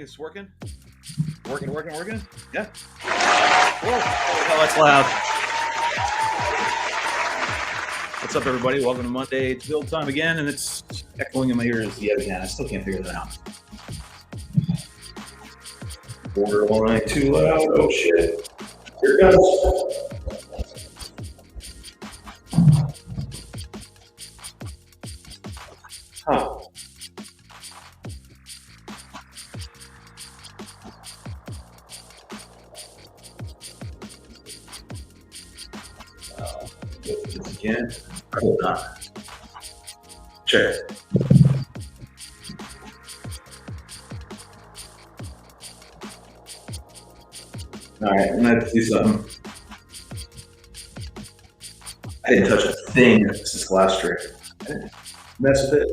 it's working. Working. Yeah. Whoa. Oh, hell, that's loud. What's up, everybody? Welcome to Monday. It's build time again, and it's echoing in my ears yet again. I still can't figure that out. Borderline too loud. Oh, shit. Here it goes. Huh. This again. Hold on. Check. All right, I'm gonna have to do something. I didn't touch a thing. This is glass strip. I didn't mess with it.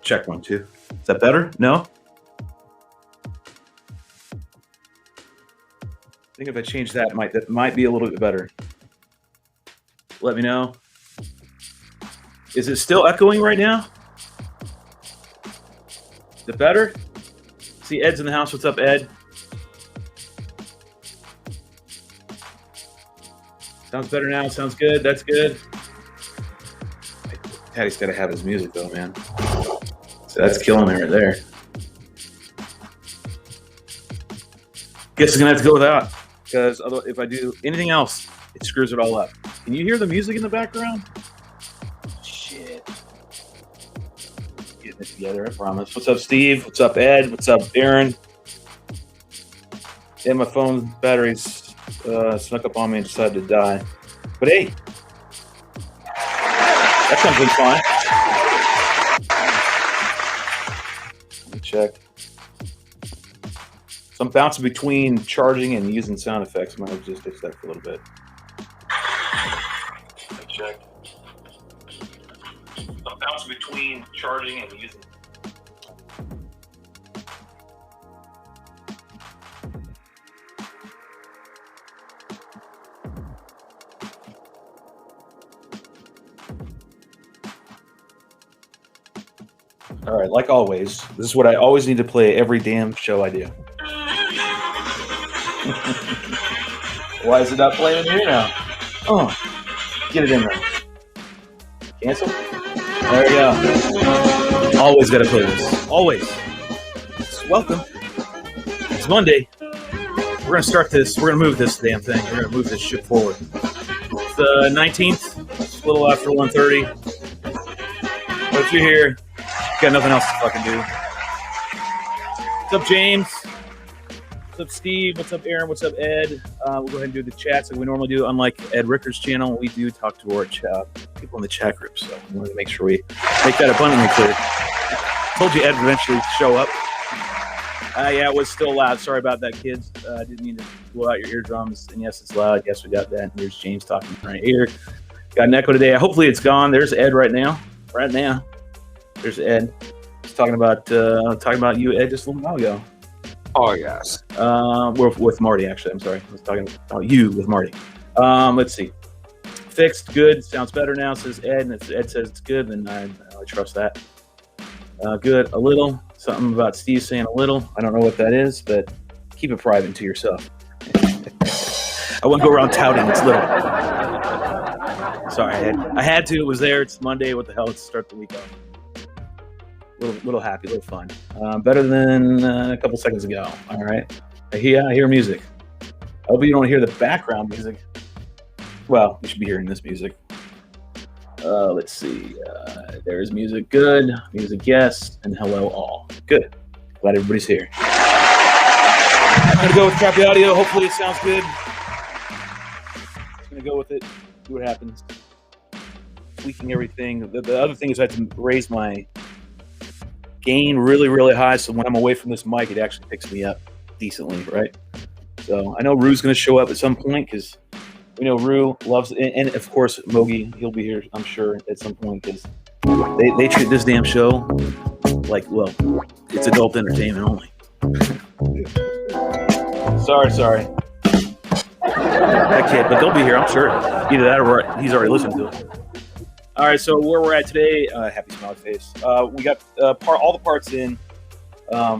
Check 1, 2. Is that better? No? I think if I change that might be a little bit better. Let me know. Is it still echoing right now? Is it better? See, Ed's in the house. What's up, Ed? Sounds better now. Sounds good. That's good. Patty's got to have his music, though, man. So that's killing me right there. Guess I'm going to have to go without. Because if I do anything else, it screws it all up. Can you hear the music in the background? Shit. Getting it together, I promise. What's up, Steve? What's up, Ed? What's up, Aaron? Yeah, my phone batteries snuck up on me and decided to die. But hey, that comes in fine. Let me check. So I'm bouncing between charging and using sound effects. I might have just fixed that for a little bit. Let me check. So I'm bouncing between charging and using. All right, like always, this is what I always need to play every damn show I do. Why is it not playing in here now? Oh, get it in there. Cancel? There we go. Always got to play this. Always. Welcome. It's Monday. We're going to start this. We're going to move this damn thing. We're going to move this shit forward. It's the 19th. It's a little after 1:30. But if you're here, got nothing else to fucking do. What's up, James? What's up, Steve? What's up, Aaron? What's up, Ed? We'll go ahead and do the chats like we normally do. Unlike Ed Ricker's channel, we do talk to our people in the chat group, so we want to make sure we make that abundantly clear. Told you Ed would eventually show up. Yeah, it was still loud. Sorry about that, kids. I didn't mean to blow out your eardrums. And yes, it's loud. Yes, we got that. And here's James talking right here. Got an echo today. Hopefully it's gone. There's Ed right now. There's Ed. He's talking about you, Ed, just a little while ago. Oh yes. We're with Marty, actually. I'm sorry. I was talking about you with Marty. Let's see. Fixed, good. Sounds better now, says Ed. And if Ed says it's good, then I trust that. Good. A little. Something about Steve saying a little. I don't know what that is, but keep it private to yourself. I wouldn't go around touting it's little. Sorry, I had to. It was there. It's Monday. What the hell? Let's start the week off. Little happy, little fun. Better than a couple seconds ago. All right. I hear music. I hope you don't hear the background music. Well, you should be hearing this music. Let's see. There's music. Good. Music, yes. And hello, all. Good. Glad everybody's here. I'm going to go with crappy audio. Hopefully it sounds good. I'm going to go with it. See what happens. Tweaking everything. The other thing is I had to raise my gain really, really high, so when I'm away from this mic, it actually picks me up decently, right? So I know Rue's going to show up at some point because we know Rue loves, and of course Mogi, he'll be here, I'm sure, at some point because they treat this damn show like, well, it's adult entertainment only. Sorry. That kid, but they'll be here, I'm sure. Either that or he's already listened to it. All right, so where we're at today, happy smiley face. We got all the parts in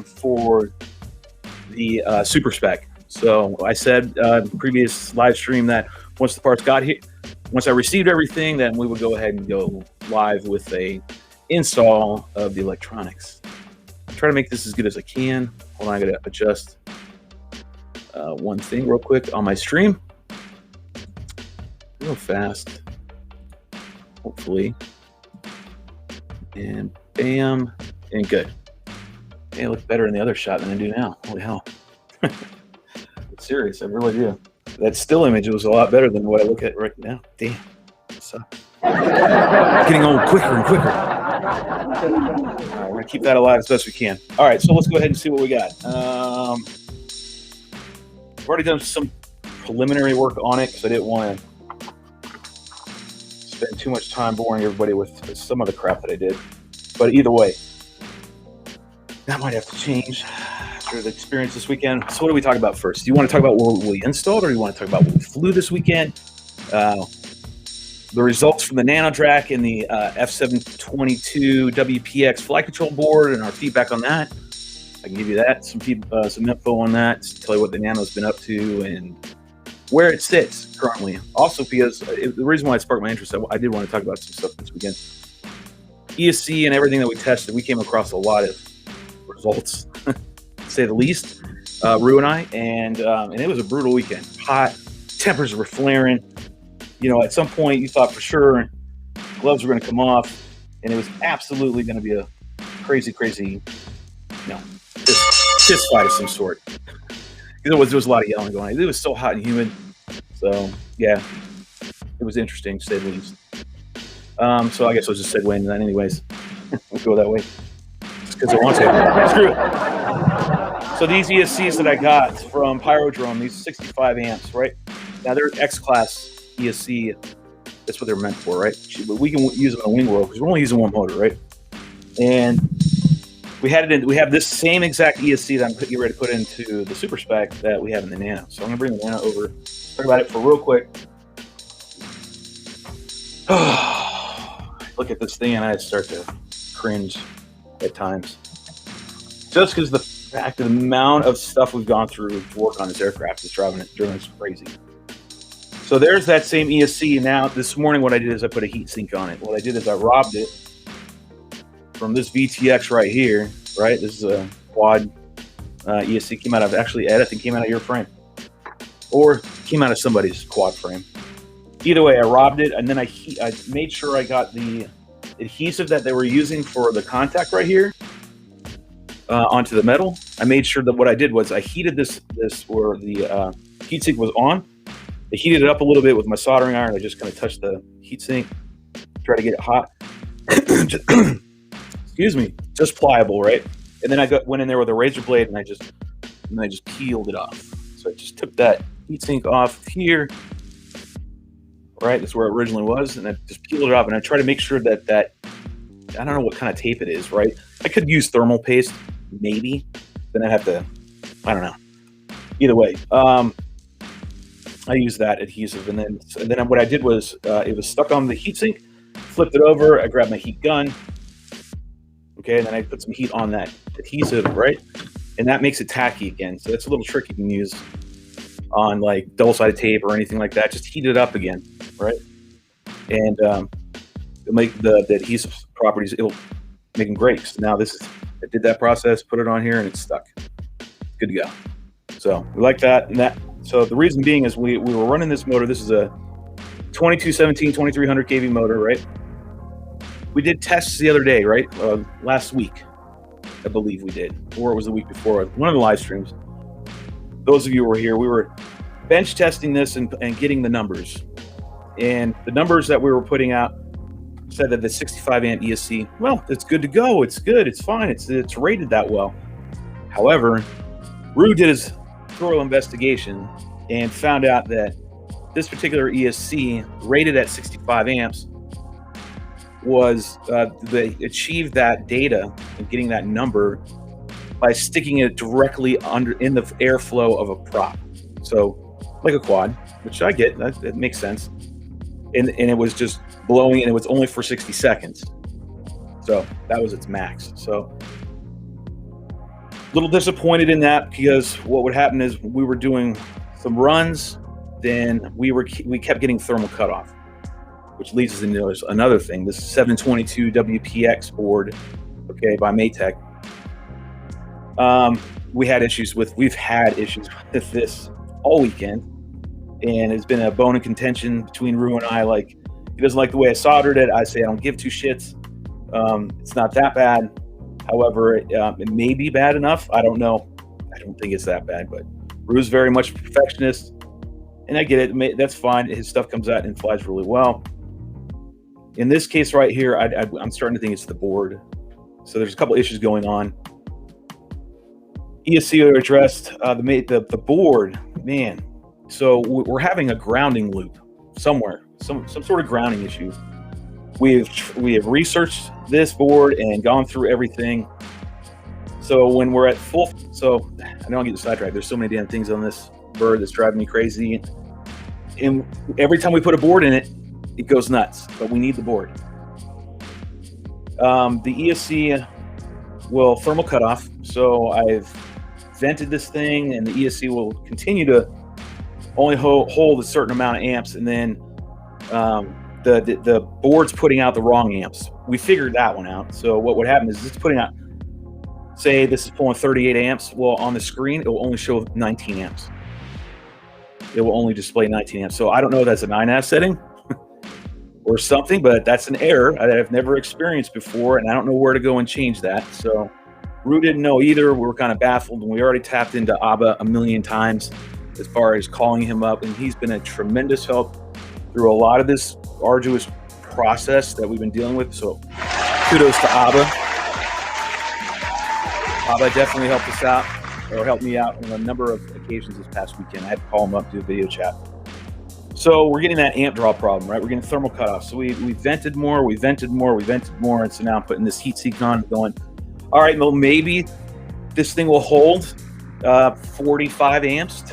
for the Super Spec. So I said in the previous live stream that once the parts got here, once I received everything, then we would go ahead and go live with a install of the electronics. I'll try to make this as good as I can. Hold on, I gotta adjust one thing real quick on my stream. Real fast, hopefully. And bam, and good. Hey, I look better in the other shot than I do now. Holy hell. I'm serious, I really do. That still image was a lot better than what I look at right now. Damn. So, getting old quicker and quicker. All right, we're gonna keep that alive as best we can. All right, so let's go ahead and see what we got. I've already done some preliminary work on it because I didn't want to spend too much time boring everybody with some of the crap that I did. But either way, that might have to change after the experience this weekend. So what do we talk about first? Do you want to talk about what we installed, or do you want to talk about what we flew this weekend? The results from the NanoDrac and the F722 WPX flight control board and our feedback on that. I can give you that, some info on that, tell you what the Nano's been up to and where it sits currently. Also, because the reason why it sparked my interest, I did want to talk about some stuff this weekend. ESC and everything that we tested, we came across a lot of results, to say the least, Rue and I, and it was a brutal weekend. Hot, temperatures were flaring. You know, at some point you thought for sure gloves were going to come off, and it was absolutely going to be a crazy, fist fight of some sort. There was a lot of yelling going on. It was so hot and humid. So, yeah, it was interesting, to say the least. So I guess I'll just segue into that anyways. We'll go that way. Just because I want to. Screw it. So these ESCs that I got from Pyrodrome, these 65 amps, right? Now they're X-Class ESC. That's what they're meant for, right? But we can use them in a wing world because we're only using one motor, right? And we have this same exact ESC that I'm getting ready to put into the Super Spec that we have in the Nano. So I'm going to bring the Nano over, talk about it for real quick. Look at this thing and I start to cringe at times. Just because the fact of the amount of stuff we've gone through to work on this aircraft is driving us crazy. So there's that same ESC. Now, this morning what I did is I put a heat sink on it. What I did is I robbed it from this VTX right here, right? This is a quad ESC. Came out of, actually, Ed, I think came out of your frame. Or came out of somebody's quad frame. Either way, I robbed it, and then I made sure I got the adhesive that they were using for the contact right here onto the metal. I made sure that what I did was I heated this where the heatsink was on. I heated it up a little bit with my soldering iron. I just kind of touched the heatsink, try to get it hot. Excuse me, just pliable, right? And then I went in there with a razor blade and I just peeled it off. So I just took that heatsink off here, right? That's where it originally was, and I just peeled it off. And I try to make sure that I don't know what kind of tape it is, right? I could use thermal paste, maybe. Then I'd have to, I don't know. Either way, I used that adhesive, and then what I did was it was stuck on the heatsink. Flipped it over. I grabbed my heat gun. Okay, and then I put some heat on that adhesive, right? And that makes it tacky again. So that's a little trick you can use on like double-sided tape or anything like that. Just heat it up again, right? And it'll make the adhesive properties, it'll make them great. So now I did that process, put it on here, and it's stuck. Good to go. So we like that. And so the reason being is we were running this motor. This is a 2217, 2300 kV motor, right? We did tests the other day, right? Last week, I believe we did. Or it was the week before. One of the live streams. Those of you who were here, we were bench testing this and getting the numbers. And the numbers that we were putting out said that the 65 amp ESC, well, it's good to go. It's good. It's fine. It's rated that well. However, Rue did his thorough investigation and found out that this particular ESC rated at 65 amps was they achieved that data and getting that number by sticking it directly in the airflow of a prop. So like a quad, which I get, that makes sense. And it was just blowing, and it was only for 60 seconds. So that was its max. So a little disappointed in that, because what would happen is we were doing some runs, then we kept getting thermal cutoff, which leads us into another thing. This 722 WPX board, okay, by Maytech. We've had issues with this all weekend, and it's been a bone of contention between Rue and I. Like, he doesn't like the way I soldered it. I say I don't give two shits. It's not that bad. However, it may be bad enough. I don't know. I don't think it's that bad, but Rue's very much a perfectionist, and I get it. That's fine. His stuff comes out and flies really well. In this case right here, I'm starting to think it's the board. So there's a couple issues going on. ESC are addressed. The board, man. So we're having a grounding loop somewhere, some sort of grounding issue. We have researched this board and gone through everything. So when we're at full, so I don't get sidetracked. There's so many damn things on this bird that's driving me crazy. And every time we put a board in it, it goes nuts. But we need the board. The ESC will thermal cut off. So I've vented this thing, and the ESC will continue to only hold a certain amount of amps, and then the board's putting out the wrong amps. We figured that one out. So what would happen is it's putting out, say this is pulling 38 amps. Well, on the screen, it will only show 19 amps. It will only display 19 amps. So I don't know if that's a 9S setting or something, but that's an error that I've never experienced before, and I don't know where to go and change that. So Rue didn't know either. We were kind of baffled, and we already tapped into ABBA a million times as far as calling him up, and he's been a tremendous help through a lot of this arduous process that we've been dealing with. So kudos to ABBA. ABBA definitely helped us out, or helped me out on a number of occasions this past weekend. I had to call him up, do a video chat. So we're getting that amp draw problem, right? We're getting thermal cutoff. So we vented more, and so now I'm putting this heat sink on, going, all right, well, maybe this thing will hold 45 amps,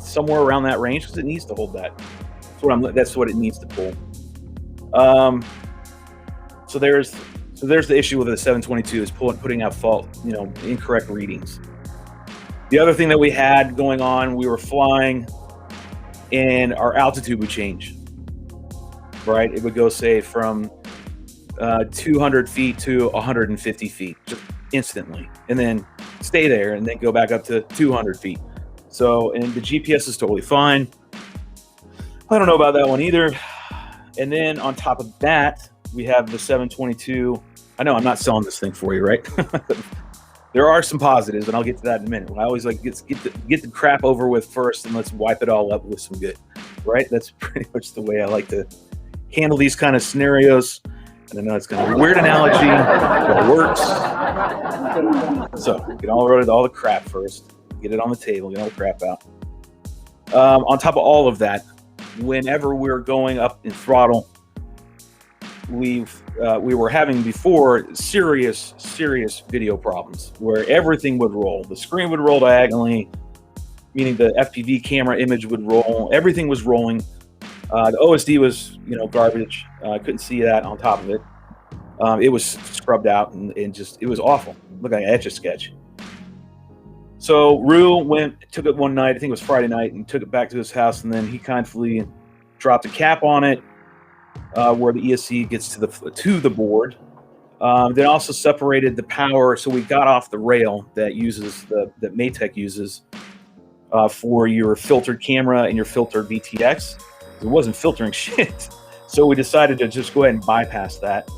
somewhere around that range, because it needs to hold that. That's what it needs to pull. So there's the issue with the 722 is putting out incorrect readings. The other thing that we had going on, we were flying, and our altitude would change. Right, it would go, say, from 200 feet to 150 feet, just instantly, and then stay there, and then go back up to 200 feet. So, and the GPS is totally fine. I don't know about that one either. And then on top of that, we have the 722. I know I'm not selling this thing for you, right? There are some positives, and I'll get to that in a minute. I always like get the crap over with first, and let's wipe it all up with some good, right? That's pretty much the way I like to handle these kind of scenarios. And I know it's going to be a weird analogy, but it works. So get all the crap first. Get it on the table. Get all the crap out. On top of all of that, whenever we're going up in throttle, we were having before serious video problems where everything would roll. The screen would roll diagonally, meaning the FPV camera image would roll. Everything was rolling. The OSD was garbage. I couldn't see that on top of it. It was scrubbed out, and just, it was awful. Look like an Etch-a-Sketch. So Rue took it one night, I think it was Friday night, and took it back to his house, and then he kindly dropped a cap on it where the ESC gets to the board. Then also separated the power, so we got off the rail that Maytech uses for your filtered camera and your filtered VTX. It wasn't filtering shit, so we decided to just go ahead and bypass that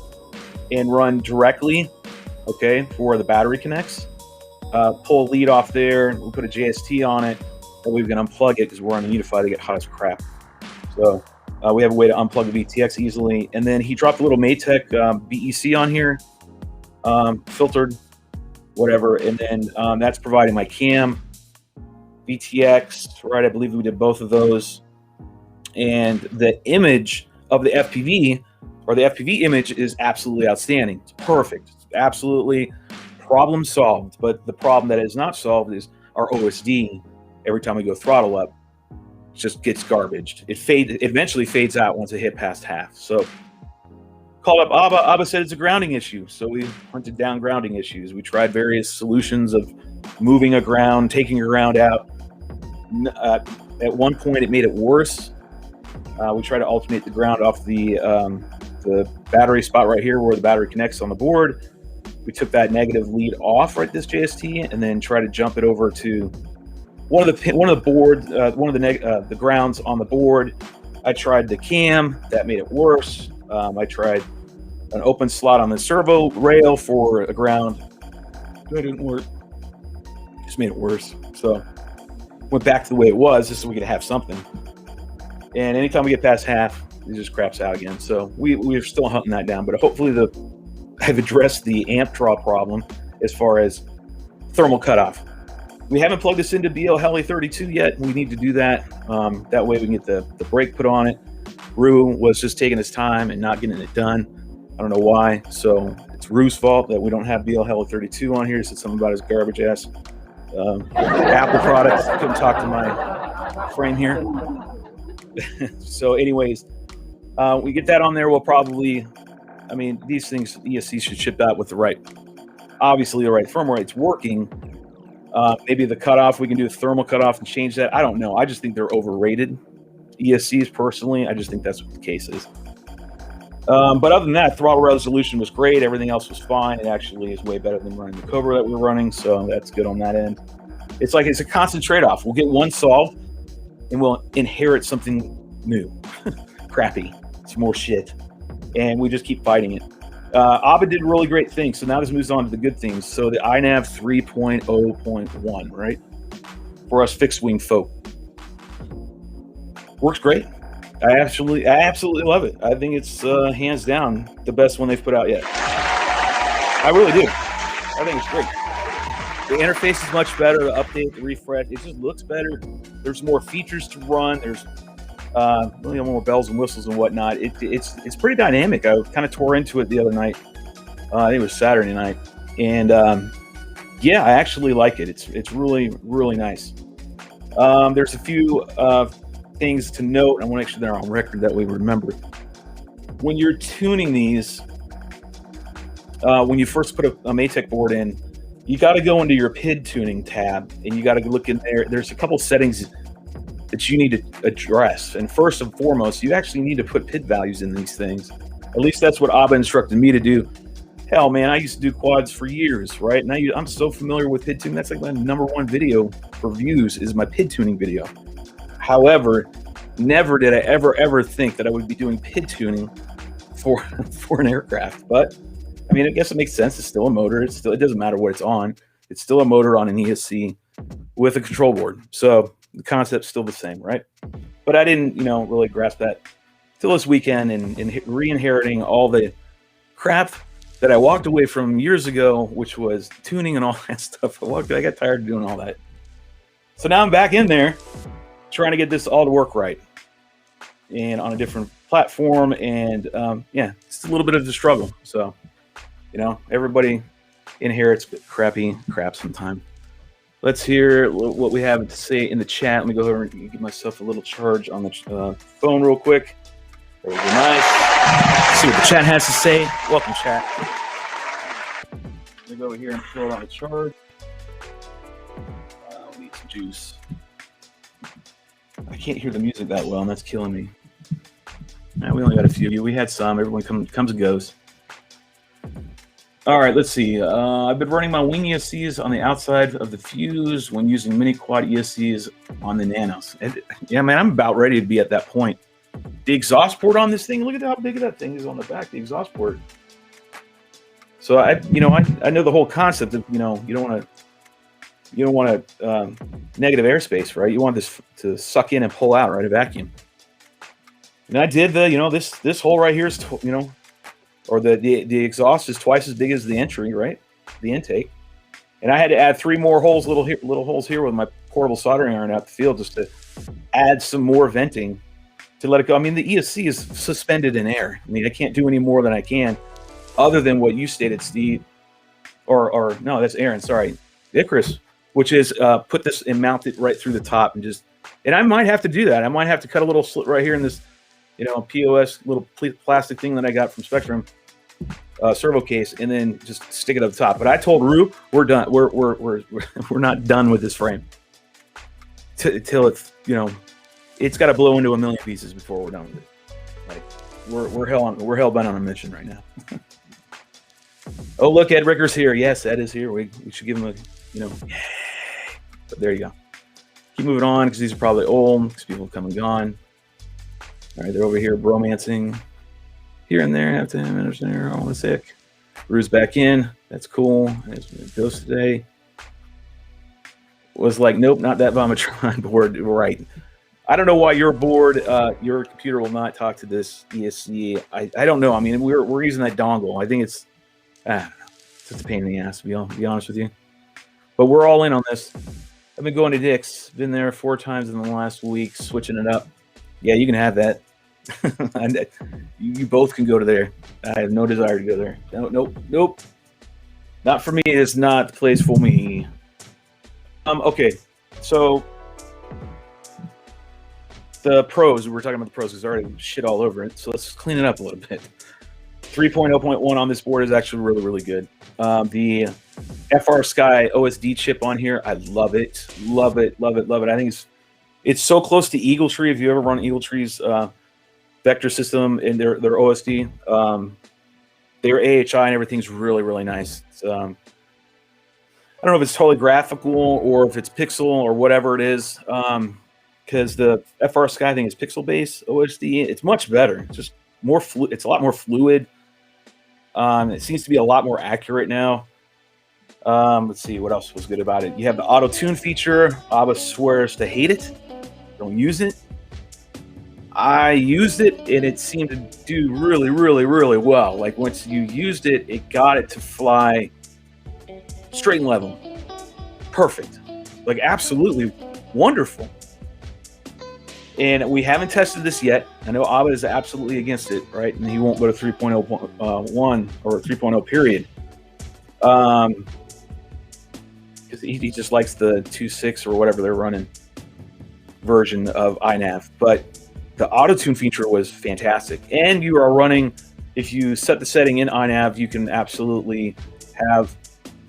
and run directly, okay, for the battery connects. Pull a lead off there, and we'll put a JST on it, and we can unplug it because we're on a Unify to get hot as crap. So we have a way to unplug the VTX easily. And then he dropped a little Maytech BEC on here, filtered, whatever. And then that's providing my cam, VTX, right? I believe we did both of those. And the image of the FPV, or the FPV image, is absolutely outstanding. It's perfect. It's absolutely Problem solved. But the problem that is not solved is our OSD. Every time we go throttle up, just gets garbaged. It eventually fades out once it hit past half. So called up Abba. Abba said it's a grounding issue. So we hunted down grounding issues. We tried various solutions of moving a ground, taking a ground out. At one point, it made it worse. We tried to alternate the ground off the battery spot right here where the battery connects on the board. We took that negative lead off right this JST and then tried to jump it over to one of the grounds on the board. I tried the cam, that made it worse. I tried an open slot on the servo rail for a ground. That didn't work. Just made it worse. So went back to the way it was just so we could have something. And anytime we get past half, it just craps out again. So we're still hunting that down. But hopefully I've addressed the amp draw problem as far as thermal cutoff. We haven't plugged this into BL Heli 32 yet. We need to do that. That way we can get the brake put on it. Rue was just taking his time and not getting it done. I don't know why. So it's Rue's fault that we don't have BL Heli 32 on here. He said something about his garbage ass Apple products. I couldn't talk to my frame here. So anyways, we get that on there. We'll probably, I mean, these things, ESC should ship out with the right firmware. It's working. Maybe the cutoff, we can do a thermal cutoff and change that. I don't know. I just think they're overrated. ESCs, personally, I just think that's what the case is. But other than that, throttle resolution was great. Everything else was fine. It actually is way better than running the Cobra that we were running, so that's good on that end. It's like it's a constant trade-off. We'll get one solved, and we'll inherit something new, crappy, some more shit, and we just keep fighting it. Abba did a really great thing, so now this moves on to the good things. So the iNav 3.0.1, right, for us fixed wing folk, works great. I absolutely love it. I think it's hands down the best one they've put out yet. I really do. I think it's great. The interface is much better. The update, the refresh, it just looks better. There's more features to run. There's really more bells and whistles and whatnot. It's pretty dynamic. I kind of tore into it the other night. I think it was Saturday night, and yeah, I actually like it. It's really, really nice. There's a few things to note. I want to make sure they're on record that we remember. When you're tuning these, when you first put a Maytech board in, you got to go into your PID tuning tab, and you got to look in there. There's a couple settings that you need to address. And first and foremost, you actually need to put PID values in these things. At least that's what Abba instructed me to do. Hell, man, I used to do quads for years, right? Now I'm so familiar with PID tuning. That's like my #1 video for views is my PID tuning video. However, never did I ever think that I would be doing PID tuning for an aircraft. But I mean, I guess it makes sense. It's still a motor. It doesn't matter what it's on. It's still a motor on an ESC with a control board. So the concept's still the same, right? But I didn't, really grasp that till this weekend and re-inheriting all the crap that I walked away from years ago, which was tuning and all that stuff. I got tired of doing all that. So now I'm back in there trying to get this all to work right and on a different platform. And yeah, it's a little bit of a struggle. So, everybody inherits crappy crap sometime. Let's hear what we have to say in the chat. Let me go over and give myself a little charge on the phone real quick. That would be nice. Let's see what the chat has to say. Welcome, chat. Let me go over here and throw it on the charge. We need some juice. I can't hear the music that well, and that's killing me. We only got a few. We had some. Everyone comes and goes. All right, let's see. I've been running my wing ESCs on the outside of the fuse when using mini quad ESCs on the Nanos. And, yeah, man, I'm about ready to be at that point. The exhaust port on this thing, look at how big that thing is on the back, the exhaust port. So I know the whole concept of, you don't want to negative airspace, right? You want this to suck in and pull out, right? A vacuum. And I did this hole right here is, or the exhaust is twice as big as the entry, right? The intake. And I had to add 3 more holes, little holes here with my portable soldering iron out the field just to add some more venting to let it go. I mean, the ESC is suspended in air. I mean, I can't do any more than I can other than what you stated, Steve. or no, that's Aaron. Sorry, Icarus, which is put this and mount it right through the top and just. And I might have to do that. I might have to cut a little slit right here in this, POS little plastic thing that I got from Spectrum servo case, and then just stick it up top. But I told Rue, we're done. We're not done with this frame till it's it's got to blow into a million pieces before we're done with it. Like we're hell bent on a mission right now. Oh, look, Ed Ricker's here. Yes, Ed is here. We should give him a But there you go. Keep moving on because these are probably old because people have come and gone. All right, they're over here bromancing here and there. Have to understand. All the sick. Rue's back in. That's cool. There's Ghost today. Was like, nope, not that Vomitron board. Right. I don't know why your board, your computer will not talk to this ESC. I don't know. I mean, we're using that dongle. I think it's, I don't know. It's just a pain in the ass, to be honest with you. But we're all in on this. I've been going to Dick's. Been there 4 times in the last week, switching it up. Yeah, you can have that. You both can go to there. I have no desire to go there. Nope. Not for me. It's not the place for me. Okay, so the pros. We're talking about the pros. There's already shit all over it. So let's clean it up a little bit. 3.0.1 on this board is actually really, really good. The FR Sky OSD chip on here, I love it. Love it. I think it's so close to Eagle Tree. If you ever run Eagle Tree's vector system in their OSD, their AHI and everything's really, really nice. It's, I don't know if it's totally graphical or if it's pixel or whatever it is, because the FR Sky thing is pixel-based OSD. It's much better. It's just more it's a lot more fluid. It seems to be a lot more accurate now. Let's see what else was good about it. You have the auto tune feature. Abba swears to hate it. Don't use it. I used it and it seemed to do really, really, really well. Like once you used it, it got it to fly straight and level. Perfect. Like absolutely wonderful. And we haven't tested this yet. I know Abba is absolutely against it, right? And he won't go to 3.0.1 or 3.0 period. Because he just likes the 2.6 or whatever they're running version of iNav. But the auto tune feature was fantastic. And you are running, if you set the setting in iNav, you can absolutely have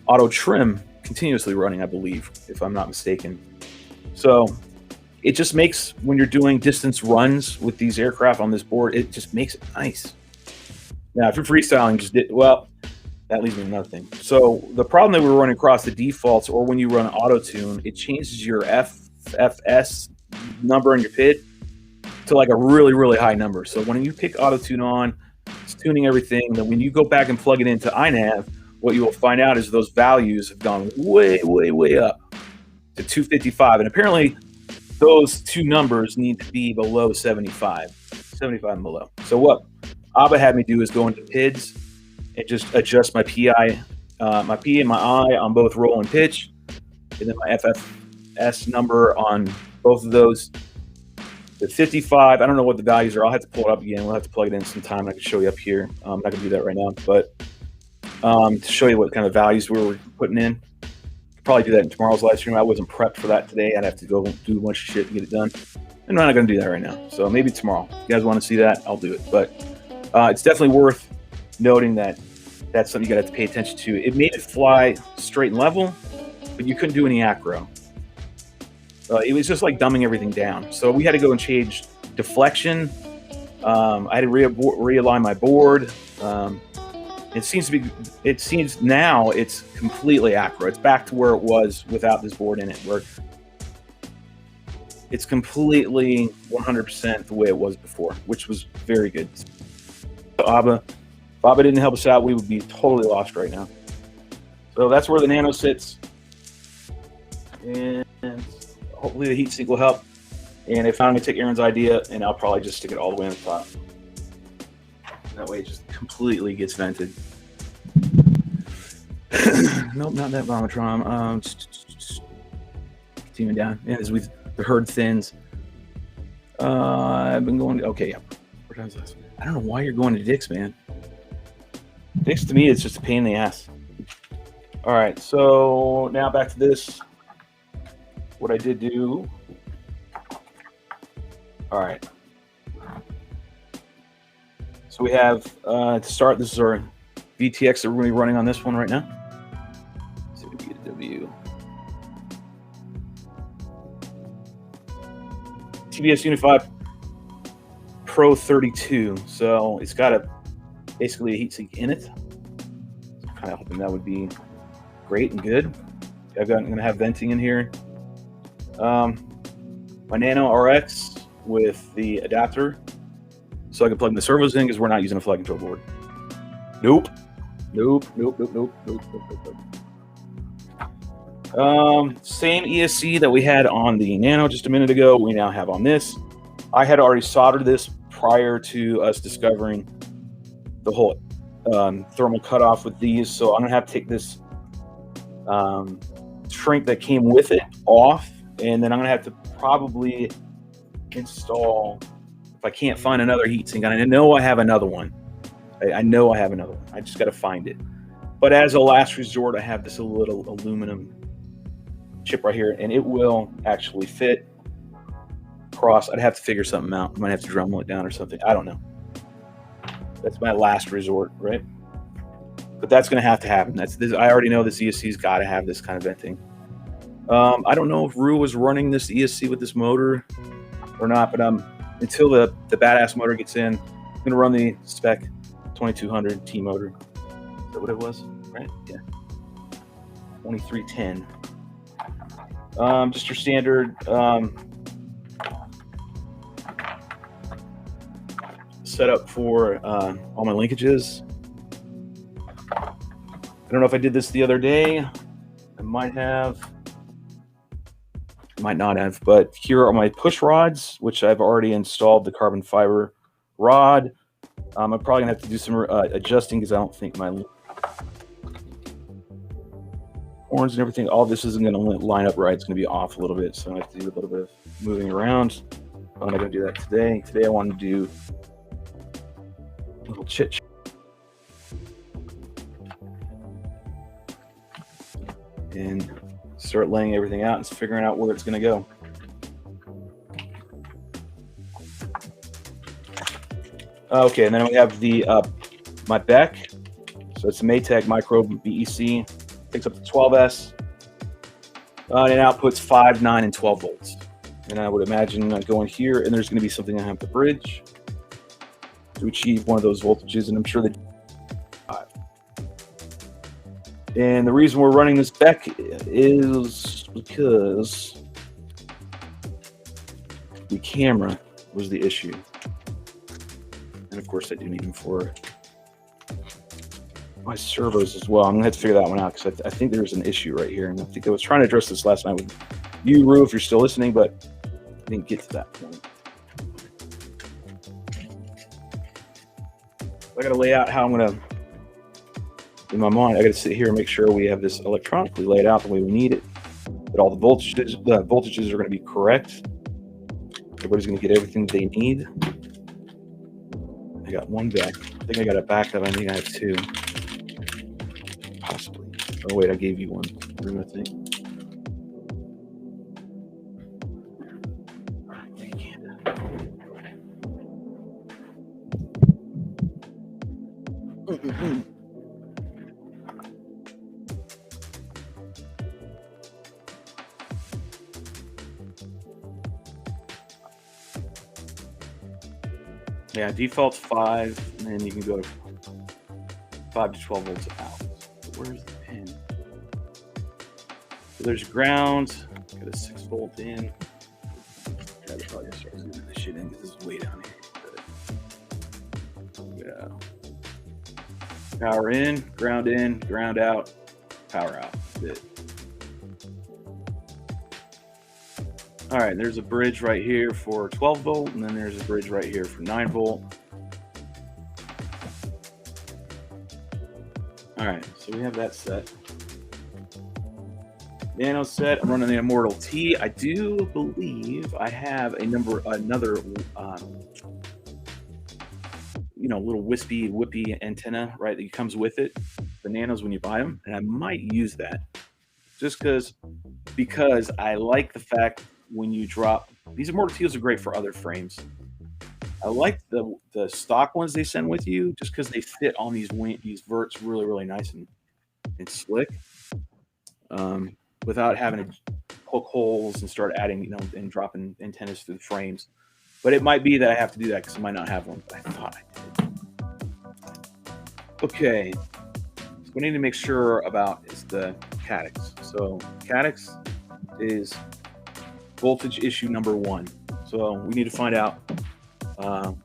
auto trim continuously running, I believe, if I'm not mistaken. So it just makes, when you're doing distance runs with these aircraft on this board, it just makes it nice. Now, if you're freestyling, that leads me to another thing. So the problem that we're running across the defaults, or when you run auto tune, it changes your FFS number on your PID to like a really, really high number. So when you pick auto tune on, it's tuning everything. Then when you go back and plug it into iNav, what you will find out is those values have gone way, way, way up to 255. And apparently those two numbers need to be below 75 and below. So what Abba had me do is go into PIDs and just adjust my PI, my P and my I on both roll and pitch, and then my FFS number on both of those. The 55, I don't know what the values are. I'll have to pull it up again. We'll have to plug it in sometime. I can show you up here. I'm not going to do that right now, but to show you what kind of values we were putting in. Probably do that in tomorrow's live stream. I wasn't prepped for that today. I'd have to go do a bunch of shit and get it done. And I'm not going to do that right now. So maybe tomorrow. If you guys want to see that, I'll do it. But it's definitely worth noting that that's something you got to pay attention to. It made it fly straight and level, but you couldn't do any acro. It was just like dumbing everything down. So we had to go and change deflection. I had to realign my board. It seems now it's completely acro. It's back to where it was without this board in it, where it's completely 100% the way it was before, which was very good. So if Abba didn't help us out, we would be totally lost right now. So that's where the Nano sits. And hopefully the heatsink will help. And I finally take Aaron's idea, and I'll probably just stick it all the way on the top. That way it just completely gets vented. Nope, not that Vomitron. Continuing down. And as the herd thins. I've been going to, okay, yeah. 4 times less. I don't know why you're going to Dick's, man. Dick's to me, it's just a pain in the ass. All right, so now back to this. What I did do. All right. So we have, to start, this is our VTX that we're going to be running on this one right now. So we get a W. TBS Unit 5 Pro 32. So it's got basically a heatsink in it. So I'm kind of hoping that would be great and good. I'm going to have venting in here. My Nano RX with the adapter, so I can plug the servos in because we're not using a flight control board. Nope. Same ESC that we had on the Nano just a minute ago, we now have on this. I had already soldered this prior to us discovering the whole thermal cutoff with these, so I'm gonna have to take this shrink that came with it off, and then I'm gonna have to probably install, if I can't find another heatsink. I know I have another one. I know I have another one. I just got to find it. But as a last resort, I have this little aluminum chip right here, and it will actually fit across. I'd have to figure something out. I might have to Dremel it down or something. I don't know. That's my last resort, right? But that's going to have to happen. That's this. I already know this ESC's got to have this kind of venting. I don't know if Rue was running this ESC with this motor or not, but until the badass motor gets in, I'm going to run the Spec 2200 T motor. Is that what it was? Right? Yeah. 2310. Just your standard setup for all my linkages. I don't know if I did this the other day. I might have. Might not have, but here are my push rods, which I've already installed the carbon fiber rod. I'm probably gonna have to do some adjusting because I don't think my horns and everything, all this isn't gonna line up right. It's gonna be off a little bit, so I have to do a little bit of moving around. I'm not gonna do that today. Today I want to do a little chit-chat. And start laying everything out and figuring out where it's going to go. Okay, and then we have the my Beck. So it's a Maytag Micro BEC. Takes up to 12S. And it outputs 5, 9, and 12 volts. And I would imagine going here, and there's going to be something I have to bridge to achieve one of those voltages, and I'm sure that. And the reason we're running this Beck is because the camera was the issue. And of course I do need them for my servos as well. I'm gonna have to figure that one out because I think there's an issue right here. And I think I was trying to address this last night with you, Rue, if you're still listening, but I didn't get to that point. I gotta lay out how I'm gonna, in my mind, I got to sit here and make sure we have this electronically laid out the way we need it. That all the voltages are going to be correct. Everybody's going to get everything they need. I got one back. I think I got a backup. I think I have two. Possibly. Oh wait, I gave you one. I think. Yeah, default's 5, and then you can go 5 to 12 volts out. Where's the pin? So there's ground. Got a 6 volt in. Gotta probably start zooming this shit in because this is way down here. Yeah. Power in, ground out, power out. That's it. All right, there's a bridge right here for 12 volt, and then there's a bridge right here for 9 volt. All right, so we have that set. Nano set. I'm running the Immortal T. I do believe I have another, little whippy antenna, right, that comes with it. bananas when you buy them, and I might use that just because I like the fact when you drop these Mortals are great for other frames. I like the stock ones they send with you just because they fit on these verts really nice and slick, without having to poke holes and start adding and dropping antennas through the frames. But it might be that I have to do that because I might not have one. But I thought I did. Okay, so what I need to make sure about is the cadex. So cadex is voltage issue number 1. So we need to find out the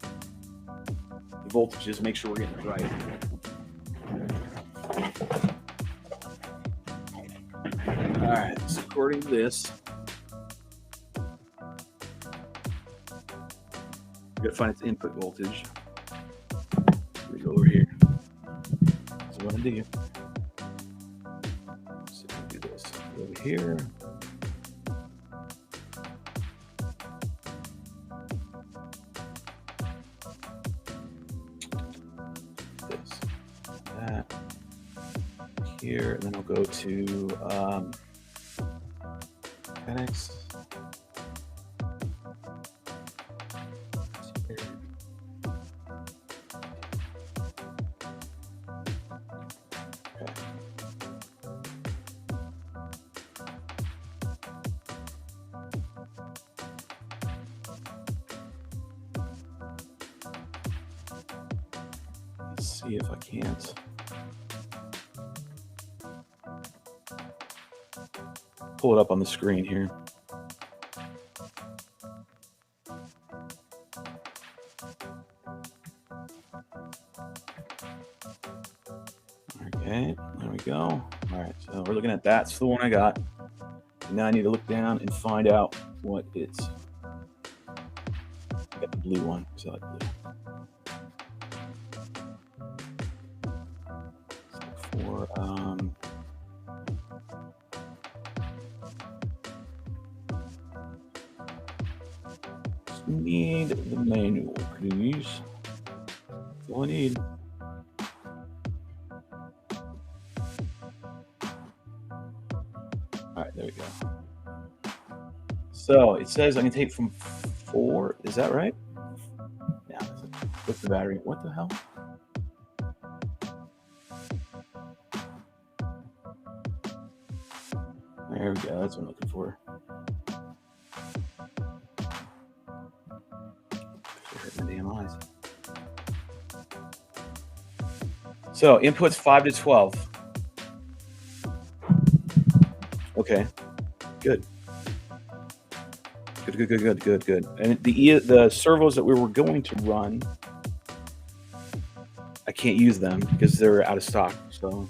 voltages, make sure we're getting it right. All right, so according to this, we gotta find its input voltage. We go over here. So what I do? So we do this. Go over here. That here, and then I'll go to cadex. See if I can't pull it up on the screen here. Okay, there we go. All right, so we're looking at that. It's the one I got. And now I need to look down and find out what it's. I got the blue one, so I like blue. Need the manual, please. That's all I need. All right, there we go. So it says I can take from 4. Is that right? Yeah. With the battery. What the hell? There we go. That's what I'm looking for. My damn eyes. So inputs 5 to 12. Okay. Good. Good. And the servos that we were going to run, I can't use them because they're out of stock. So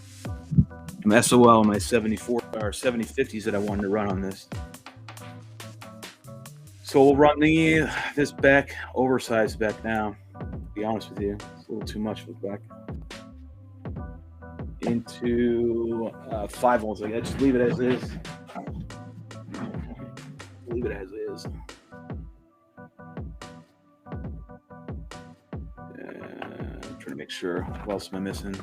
I'm SOL on my 74 or 7050s that I wanted to run on this. So we'll run this Spec, oversized Spec now. To be honest with you, it's a little too much for Spec. Into 5 volts. Like, just leave it as is. Leave it as is. I'm trying to make sure. What else am I missing?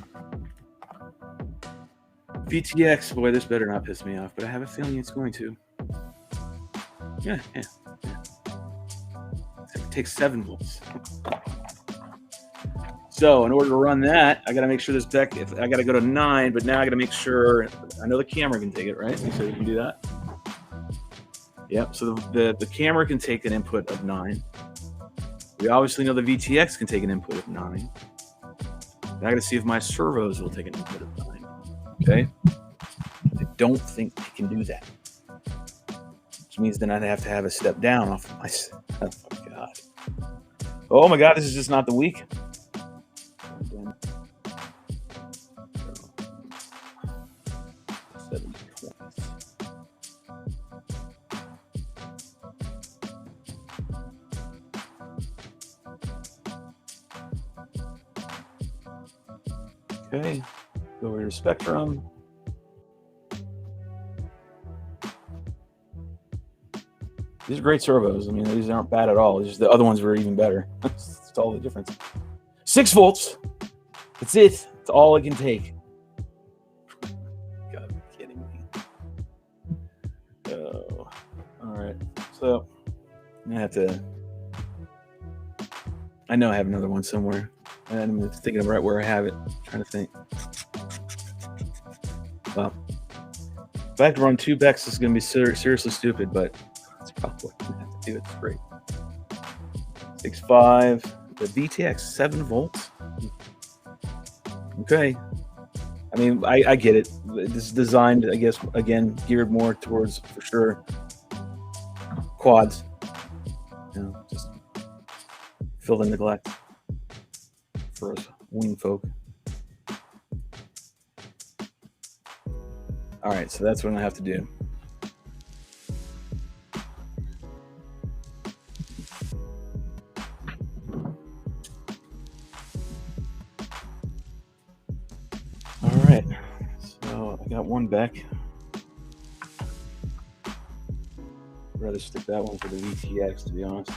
VTX. Boy, this better not piss me off, but I have a feeling it's going to. Yeah. It takes 7 volts. So in order to run that, I got to make sure this Spec. If I got to go to 9, but now I got to make sure. I know the camera can take it, right? So we can do that. Yep. So the camera can take an input of 9. We obviously know the VTX can take an input of 9. I got to see if my servos will take an input of 9. Okay. I don't think they can do that. Which means then I'd have to have a step down off of my. Oh my God, this is just not the week. Okay, go over to Spectrum. These are great servos. I mean, these aren't bad at all. It's just the other ones were even better. That's all the difference. 6 volts. That's it. That's all it can take. So I'm gonna have to. I know I have another one somewhere, and I'm thinking of right where I have it. I'm trying to think. Well, if I have to run 2 Becks, this is gonna be seriously stupid, but that's probably what I'm gonna have to do. It's great. 6.5. The VTX 7 volts. Okay. I mean, I get it. This is designed, I guess, again, geared more towards, for sure, quads. You know, just fill the neglect for us wing folk. All right, so that's what I'm gonna have to do. All right, so I got one Beck. I'd rather stick that one for the VTX, to be honest.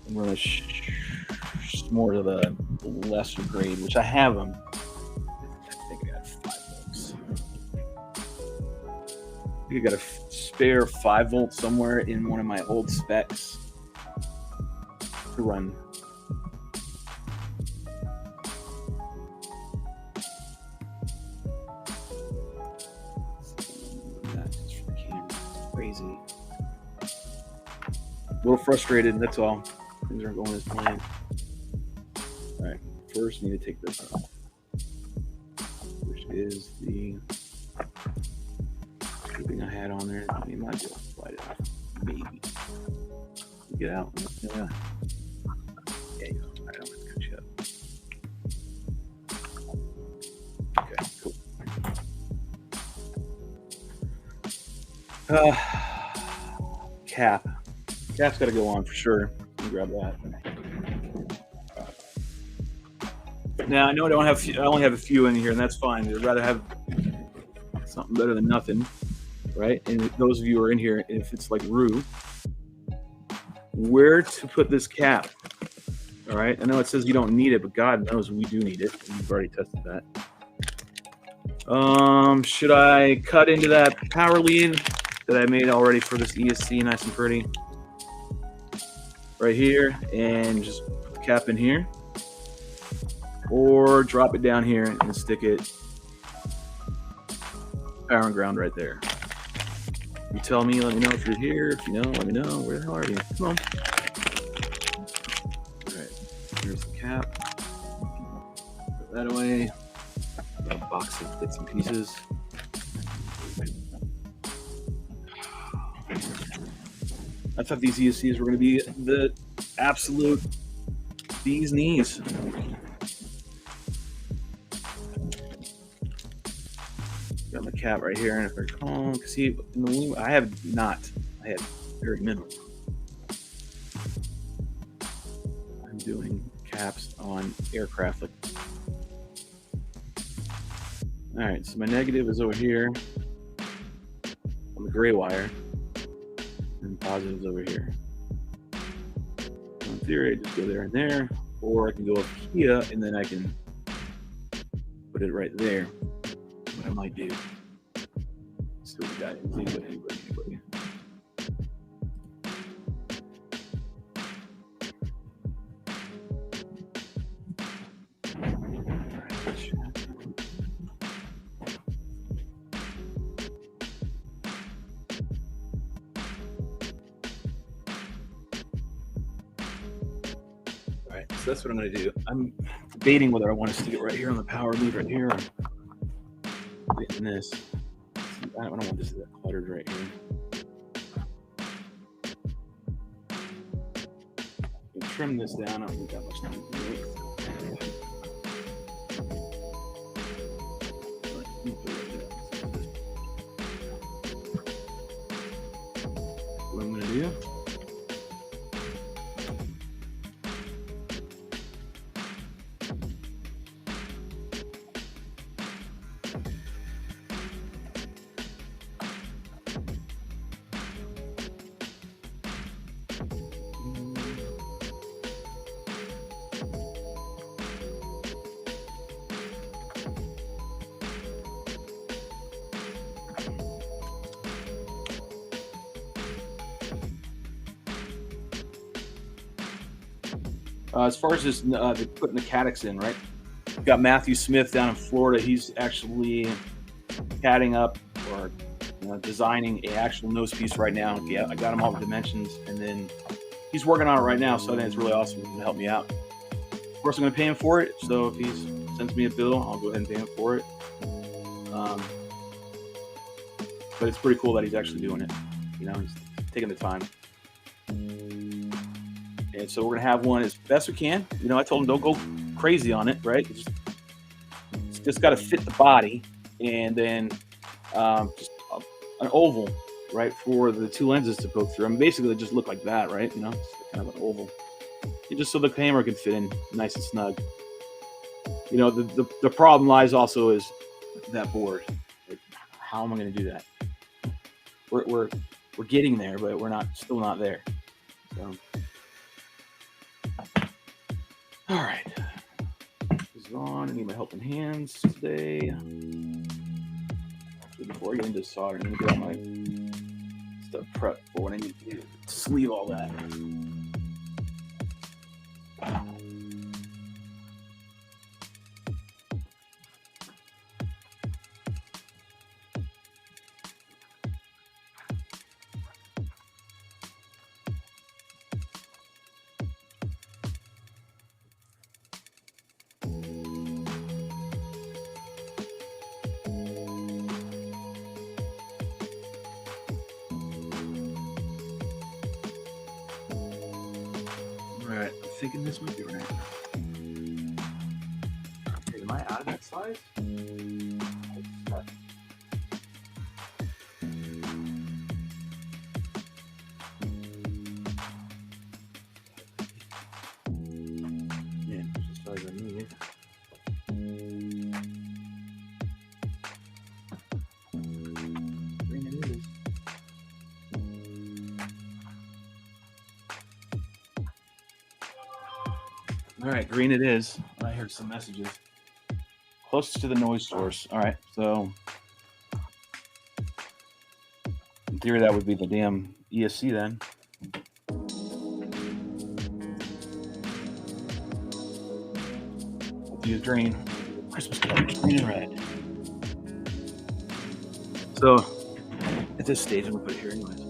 I'm running more to the lesser grade, which I have them. I think I got 5 volts. I think I got a spare 5 volts somewhere in one of my old specs to run. Crazy. A little frustrated, that's all. Things aren't going as planned. Alright, first I need to take this off, which is the tubing I had on there. I might be able to slide it off. Maybe. Get out. Yeah. There you go. I don't have to cut you up. Okay, cool. Cap. Cap's got to go on for sure. Let me grab that. Now I know I only have a few in here, and that's fine. I'd rather have something better than nothing, right? And those of you who are in here, if it's like Rue, where to put this cap? All right. I know it says you don't need it, but God knows we do need it. We've already tested that. Should I cut into that power lead that I made already for this ESC, nice and pretty, right here, and just put the cap in here, or drop it down here and stick it power and ground right there? You tell me. Let me know if you're here. If you know, let me know. Where the hell are you? Come on. All right. Here's the cap. Put that away. Got a box of bits and pieces. I thought these ESCs were going to be the absolute bee's knees. Got my cap right here, and if I recall, see, in the wing, I have not. I had very minimal. I'm doing caps on aircraft. All right, so my negative is over here on the gray wire, and positive is over here. So in theory, I just go there and there, or I can go up here and then I can put it right there. What I might do. See what we got. Anybody. So that's what I'm going to do. I'm debating whether I want to stick it right here on the power lead right here, or in this. I don't want this to get cluttered right here. I'll trim this down. I don't think that much time to do it. What I'm going to do. As far as this, they're putting the caddis in, right? We've got Matthew Smith down in Florida. He's actually catting up or designing a actual nose piece right now. Yeah, I got him all the dimensions, and then he's working on it right now. So I think it's really awesome to help me out. Of course, I'm going to pay him for it. So if he sends me a bill, I'll go ahead and pay him for it. But it's pretty cool that he's actually doing it. He's taking the time. And so we're going to have one as best we can. I told him don't go crazy on it, right? It's just got to fit the body. And then just an oval, right, for the two lenses to poke through. I mean, basically, they just look like that, right? It's kind of an oval. And just so the camera can fit in nice and snug. The problem lies also is that board. Like, how am I going to do that? We're getting there, but we're still not there. So, all right. This is on. I need my helping hands today. Actually, before I get into soldering, let me get all my stuff prepped for when I need to sleeve all that. Alright, I'm thinking this might be right. Okay, am I out of that size? Yeah, just as size I need. Green it is. All right, green it is. I heard some messages. Closest to the noise source. All right, so in theory that would be the damn ESC then. Let's use green. Christmas colors, green and red. So at this stage, I'm gonna put it here anyways.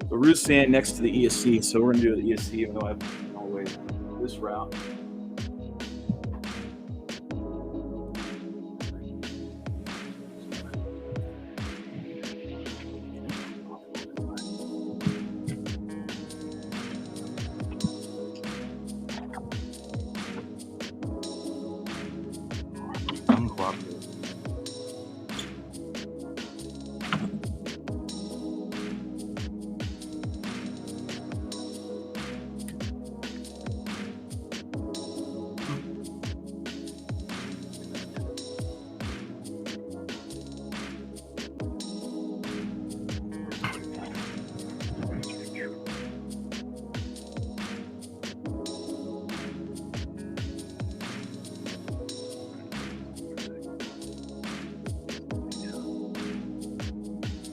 The root's stand next to the ESC, so we're going to do the ESC even though I've always this route.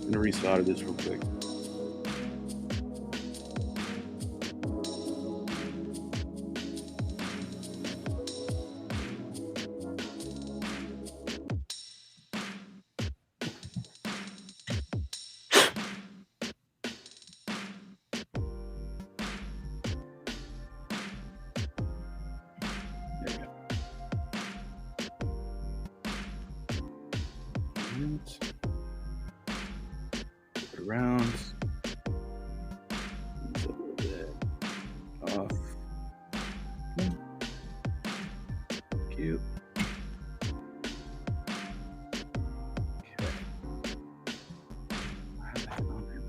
I'm going to resolder this real quick. around. It's a little bit off. Cute. Okay. I have that on there.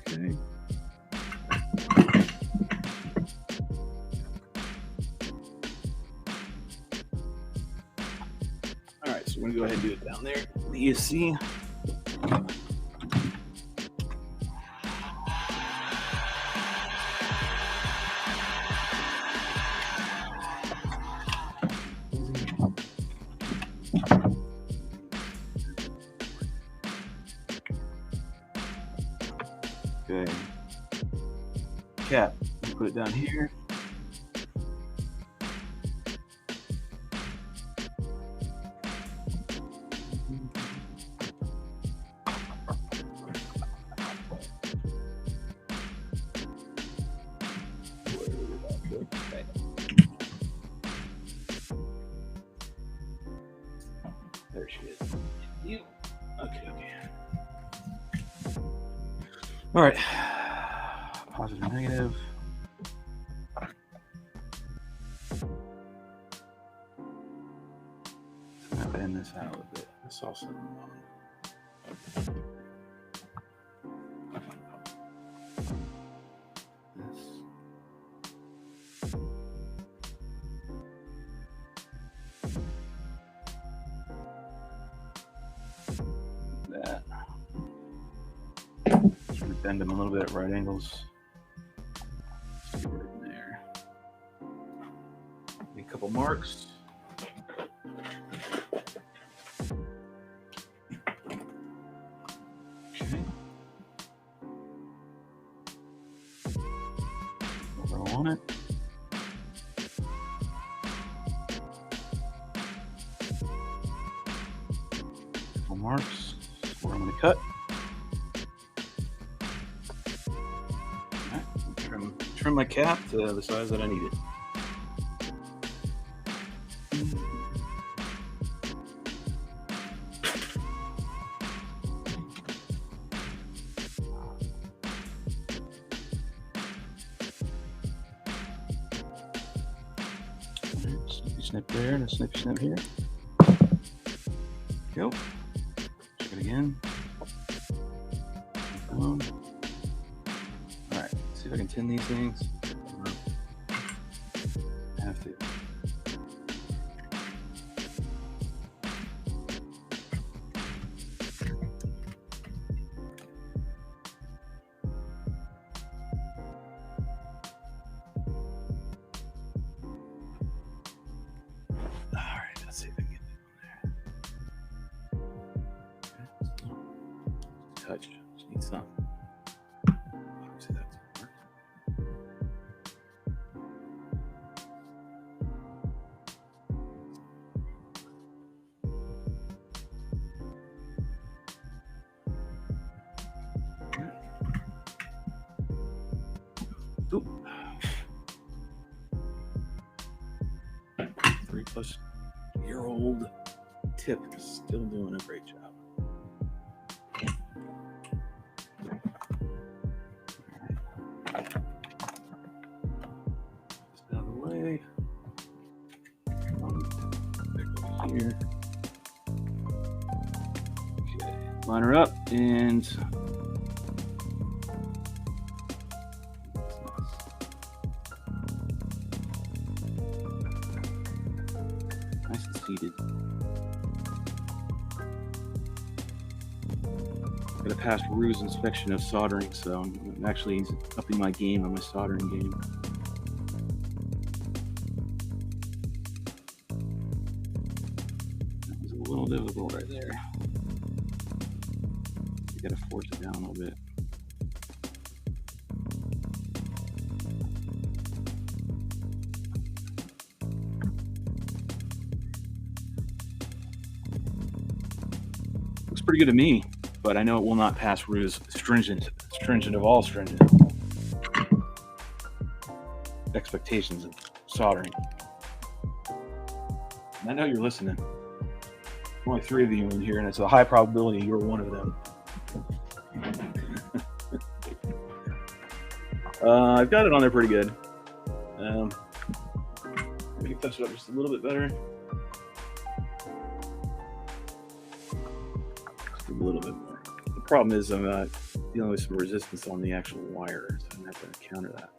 Okay. All right, so we're gonna go ahead and do it down there. The ESC. Okay. Cap. Put it down here. Okay. There she is. You. Okay. All right. Positive, negative. So I'm gonna bend this out a little bit. That's also wrong. That. Just gonna bend them a little bit at right angles. Just get right in there. Make a couple marks. Okay. Roll on it. Couple marks. Where I'm going to cut. All right. Trim my cap to the size that I need it. Snippy snip there and a snippy snip here. Go. Check it again. Boom. All right. See if I can tin these things. I have to. Let's see if I can get that on there. Okay. Touch. Just need some. Obviously that's work. Oop. 3+-year-old tip is still doing a great job. Just out of the way. Here. Okay. Line her up and nice and seated. Got a past ruse inspection of soldering, so I'm actually upping my game on my soldering game. That was a little difficult right there. You gotta force it down a little bit. pretty good to me, but I know it will not pass Rue's stringent of all stringent expectations of soldering. And I know you're listening. Only 3 of you in here, and it's a high probability you're one of them. I've got it on there pretty good. Maybe touch it up just a little bit better. Just a little bit more. The problem is I'm dealing with some resistance on the actual wire, so I'm going to have to counter that.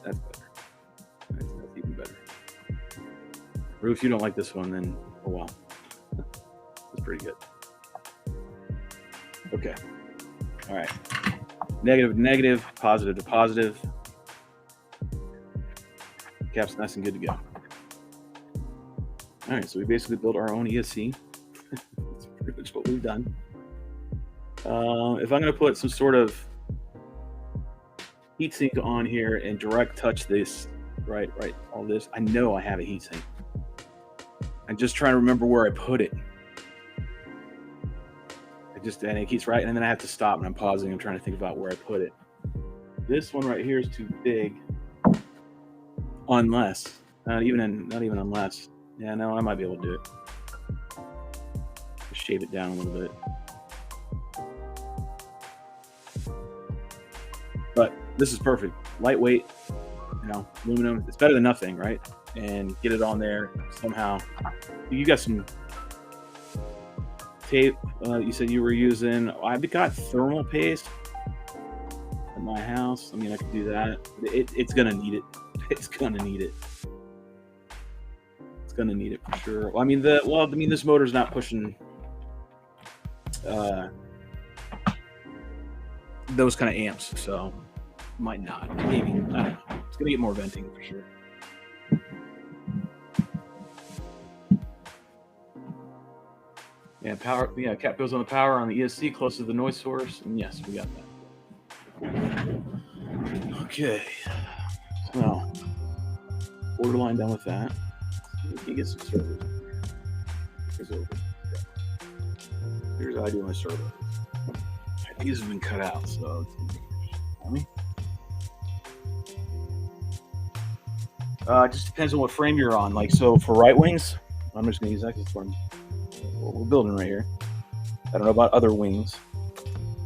That's better. That's even better. Rue, if you don't like this one, then oh well. That's pretty good. Okay. All right. Negative to negative, positive to positive. Cap's nice and good to go. All right, so we basically built our own ESC. That's pretty much what we've done. If I'm going to put some sort of heatsink on here and direct touch this, right, all this, I know I have a heatsink. I'm just trying to remember where I put it. And it keeps right, and then I have to stop, and I'm pausing. I'm trying to think about where I put it. This one right here is too big. Unless, not even unless. Yeah, no, I might be able to do it. Just shave it down a little bit. But this is perfect. Lightweight, aluminum. It's better than nothing, right? And get it on there somehow. You got some tape you said you were using. I've got thermal paste at my house. I mean, I could do that. It's gonna need it. It's gonna need it. It's gonna need it for sure. Well, I mean, this motor's not pushing those kind of amps, so might not. Maybe. I don't know. It's gonna get more venting for sure. Yeah, power. Yeah, cap goes on the power on the ESC close to the noise source, and yes, we got that. Okay, so borderline done with that. We can get some servos. Here's how I do my servos. These have been cut out, so it's gonna be it just depends on what frame you're on. Like, so for RiteWings, I'm just gonna use that because what we're building right here. I don't know about other wings,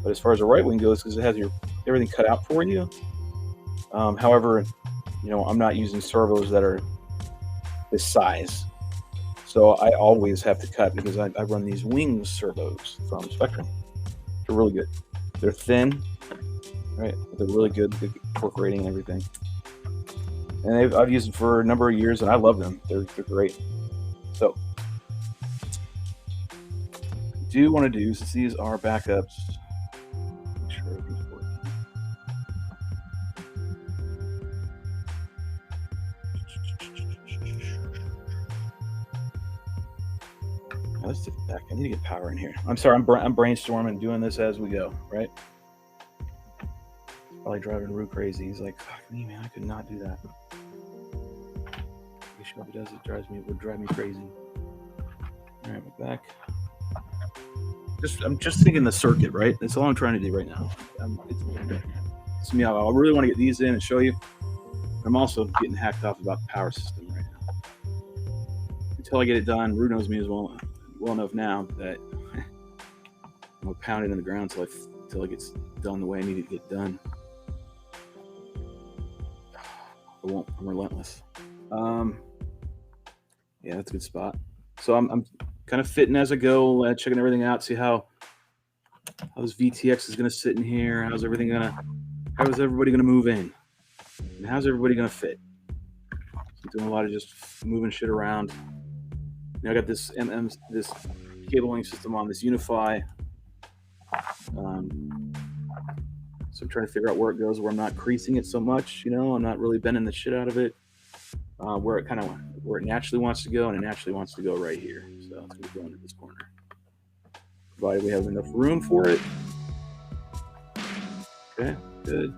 but as far as a RiteWing goes, because it has everything cut out for you. However, I'm not using servos that are this size, so I always have to cut because I run these wings servos from Spectrum. They're really good. They're thin, right? They're really good. They get torque rating and everything. And I've used them for a number of years, and I love them. They're great. So, do want to do, since these are backups, make sure everything's working. Let's take it back. I need to get power in here. I'm sorry, I'm brainstorming, doing this as we go, right? Probably driving Rue crazy. He's like, fuck me, man, I could not do that. If he does, it would drive me crazy. All right, we're back. I'm just thinking the circuit, right? That's all I'm trying to do right now. It's me. I really want to get these in and show you. I'm also getting hacked off about the power system right now. Until I get it done, Rue knows me as well enough now that I'm gonna pound it in the ground until it gets done the way I need it to get done. I'm relentless. Yeah, that's a good spot. So I'm kind of fitting as I go, checking everything out, see how this VTX is going to sit in here. How is everybody going to move in? And how's everybody going to fit? So I'm doing a lot of just moving shit around. I got this this cabling system on this Unify. So I'm trying to figure out where it goes, where I'm not creasing it so much. I'm not really bending the shit out of it. Where it naturally wants to go, and it naturally wants to go right here. So it's going to go into this corner, provided we have enough room for it. Okay, good.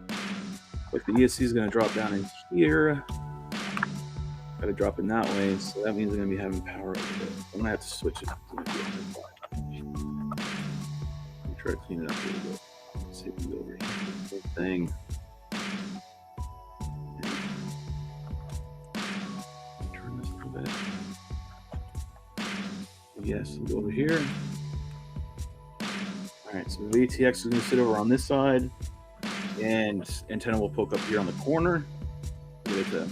Like the ESC is going to drop down in here. Got to drop in that way, so that means I'm going to be having power over there. I'm going to have to switch it. Try to clean it up a little bit. Let's see if we can go over here. Same thing. Turn this a little bit. Yes, we'll go over here. Alright, so the VTX is going to sit over on this side, and antenna will poke up here on the corner. Get it to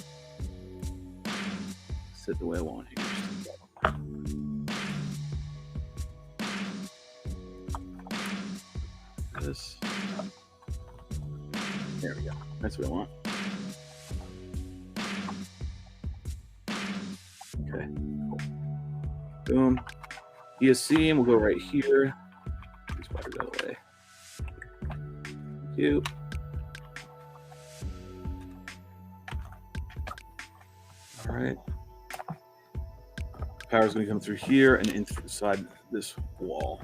sit the way I want here. This. There we go. That's what I want. Okay. Cool. Boom. ESC, and we'll go right here. These wires out of the way. Thank you. All right. Power's going to come through here and inside this wall.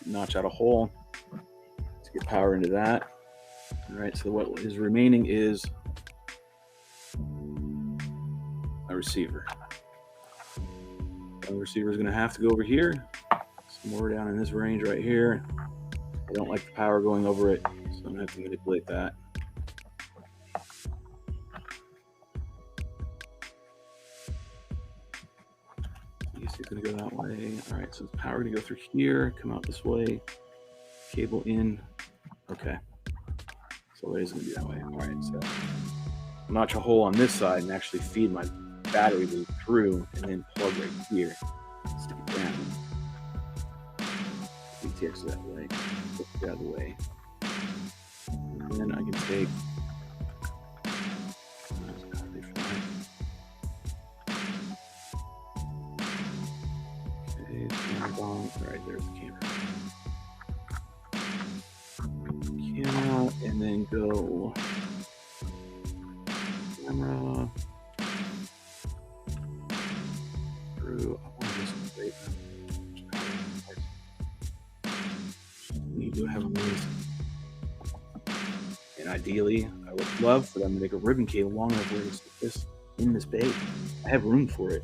Notch out a hole to get power into that. All right, so what is remaining is a receiver. The receiver is going to have to go over here, somewhere down in this range right here. I don't like the power going over it, so I'm going to have to manipulate that. It's going to go that way. All right, so the power going to go through here, come out this way, cable in. Okay, so it is going to be that way. All right, so notch a hole on this side and actually feed my battery loop through, and then plug right here. Stick it down. VTX that way. Put it out of the way. And then I can take. Okay, camera bomb. All right, there's the camera. Camera, and then go. Camera. Need to have these, and ideally, I would love for them to make a ribbon cable long enough where it's this in this bay. I have room for it.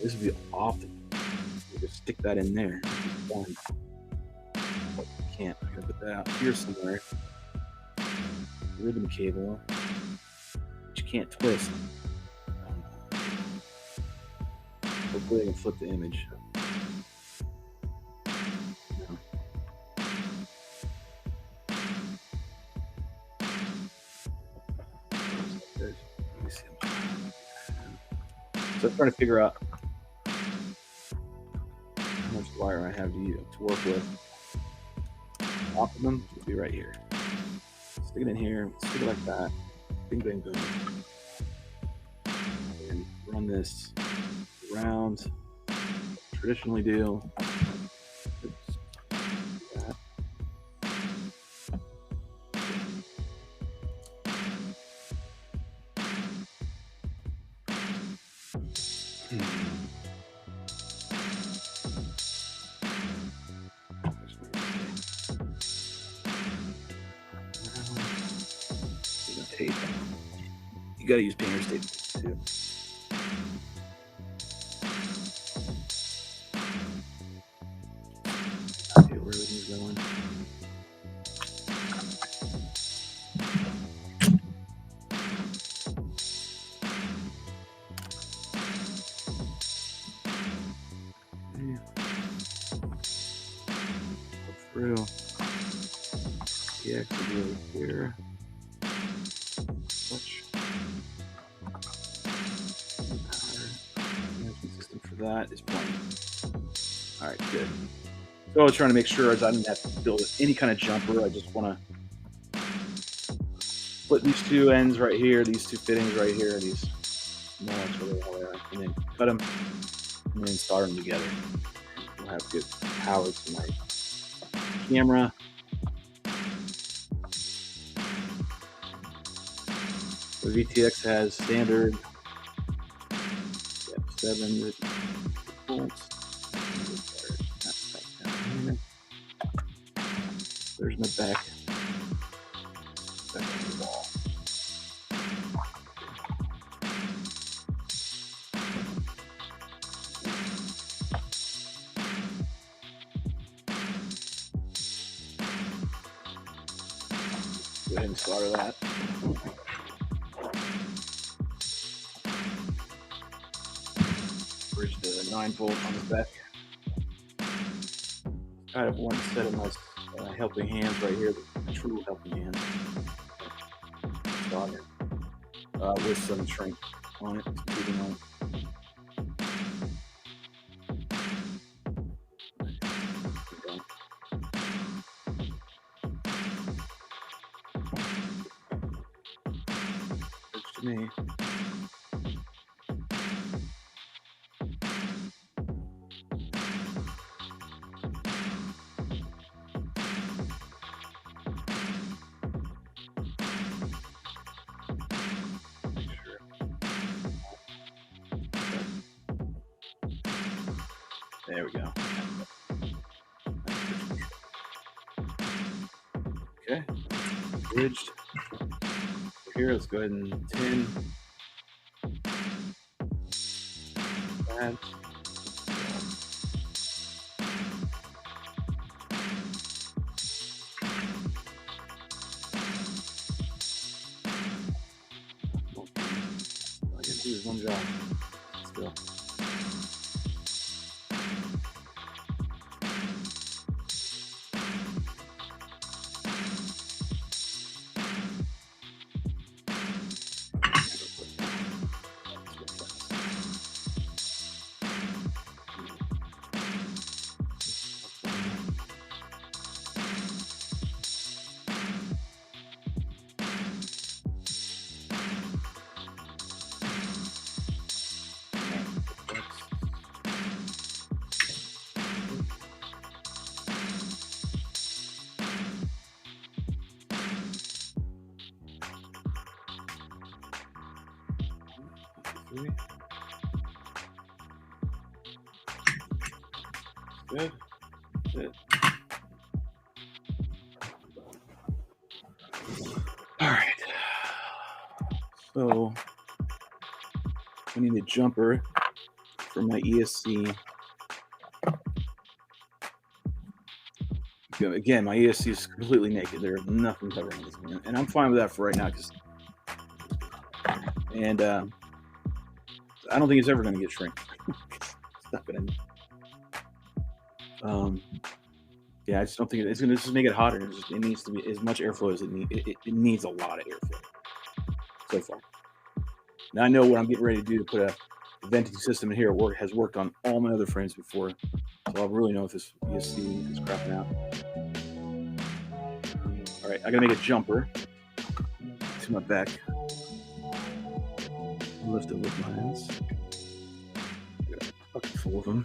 This would be awesome. Just stick that in there. But you can't. I gotta put that out here somewhere. Ribbon cable, but you can't twist. Hopefully I can flip the image. No. Let me see. So I'm trying to figure out how much wire I have to work with. Optimum would be right here. Stick it in here, stick it like that. Bing, bang, boom. And run this around. Traditionally do. Tape. You gotta use painter's tape too. Okay, where everything's going. Go through. Yeah, it could be over here. System for that is plenty. All right, good. So I was trying to make sure as I didn't have to build any kind of jumper. I just want to split these two ends right here, these two fittings right here, these mullets, whatever they are, and then cut them and then solder them together. We'll have good power to my camera. The VTX has standard 7 volts. There's my back on the wall. Solder that. Bridge the 9-volt on the back. I have one set of my helping hands right here, the true helping hands. Solder. With some shrink on it, keeping on it. To me. There we go. Okay, bridged. Here, let's go ahead and tin that. All I can do is one job. Let's go. Good. Good. All right. So I need a jumper for my ESC. Again, my ESC is completely naked. There's nothing covering this, and I'm fine with that for right now. I don't think it's ever going to get shrink. It's not going to. Yeah, I just don't think it's going to just make it hotter. It needs to be as much airflow as it needs. It needs a lot of airflow so far. Now I know what I'm getting ready to do to put a venting system in here. Has worked on all my other frames before, so I'll really know if this ESC is crapping out. All right, I got to make a jumper to my back. Lift it with my hands. I got a bucket full of them.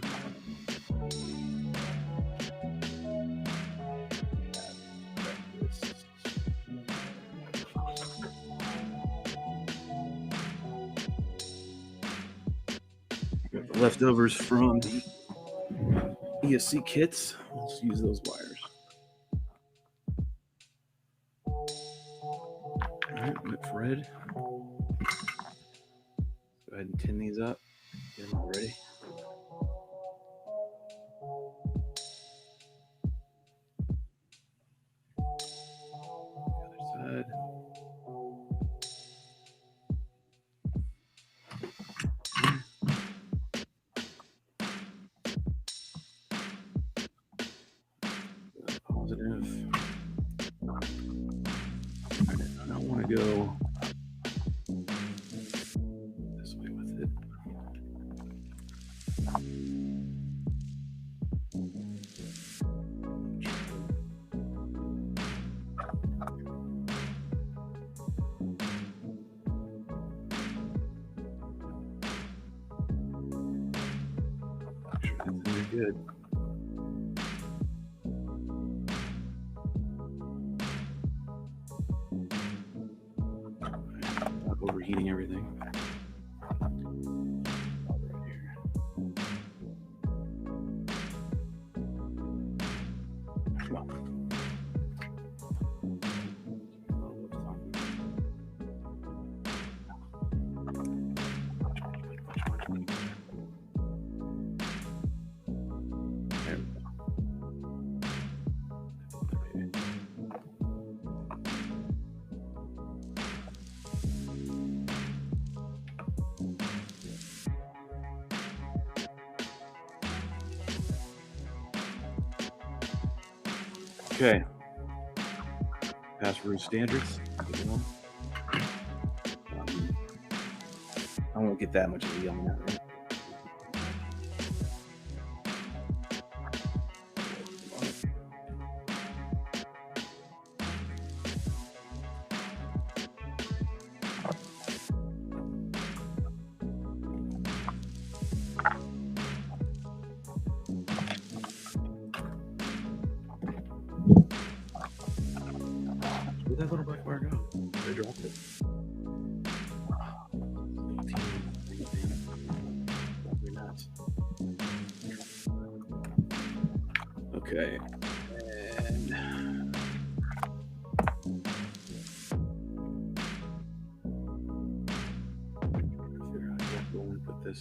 Leftovers from the ESC kits. Let's use those wires. All right, that's red. Go ahead and tin these up. Get them all ready. The other side. Positive. I don't want to go this way with it. Sure, that's very good. Overheating everything. Right here. Come on. There we go. Okay. Pass route standards. I won't get that much of a on that, right? Where'd that little black wire go? I dropped it. Okay. And figure out exactly where to put this.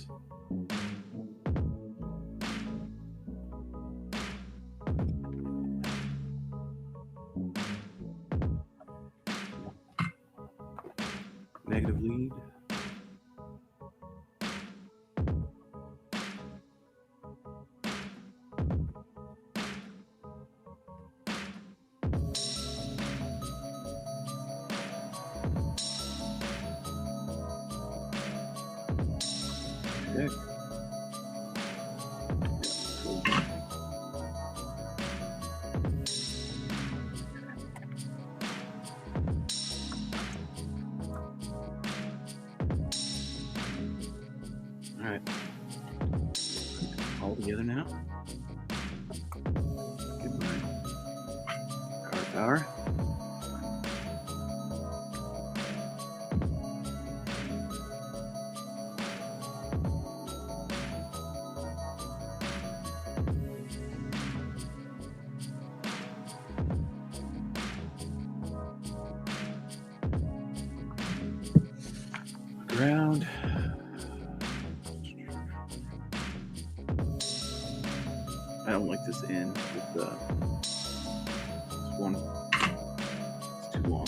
Negative lead. Okay. All right. All together now. Get my car power. Ground. I don't like this end with this one. It's too long.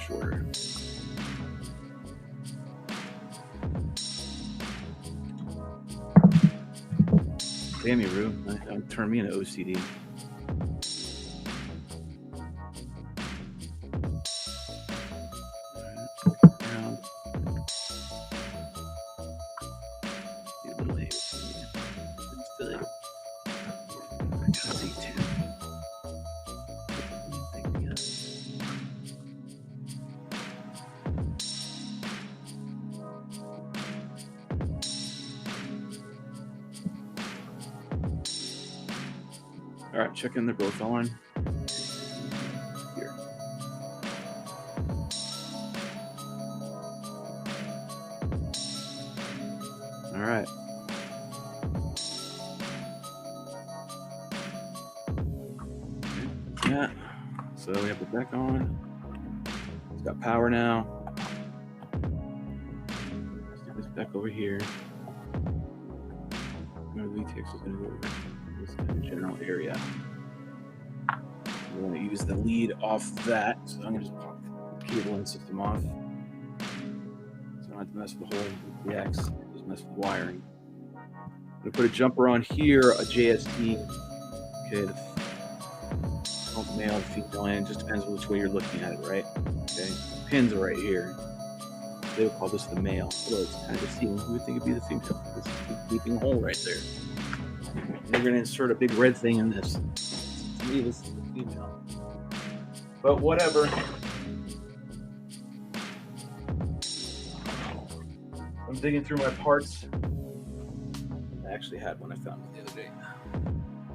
Shorter. Damn you, Rue. Don't turn me into OCD. All right, check in. They're both on. Here. All right. Yeah. So we have the deck on. It's got power now. Let's do this back over here. Our lead text is going to go over this general area. We're going to use the lead off that. So I'm going to just pop the cable and system off. So I don't have to mess with the whole DX, just mess with wiring. I'm going to put a jumper on here, a JST. Okay, male, female, and it just depends which way you're looking at it, right? Okay, pins are right here. They would call this the male. Although it's kind of deceiving. Who would think it'd be the female? This is a gaping hole right there. And you're going to insert a big red thing in this. To me, this is the female. But whatever. I'm digging through my parts. I actually had one I found the other day.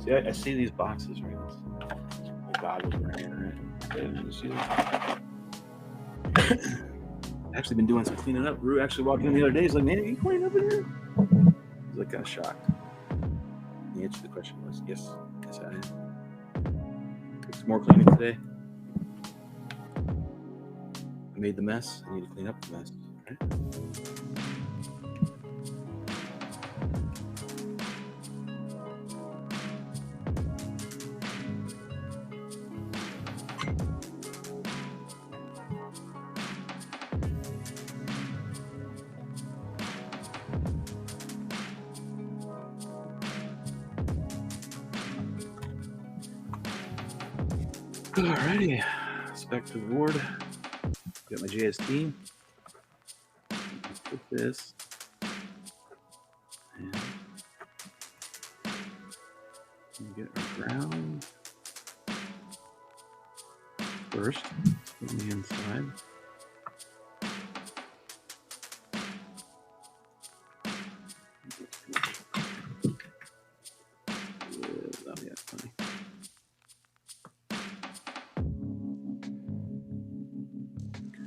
See, I see these boxes, right? My goggles right here, right? Actually been doing some cleaning up. Rue actually walked in the other day. He's like, man, are you cleaning up in here? He's like, kind of shocked. The answer to the question was, yes. Yes, I am. Did some more cleaning today. I made the mess. I need to clean up the mess. Right? Alrighty, Spec to the board. Got my JST. Put this. And get our ground first on the inside.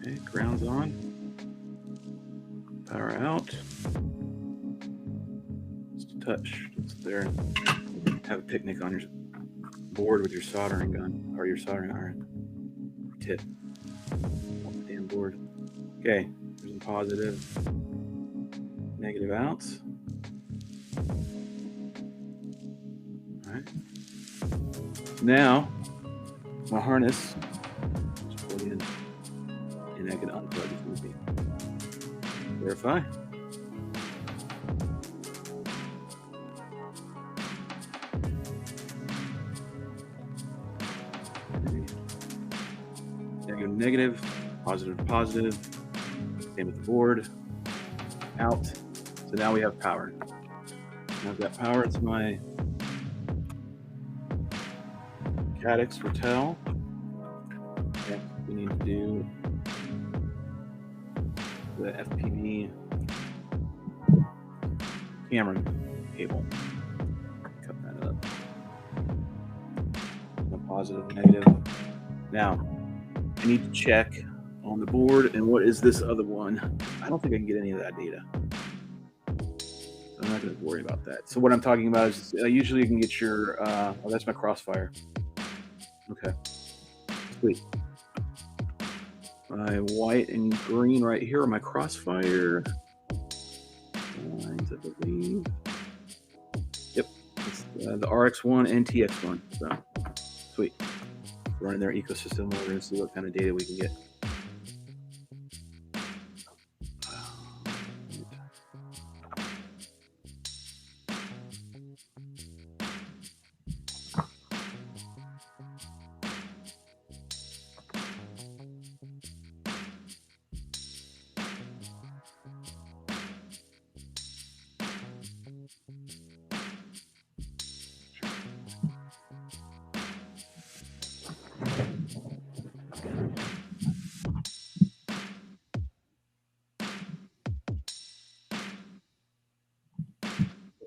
Okay, ground's on. Power out. Just a touch. Just there. Have a picnic on your board with your soldering gun or your soldering iron tip on the damn board. Okay, there's some positive, negative outs. All right. Now, my harness. Just plug in, and I can unplug if need be. Verify. Negative, positive, positive. Same with the board. Out. So now we have power. Now I've got power. It's my Caddx Ratel. Next, we need to do the FPV camera cable. Cut that up. So positive, negative. Now, I need to check on the board and what is this other one. I don't think I can get any of that data. So I'm not going to worry about that. So what I'm talking about is usually you can get your, oh, that's my crossfire. Okay, sweet. My white and green right here are my crossfire lines, I believe. Yep, it's the RX1 and TX1. So sweet. Running their ecosystem. We're going to see what kind of data we can get.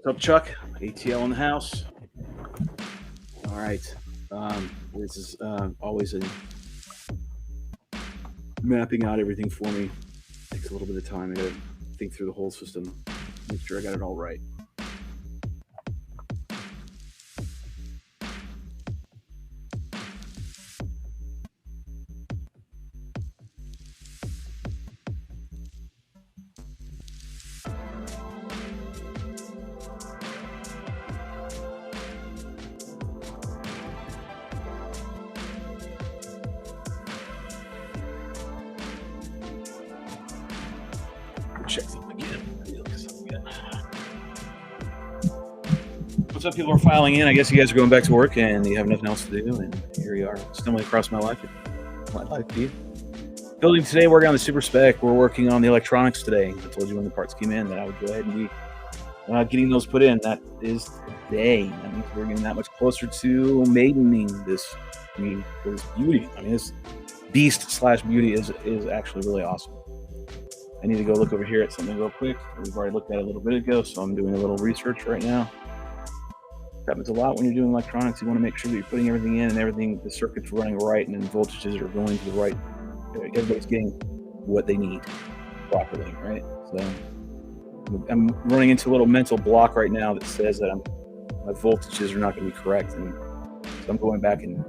What's up, Chuck? ATL in the house. All right. This is always a mapping out everything for me. Takes a little bit of time. I gotta think through the whole system, make sure I got it all right. Check something again. What's up, people are filing in. I guess you guys are going back to work and you have nothing else to do. And here you are, stumbling across my life. My life to you. Building today, working on the Super Spec. We're working on the electronics today. I told you when the parts came in that I would go ahead and be getting those put in. That is today. That means we're getting that much closer to maidening this beauty. I mean, this beast/beauty is actually really awesome. I need to go look over here at something real quick. We've already looked at it a little bit ago, so I'm doing a little research right now. It happens a lot when you're doing electronics. You want to make sure that you're putting everything in and everything, the circuit's running right, and then voltages are going to the right. Everybody's getting what they need properly, right? So I'm running into a little mental block right now that says that my voltages are not going to be correct, and so I'm going back and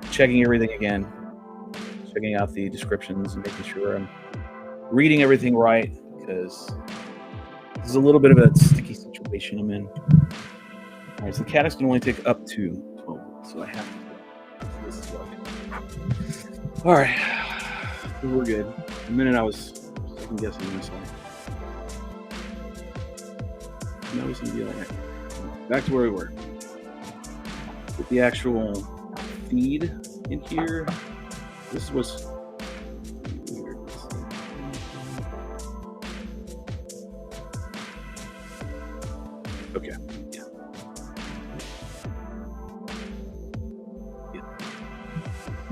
checking everything again, checking out the descriptions and making sure I'm reading everything right, because this is a little bit of a sticky situation I'm in. All right, so the Caddx can only take up to 12, so I have to. This is what. All right, so we're good. The minute I was second guessing myself. Now we seem to be all right. Back to where we were. With the actual feed. in here. This was weird. Okay. Yeah.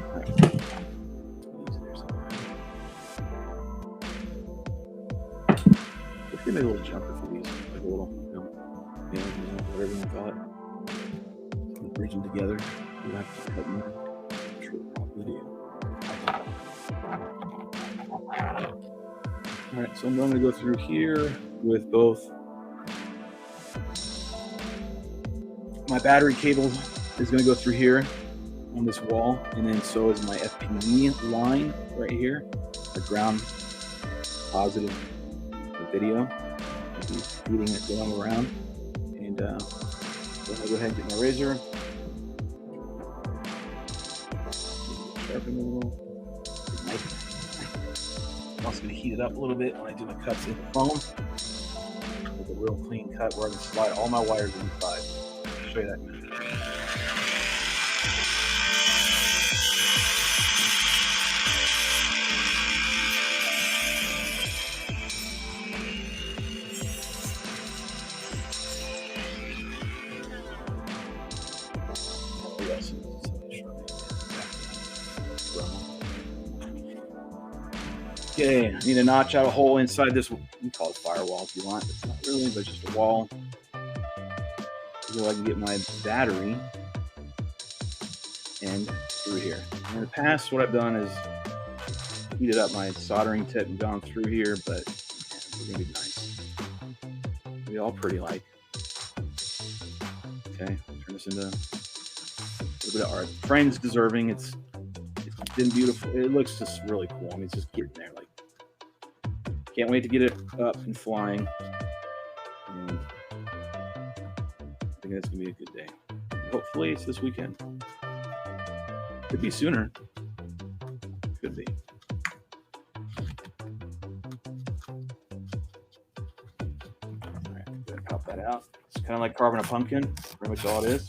All right. Let's get a little jumper for these, like a little, whatever you call it. Bridge them together. You have to cut them. Video. All right, so I'm going to go through here with both. My battery cable is going to go through here on this wall, and then so is my FPV line right here, the ground positive video. I'll be feeding it going around, and so I'm going to go ahead and get my razor. Sharpen a little. I'm also going to heat it up a little bit when I do my cuts in the foam. With a real clean cut where I can slide all my wires inside. I'll show you that in a minute. Okay, I need to notch out a hole inside this, you can call it firewall if you want. It's not really, but just a wall. So I can get my battery and through here. And in the past, what I've done is heated up my soldering tip and gone through here, but we're gonna be nice. We all pretty like. Okay, turn this into a little bit of art. Frame's deserving. It's been beautiful. It looks just really cool. I mean, it's just getting there. Like, can't wait to get it up and flying. And I think it's gonna be a good day. Hopefully, it's this weekend. Could be sooner. Could be. All right, gonna pop that out. It's kind of like carving a pumpkin. Pretty much all it is.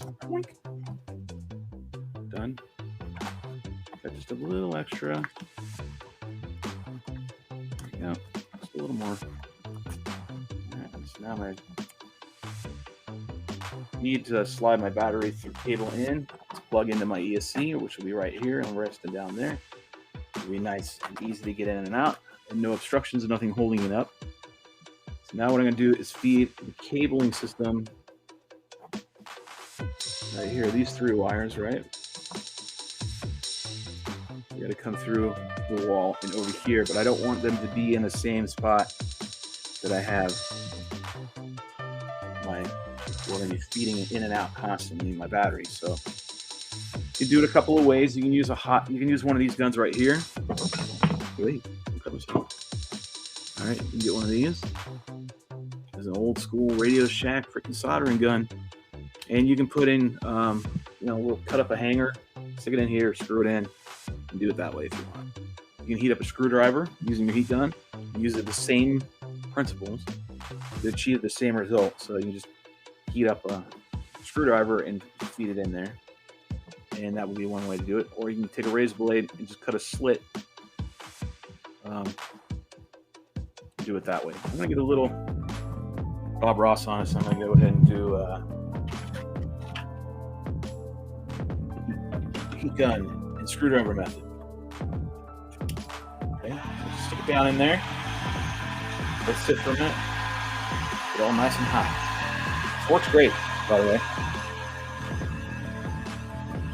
Done. Got just a little extra. Yeah, just a little more. Right, so now I need to slide my battery through cable in to plug into my ESC, which will be right here and resting down there. It'll be nice and easy to get in and out, and no obstructions, nothing holding it up. So now what I'm going to do is feed the cabling system right here. These 3 wires, right? Got to come through the wall and over here, but I don't want them to be in the same spot that I have my, we're going to be feeding it in and out constantly in my battery. So you can do it a couple of ways. You can use you can use one of these guns right here. Wait, all right, you can get one of these. There's an old school Radio Shack freaking soldering gun, and you can put in, we'll cut up a hanger, stick it in here, screw it in. And do it that way if you want. You can heat up a screwdriver using your heat gun. Use the same principles to achieve the same result. So you can just heat up a screwdriver and feed it in there. And that would be one way to do it. Or you can take a razor blade and just cut a slit. Do it that way. I'm going to get a little Bob Ross on it, so I'm going to go ahead and do heat gun and screwdriver method. Okay, so stick it down in there. Let's sit for a minute. Get it all nice and hot. It works great, by the way.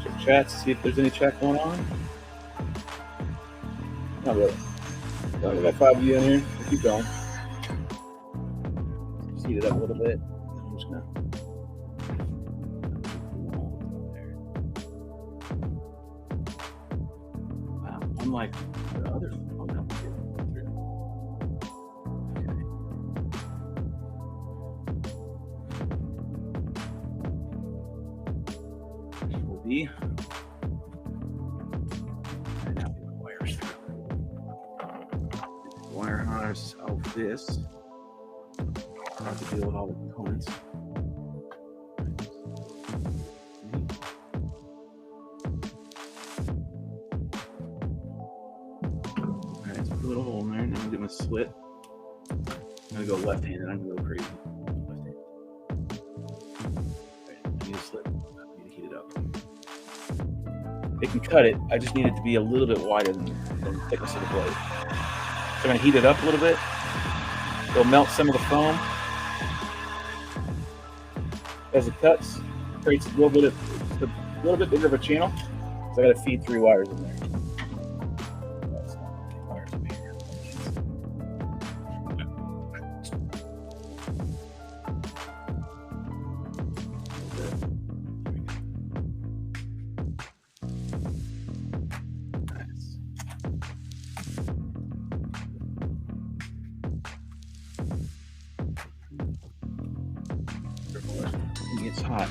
Check chat, see if there's any chat going on. Not really. We got 5 of you in here. We'll keep going. Just heat it up a little bit. I'm just gonna. Unlike the other one that we're getting through. Okay. This will be. And now the wires through. Wire harness of this. I have to deal with all the components. the slit. I'm gonna go left-handed. I'm gonna go crazy. Left-handed. Okay, I need a slit. I need to heat it up. It can cut it. I just need it to be a little bit wider than the thickness of the blade. So I'm gonna heat it up a little bit. It'll melt some of the foam. As it cuts, it creates a little bit bigger of a channel. So I gotta feed 3 wires in there. That's not many wires in here. It's hot.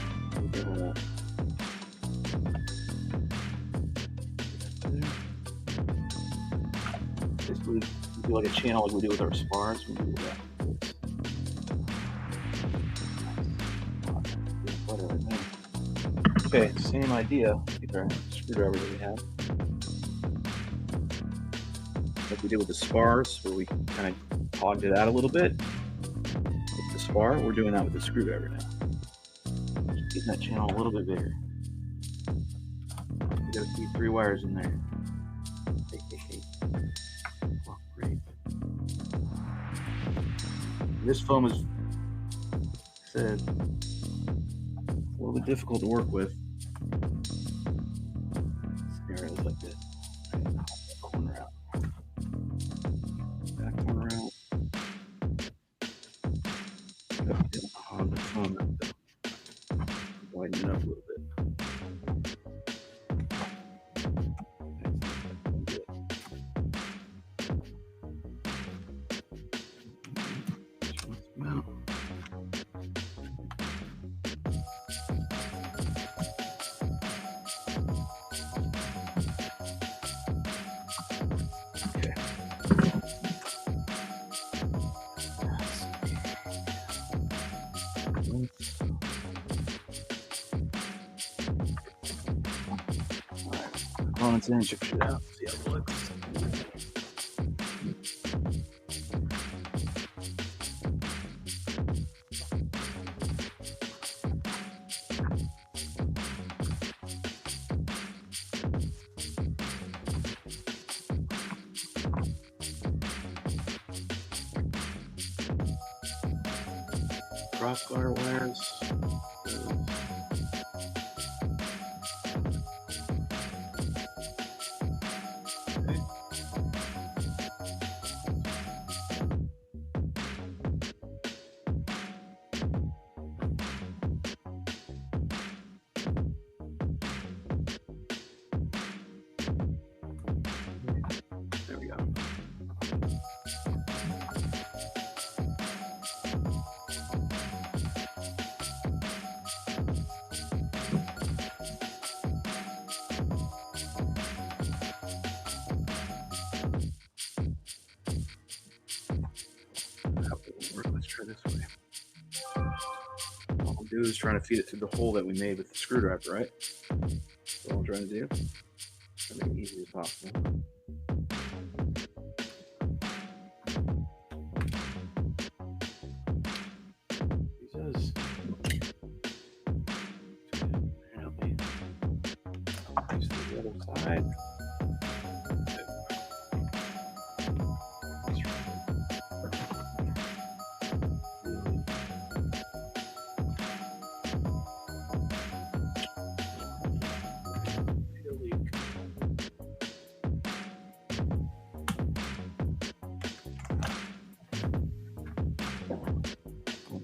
Basically, do like a channel like we do with our spars. We do that. Okay, same idea. Take our screwdriver that we have. Like we did with the spars, where we kind of hogged it out a little bit. With the spar, we're doing that with the screwdriver now. Getting that channel a little bit bigger. We gotta feed 3 wires in there. Hey. Oh, great. This foam is, said, a little bit difficult to work with. Scenarios like this. That corner out. That corner out. On the foam. Widen it up a little bit. Okay. Components in, check it out, see how it looks. Crossbar wires. There we go. Let's try this way. All we'll do is try to feed it through the hole that we made with the screwdriver, right? That's all I'm trying to do. Try to make it easy as possible. Jesus. Help me. Use the other side.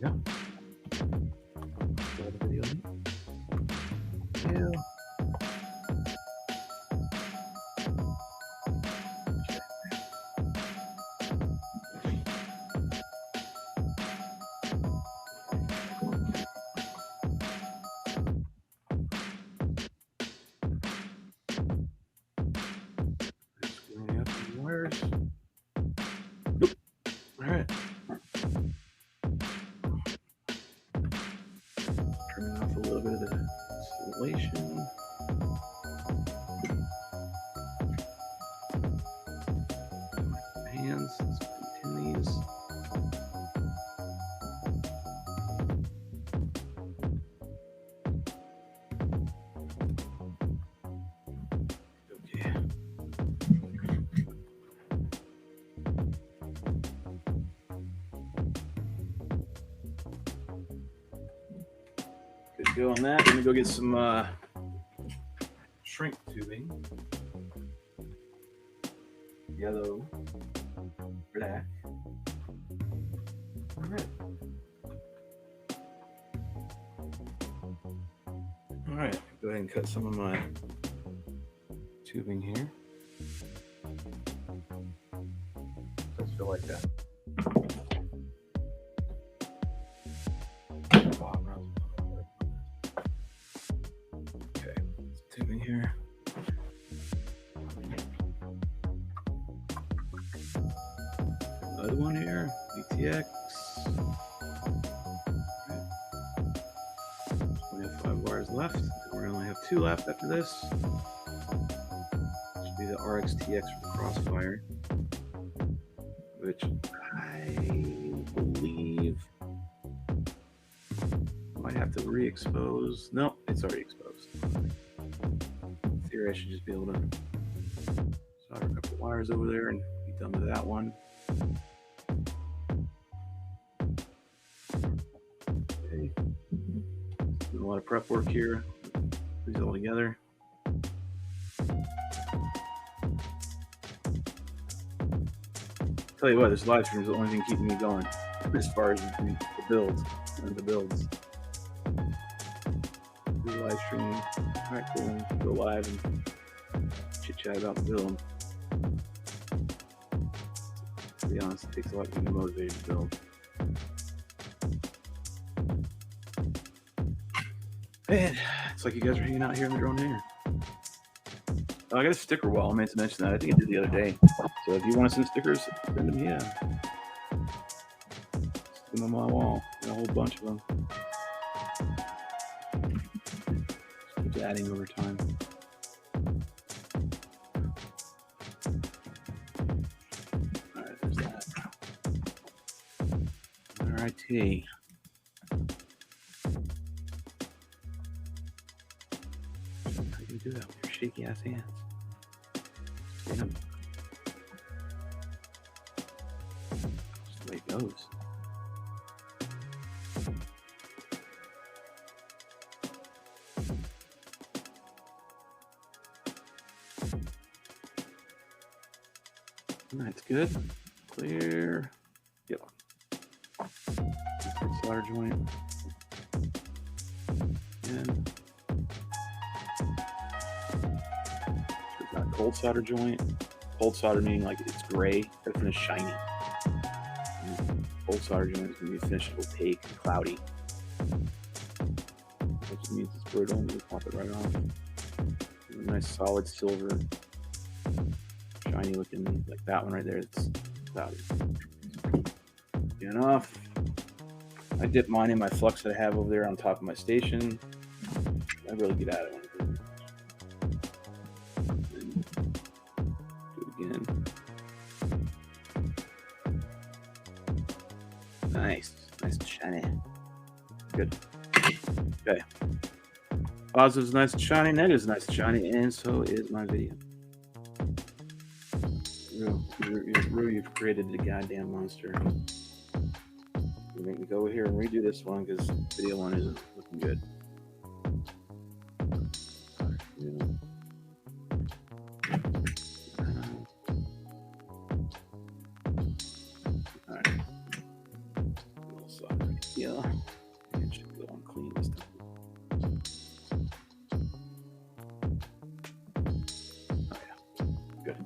Yeah. Screwing up the wires. Nope. All right. Turning off a little bit of the insulation. Hands. Go on that. I'm gonna go get some shrink tubing. Yellow, black, red. All right, go ahead and cut some of my tubing here. Does feel like that. Okay, tubing here. Another one here, VTX. 25 wires left. We only have 2 left after this. Should be the RXTX from Crossfire, which I believe might have to re-expose. No, it's already exposed. In theory, I should just be able to solder a couple wires over there and be done with that one. Okay. Doing a lot of prep work here. Put these all together. Tell you what, this live stream is the only thing keeping me going as far as the builds and the builds. Do live streaming. All right, cool. Go live and chit chat about the build. To be honest, it takes a lot to be motivated to build. Man, it's like you guys are hanging out here in the drone hangar. Oh, I got a sticker wall. I meant to mention that. I think I did the other day. So if you want to send stickers, send them here. Stick them on my wall. Got a whole bunch of them. Just keep adding over time. Alright, there's that. Alrighty. How do you do that with your shaky ass hands? Damn. Just the way it goes. That's good. Clear. Yep. Solder joint. And got cold solder joint. Cold solder meaning like it's gray, gotta finish shiny. And cold solder joint is gonna be finished opaque and cloudy. Which means it's brittle and you pop it right off. A nice solid silver, shiny looking, like that one right there. It's cloudy. Getting off. I dip mine in my flux that I have over there on top of my station. I really get out of it. Again. Nice and shiny. Good. Okay. Positive's nice and shiny, negative's nice and shiny, and so is my video. You've created the goddamn monster. You make me go over here and redo this one because video one isn't looking good. Yeah, it should go on clean this time. Oh yeah, good.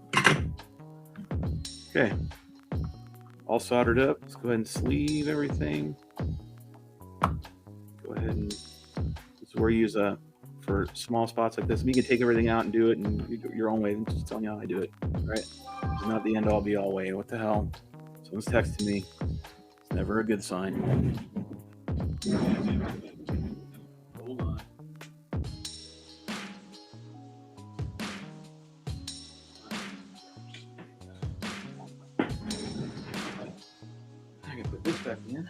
Okay, all soldered up. Let's go ahead and sleeve everything. Go ahead and this is where you use for small spots like this. You can take everything out and do it in your own way. I'm just telling you how I do it. Right? It's not the end all be all way. What the hell? Someone's texting me. It's never a good sign. Hold on. I can put this back in.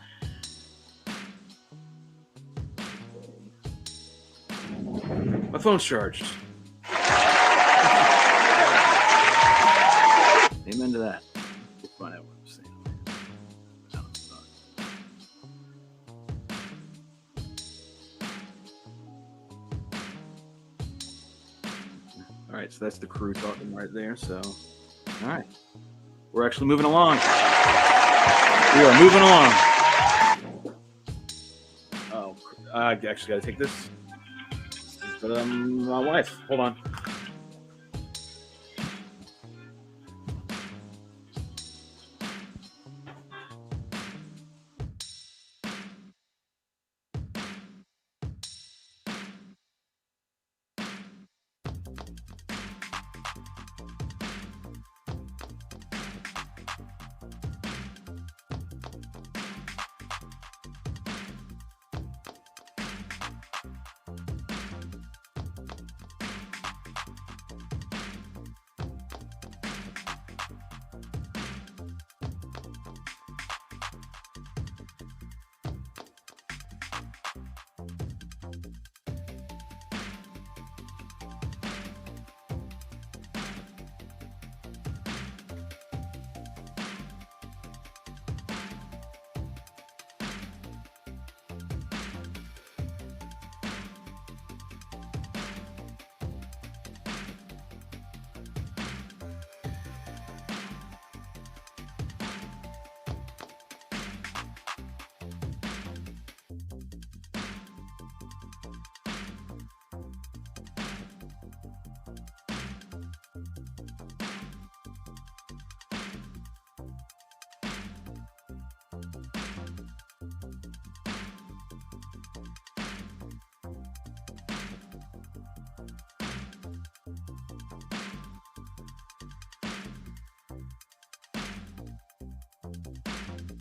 My phone's charged. Amen to that. We'll find out what I'm saying. No, it's not. All right, so that's the crew talking right there. So, all right, we're actually moving along. We are moving along. Oh, I actually got to take this. My wife. Hold on.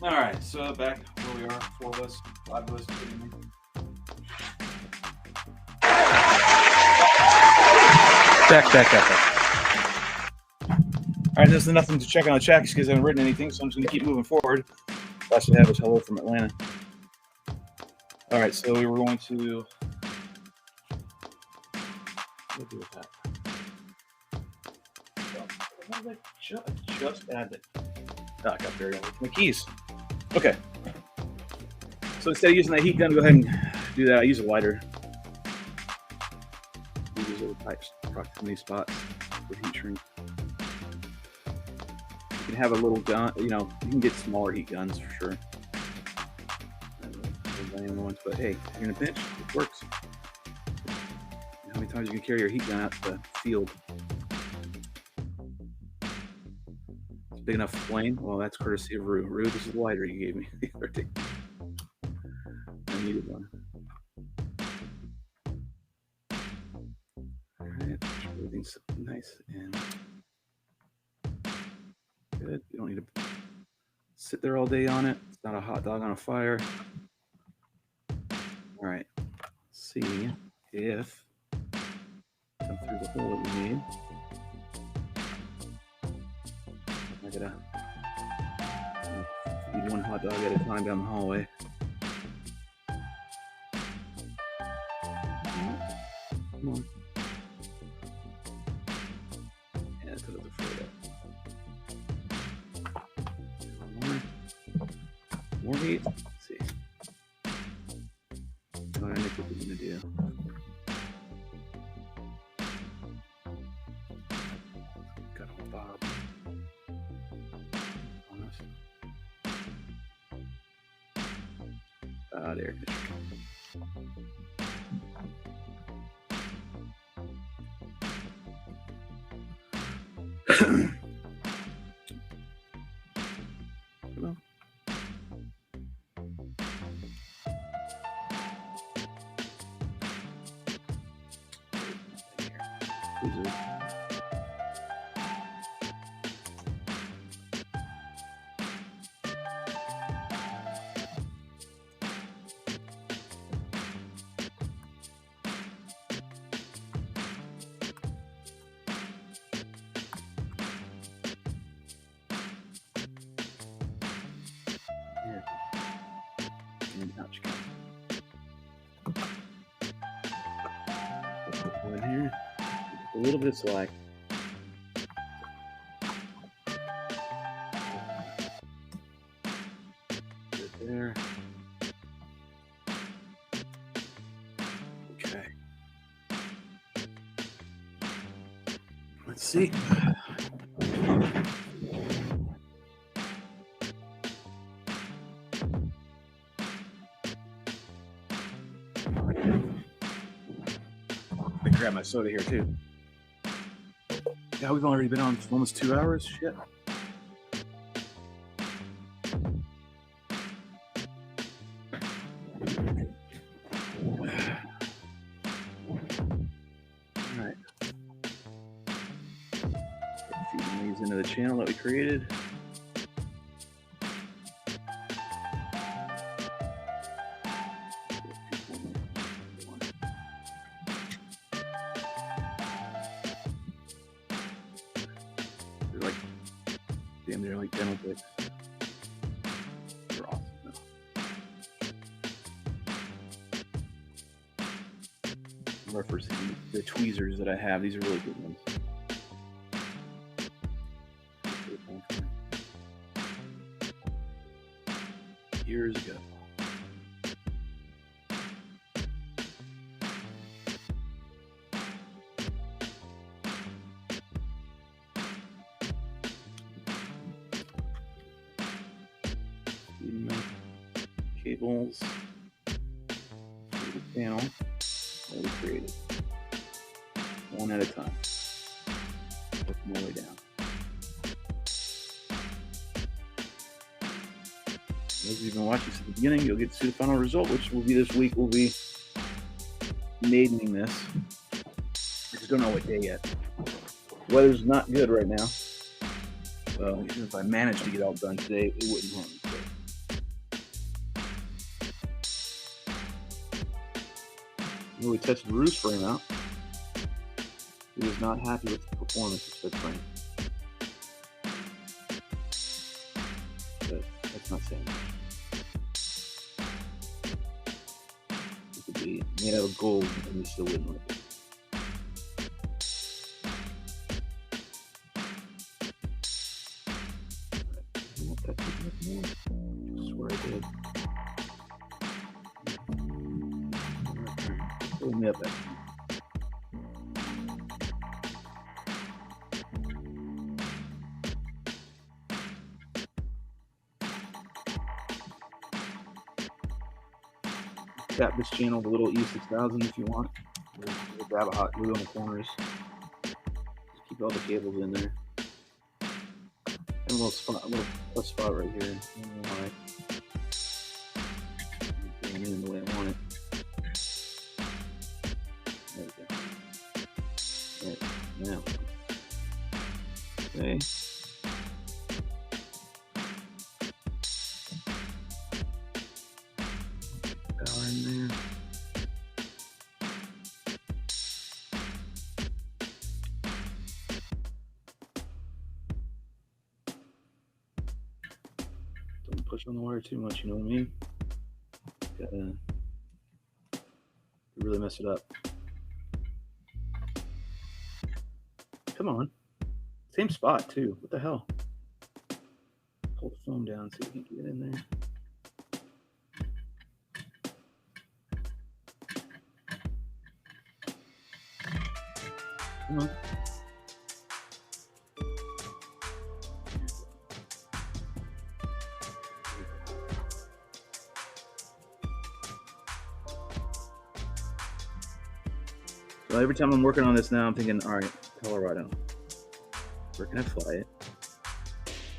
All right, so back where we are, 4 of us, 5 of us. Back. All right, there's nothing to check on the chat because I haven't written anything, so I'm just going to keep moving forward. Last I have is hello from Atlanta. All right, so we were going to. What do with that? Just add it. Oh, I got buried with my keys. Okay. So instead of using that heat gun, go ahead and do that. I use a lighter. Use little pipes, proximity spots for heat shrink. You can have a little gun, you know, you can get smaller heat guns for sure. But hey, if you're in a pinch, it works. How many times you can carry your heat gun out to the field? Big enough flame? Well, that's courtesy of Rue. Rue, this is the lighter you gave me the other day. I needed one. All right, everything's nice and good. You don't need to sit there all day on it. It's not a hot dog on a fire. All right, let's see if come through the hole that we made. I gotta eat one hot dog at a time down the hallway. Come on. Yeah, that's what I was afraid of. More heat. Let's see. What I think what we're gonna do. Got a bob. There it is. Hello. In here, a little bit of slack. Right there. Okay. Let's see. I grab my soda here too. Yeah, we've already been on for almost 2 hours. Shit. Alright. Feeding these into the channel that we created. They're like, damn, they're like dental picks. They're awesome though. I'm referencing the tweezers that I have. These are really good ones. Years ago. Cables to the panel that we created, one at a time, working my way down. Those of you who've been watching since the beginning, you'll get to see the final result, which will be this week. We'll be maidening this. I just don't know what day yet. The weather's not good right now. Well, even if I managed to get it all done today, it wouldn't harm me. We tested the roof frame out. He was not happy with the performance of said frame. But that's not saying much. It could be made out of gold and we still wouldn't like it. I swear I did. Me up there. Tap this channel, the little E6000 if you want. We'll grab a hot glue on the corners. Just keep all the cables in there. And a little spot right here. I don't know why. Bring it in the way I want it. Now, okay. Power in there. Don't push on the wire too much, you know what I mean? Gotta really mess it up. Come on. Same spot, too. What the hell? Pull the foam down so we can get in there. Come on. So every time I'm working on this now, I'm thinking, all right, Colorado. Where can I fly it?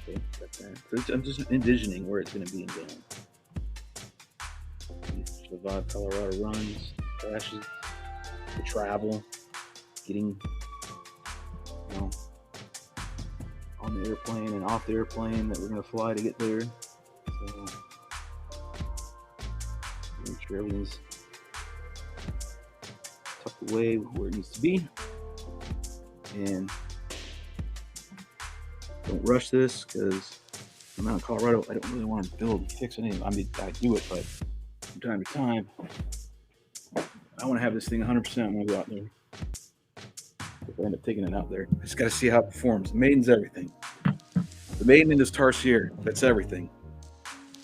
Okay, got that. So I'm just envisioning where it's going to be in zone. Survive Colorado runs, crashes, the travel, getting, you know, on the airplane and off the airplane that we're going to fly to get there. So make sure everything's tucked away where it needs to be. And don't rush this because I'm out in Colorado. I don't really want to fix anything. I mean, I do it, but from time to time, I want to have this thing 100% when I go out there. If I end up taking it out there, I just got to see how it performs. The maiden's everything. The maiden and this tarsier, that's everything.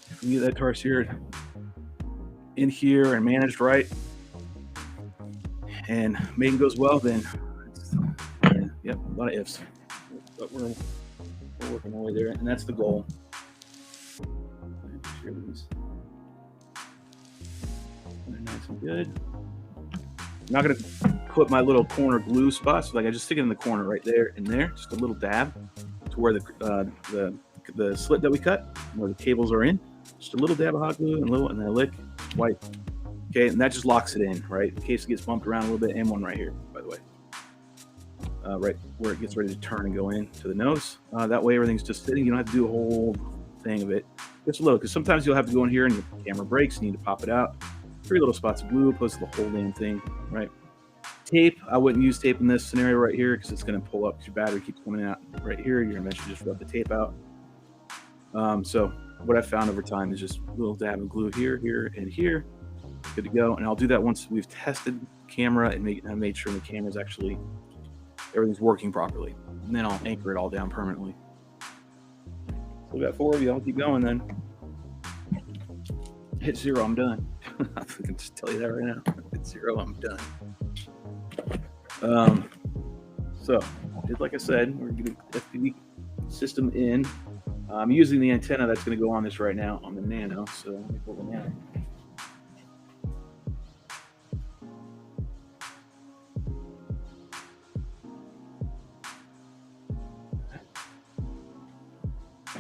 If we get that tarsier in here and managed right, and maiden goes well, then Yep, a lot of ifs. But we're working our way there, and that's the goal. Make sure these are nice and good. I'm not going to put my little corner glue spots. Like I just stick it in the corner right there and there, just a little dab to where the slit that we cut, where the cables are in. Just a little dab of hot glue and then a lick, white. Okay, and that just locks it in, right? In case it gets bumped around a little bit, and one right here, by the way. Right where it gets ready to turn and go into the nose. That way everything's just sitting. You don't have to do a whole thing of it. Just a little, because sometimes you'll have to go in here and your camera breaks, you need to pop it out. 3 little spots of glue opposed to the whole damn thing, right? Tape, I wouldn't use tape in this scenario right here because it's going to pull up because your battery keeps coming out right here. You're going to eventually just rub the tape out. So what I've found over time is just a little dab of glue here, here, and here. Good to go. And I'll do that once we've tested the camera and made sure the camera's actually, everything's working properly. And then I'll anchor it all down permanently. So we got 4 of you. I'll keep going then. Hit 0, I'm done. I can just tell you that right now. Hit 0, I'm done. So, like I said, we're getting the FPV system in. I'm using the antenna that's going to go on this right now on the Nano. So let me pull the Nano.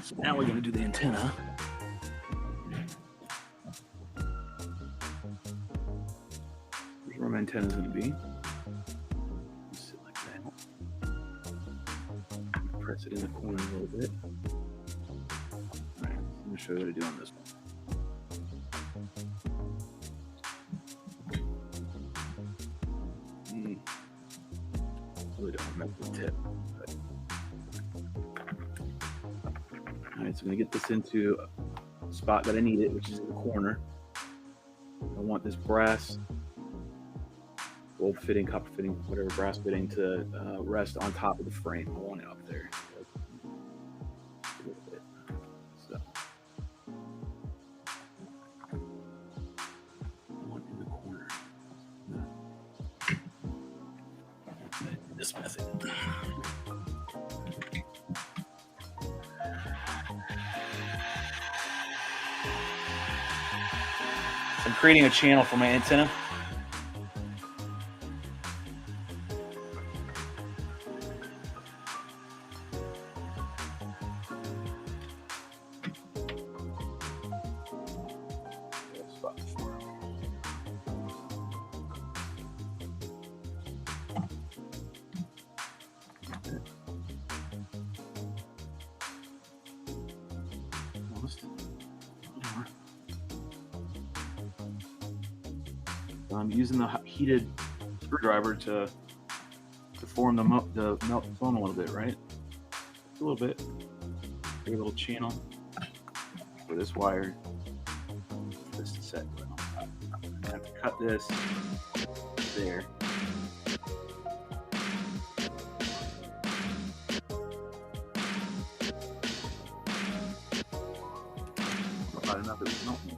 So now we're going to do the antenna. Here's where my antenna is going to be. Sit like that. Press it in the corner a little bit. All right, let me show you what to do on this one. Really don't mess with the tip. But... All right, so I'm going to get this into a spot that I need it, which is in the corner. I want this brass, gold fitting, copper fitting, whatever brass fitting to rest on top of the frame. I want it up there. A little bit. So, I want it in the corner. This method. I'm creating a channel for my antenna. I'm using the heated screwdriver to form the melt the foam a little bit, right? Just a little bit. Make a little channel for this wire. This to set. I have to cut this there. Not enough of it melting.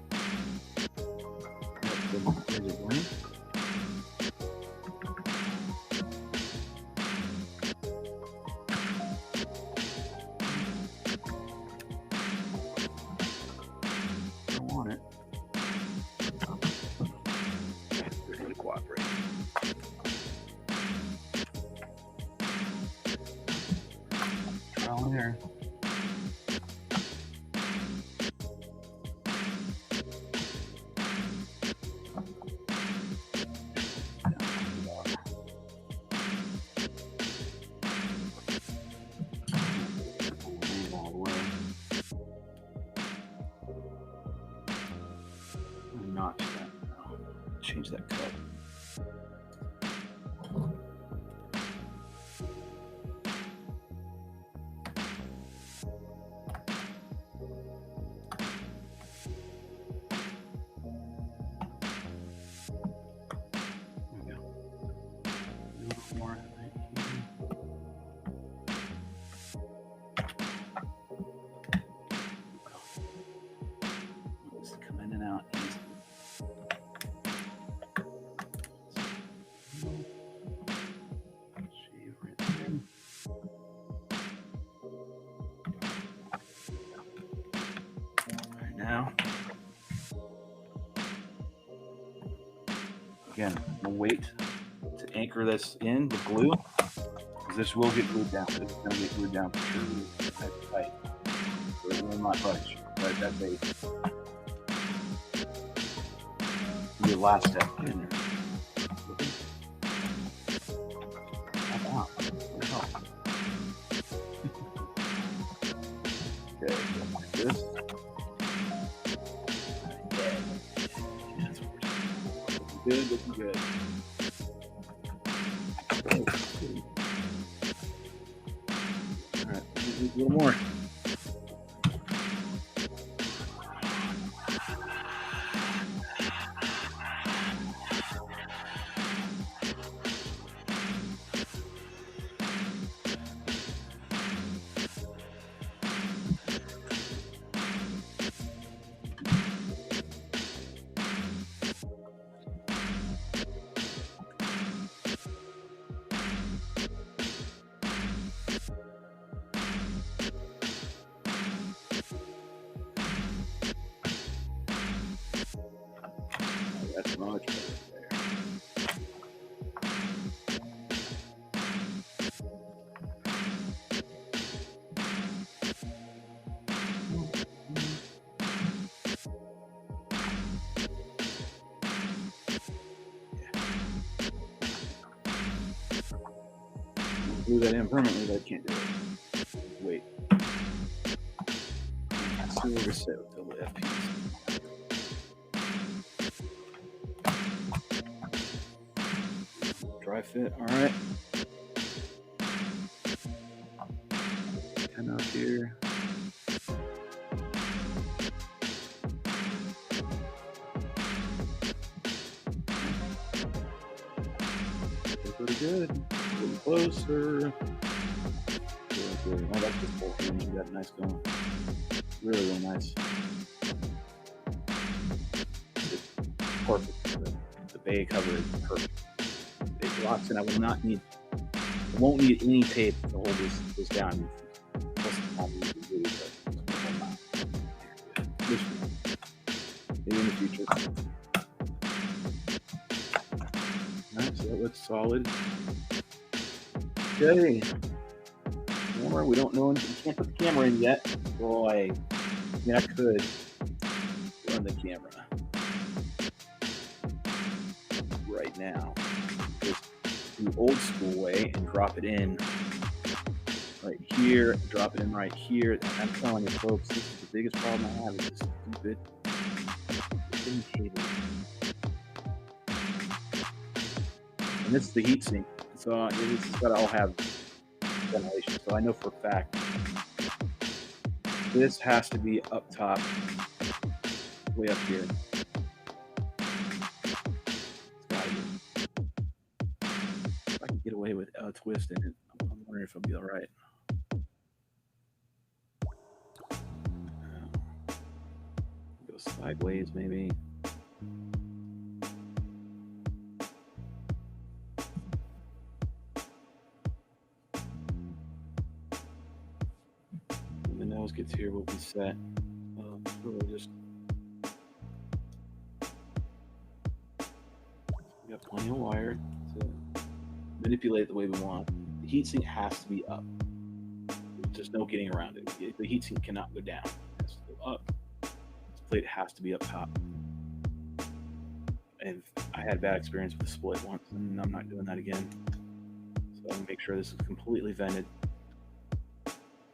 Here. Notch that now. Change that cut. Again, I'm gonna wait to anchor this in with glue, because this will get glued down. This is gonna get glued down for sure. That's tight. So it will not budge. But that's the last step. Get in there. Okay, like this. Good, looking good. All right, a little more. That's much better there. Glue that in permanently, but I can't do it. Wait. Let's see where we sit with the FPVs. Dry fit, all right. 10 up here. Pretty good. A little closer. I like this bolt hinge. You got nice going. Really, really nice. It's perfect. The bay cover is perfect. It locks in. I won't need any tape to hold this down. Most of the time you can do it, but this one. Maybe in the future. Alright, so that looks solid. Okay. Camera, we don't know anything. We can't put the camera in yet. Boy, I mean, I could run the camera right now. Just the old school way and drop it in right here, drop it in right here. And I'm telling you, folks, this is the biggest problem I have is this stupid cable. And this is the heat sink. So it's got to all have ventilation. So I know for a fact this has to be up top, way up here. It's got to be. If I can get away with a twist in it, I'm wondering if it'll be all right. Go sideways, maybe. Gets here, we'll be set. We'll just we got plenty of wire to manipulate the way we want. The heatsink has to be up. There's just no getting around it. The heatsink cannot go down. It has to go up. This plate has to be up top. And I had a bad experience with the split once, and I'm not doing that again. So I'm gonna make sure this is completely vented.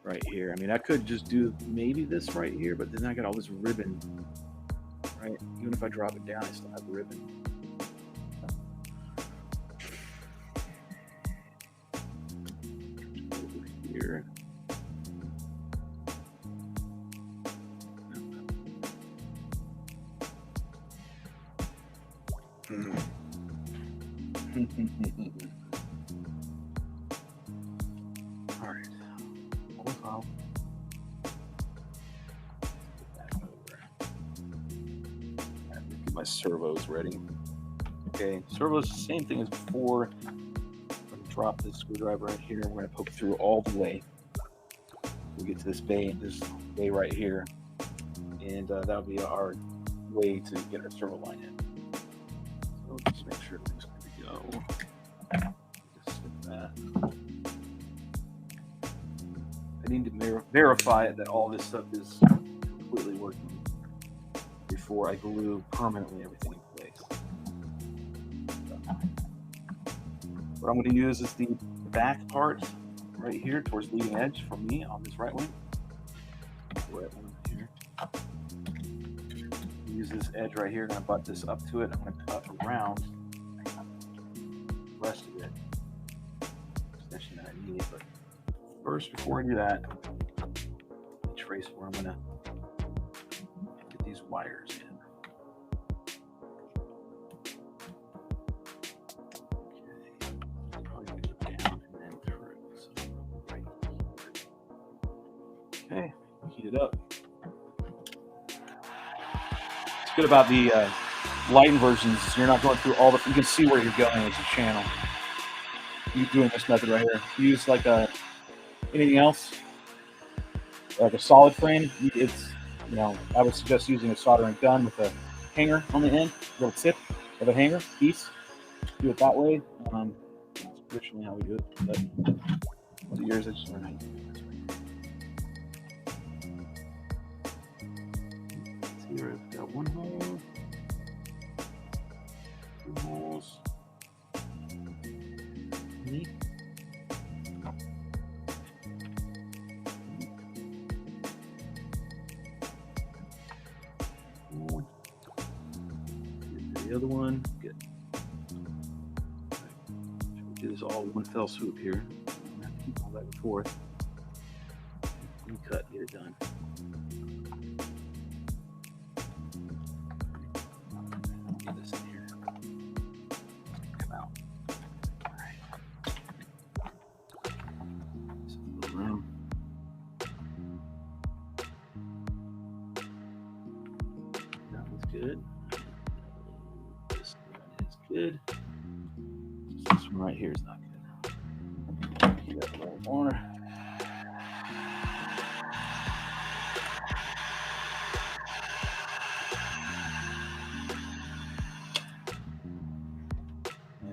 Right here. I mean, I could just do maybe this right here, but then I got all this ribbon, right? Even if I drop it down, I still have ribbon. Over here. All right. I'll get my servos ready. Okay, servos, same thing as before. I'm going to drop this screwdriver right here. We're going to poke through all the way. We'll get to this bay right here, and that'll be our way to get our servo line in. So So just make sure everything's good to go. Just skip that. I need to verify that all this stuff is completely working before I glue permanently everything in place. What I'm going to use is the back part right here towards leading edge for me on this RiteWing. Right one here. Use this edge right here. I'm going to butt this up to it. I'm going to cut around the rest of it. Extension that I need, but first, before I do that, trace where I'm going to get these wires in. Okay, heat it up. What's good about the lighten versions is you're not going through all the. You can see where you're going as a channel. You doing this method right here. Use like anything else, like a solid frame. It's I would suggest using a soldering gun with a hanger on the end, a little tip of a hanger piece. Do it that way. That's traditionally how we do it. But over the years, I just learned how to do it. Here I've got one hole, two holes, the other one. Good. We'll do this all one fell swoop here. I'm gonna have to keep all back and forth. Cut, get it done. Get this in here. Come out. All right. Just a little room. That one's good. This one is good. This one right here is not good. Heat up a little more.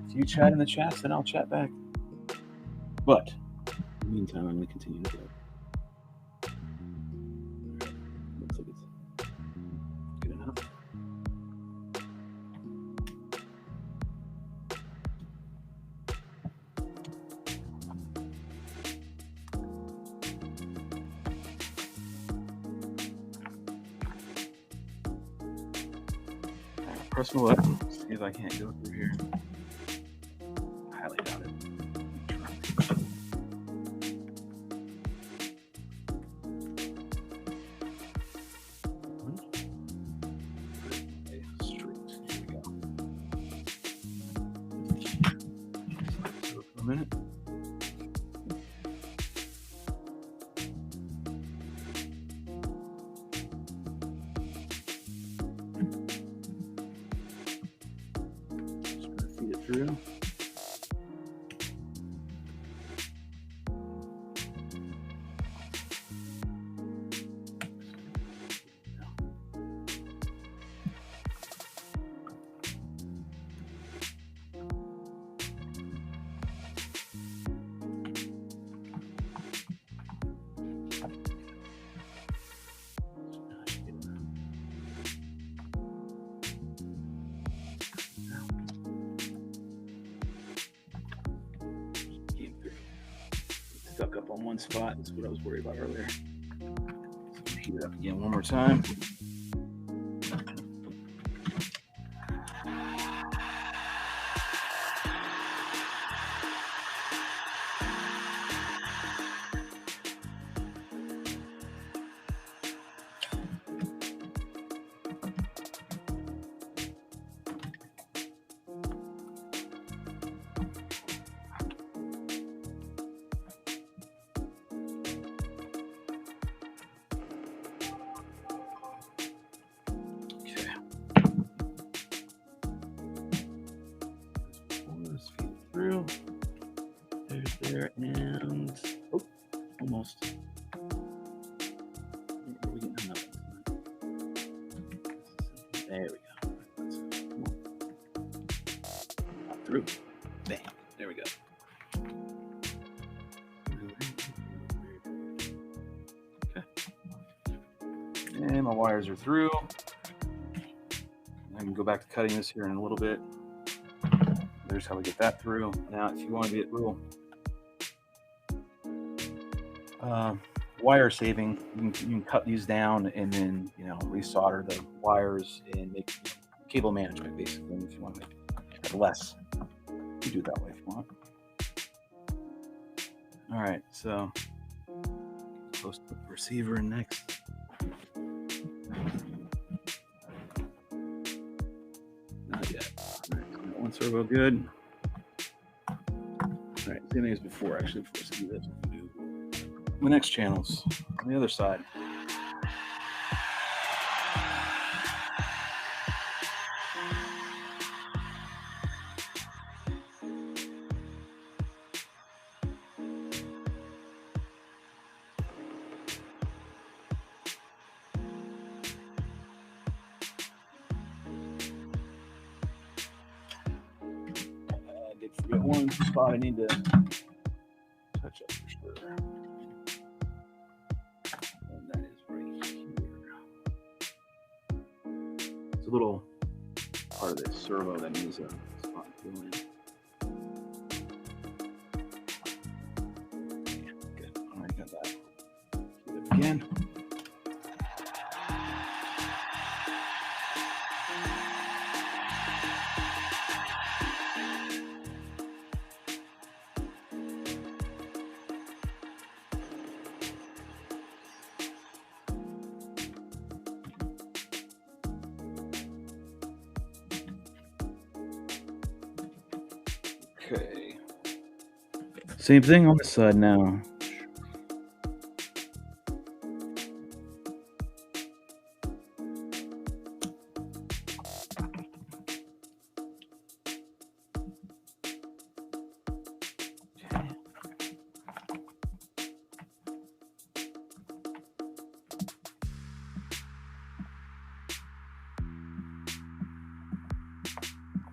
If you chat in the chat, then I'll chat back. But in the meantime, I'm going to continue to go. Looks like it's good enough. Press my button. See if I can't go through here. Highly doubt it. Straight. Here we go. For a minute. Just gonna feed it through. Stuck up on one spot. That's what I was worried about earlier. So heat it up again one more time. Through. There's there and oh, almost. Where are we getting hung up? There we go. And my wires are through. I can go back to cutting this here in a little bit. There's how we get that through. Now, if you want to get real wire saving, you can cut these down and then, you know, resolder the wires and make cable management basically. If you want to make it less, you do it that way if you want. All right, so close to the receiver next. Not yet. All right, so one servo good. All right, same thing as before. Actually, before I do this, we'll do the next channels on the other side. Forget one spot I need to touch up for sure. And that is right here. It's a little part of the servo that needs a spot to fill in. Good. All right, got that. Get it again. Okay. Same thing on this side now.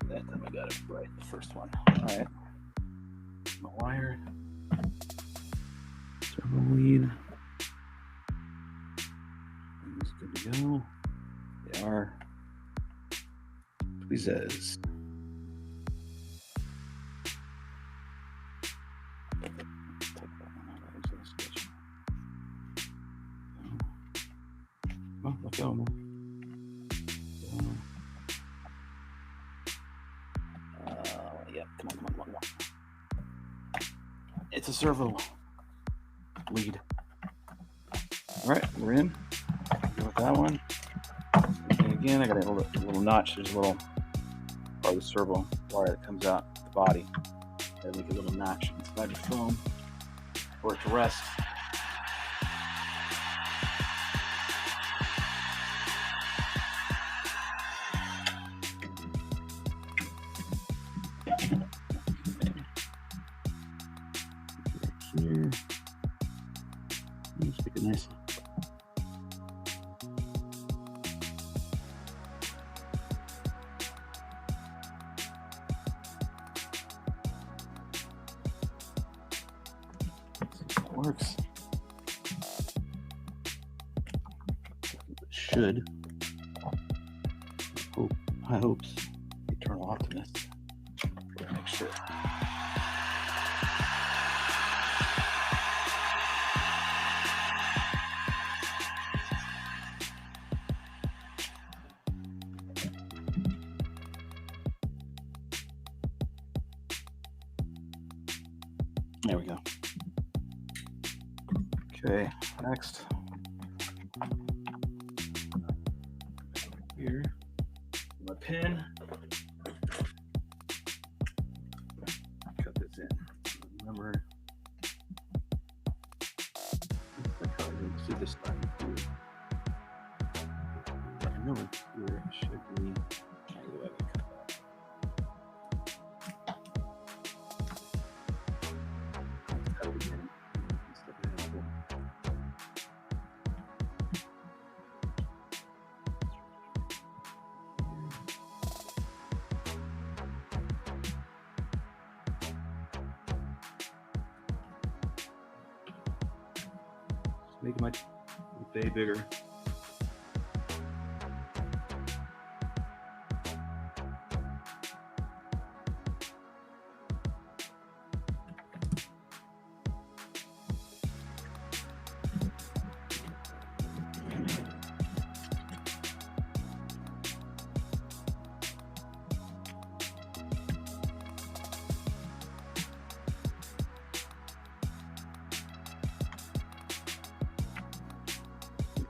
That time I got it right the first one. All right. My wire. Servo lead. It's good to go. They are tweezers. Oh, let go, man. Yeah, come on. It's a servo lead. All right, we're in. Go with that one. And again, I got a little notch. There's a little part of the servo wire that comes out the body. I make a little notch inside the foam for it to rest. Here. Let's make it nice. That works. It should. High hopes. Eternal optimist. Make sure. There we go. Okay, next. Here, my pin. Cut this in. Remember, let's do this time. I know it's here. It should be. Either way, we cut that. Make my bay bigger.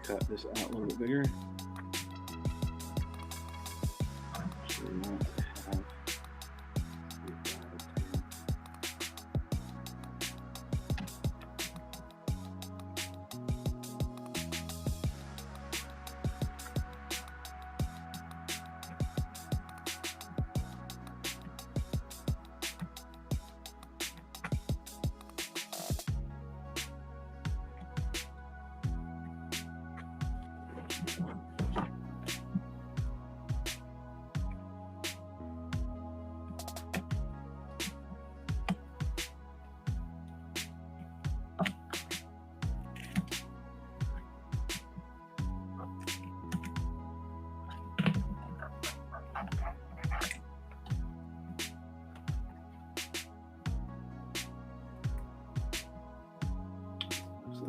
cut this out a little bit bigger. So we won't have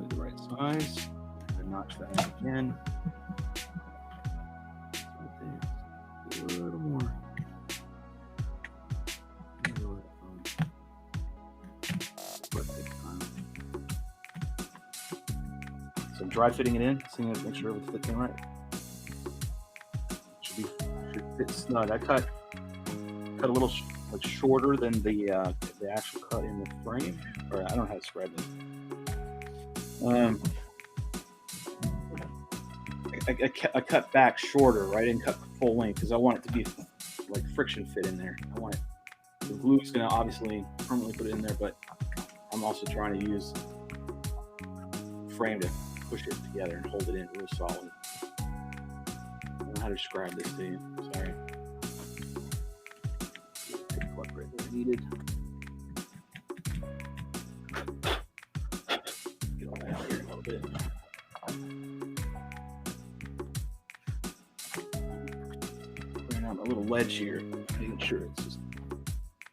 the right size. And notch that out again. A little more. So I'm dry fitting it in, seeing it, make sure it fits in right. Should fit snug. I cut a little like shorter than the actual cut in the frame, or I don't know how to describe this. I cut back shorter, right? I didn't cut full length because I want it to be like friction fit in there. I want it. The glue's going to obviously permanently put it in there, but I'm also trying to use frame to push it together and hold it in real solid. I don't know how to describe this to you. Sorry. Take a plug right where needed. Get all that out here a little bit. Clearing out my little ledge here, making sure it's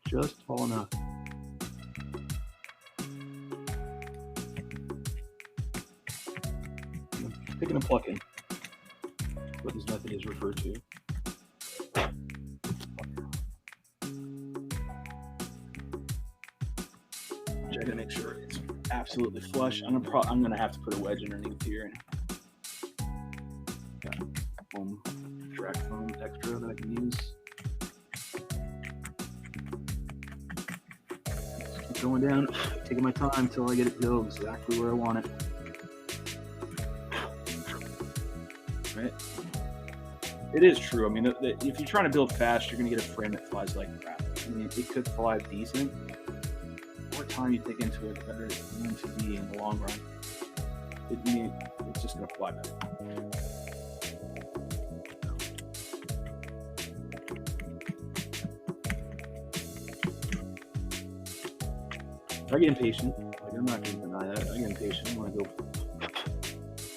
just tall enough. Picking and plucking. That's what this method is referred to. Check to make sure it's absolutely flush. I'm gonna have to put a wedge underneath here. Got foam, track foam extra that I can use. Just keep going down, taking my time until I get it to go exactly where I want it. Right? It is true. I mean, if you're trying to build fast, you're going to get a frame that flies like crap. I mean, it could fly decent. The more time you take into it, the better it's going to be in the long run. It's just going to fly better. I get impatient. Like, I'm not going to deny that. I get impatient. I want to go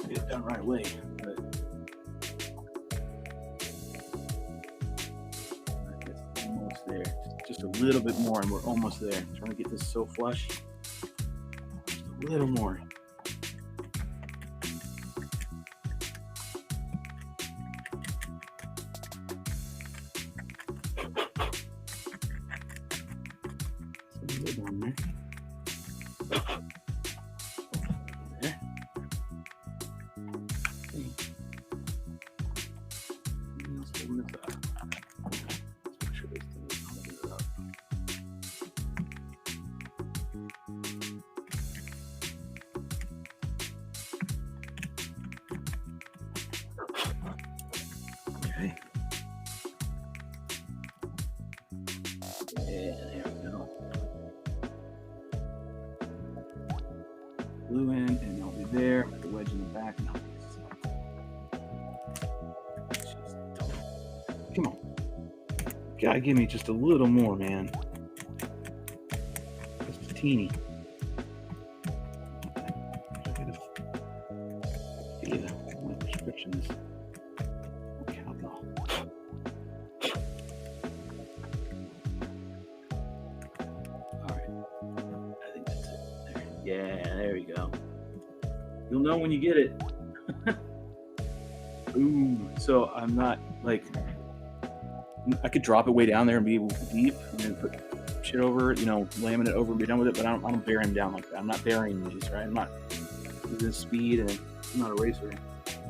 get it done right away. But almost there. Just a little bit more, and we're almost there. I'm trying to get this so flush. Just a little more. Down there. There. Let's open this up. Let's make sure this thing is holding it up. Okay. Yeah, there we go. Glue in, and I'll be there with the wedge in the back. No. Come on. Gotta give me just a little more, man. Just a teeny. I gotta feel what prescription is. Cowbell. Alright. I think that's it. There. Yeah, there we go. You'll know when you get it. Ooh, so I'm not like, I could drop it way down there and be deep and then put shit over it, laminate it over and be done with it, but I don't bury them down like that. I'm not burying these, right? I'm not using speed, and I'm not a racer.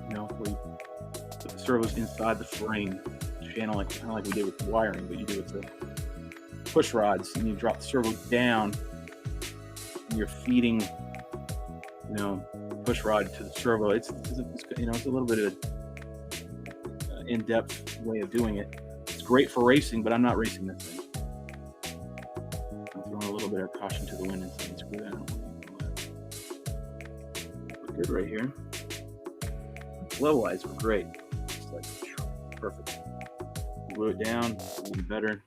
you know, where you put the servos inside the frame channel, kind of like we did with the wiring, but you do it with the push rods, and you drop the servo down, and you're feeding, you know, push rod to the servo. It's you know, it's a little bit of an in-depth way of doing it. It's great for racing, but I'm not racing this thing. I'm throwing a little bit of caution to the wind and saying, screw that. We're good right here. Level-wise, we're great. Just like perfect. Glue it down, even better.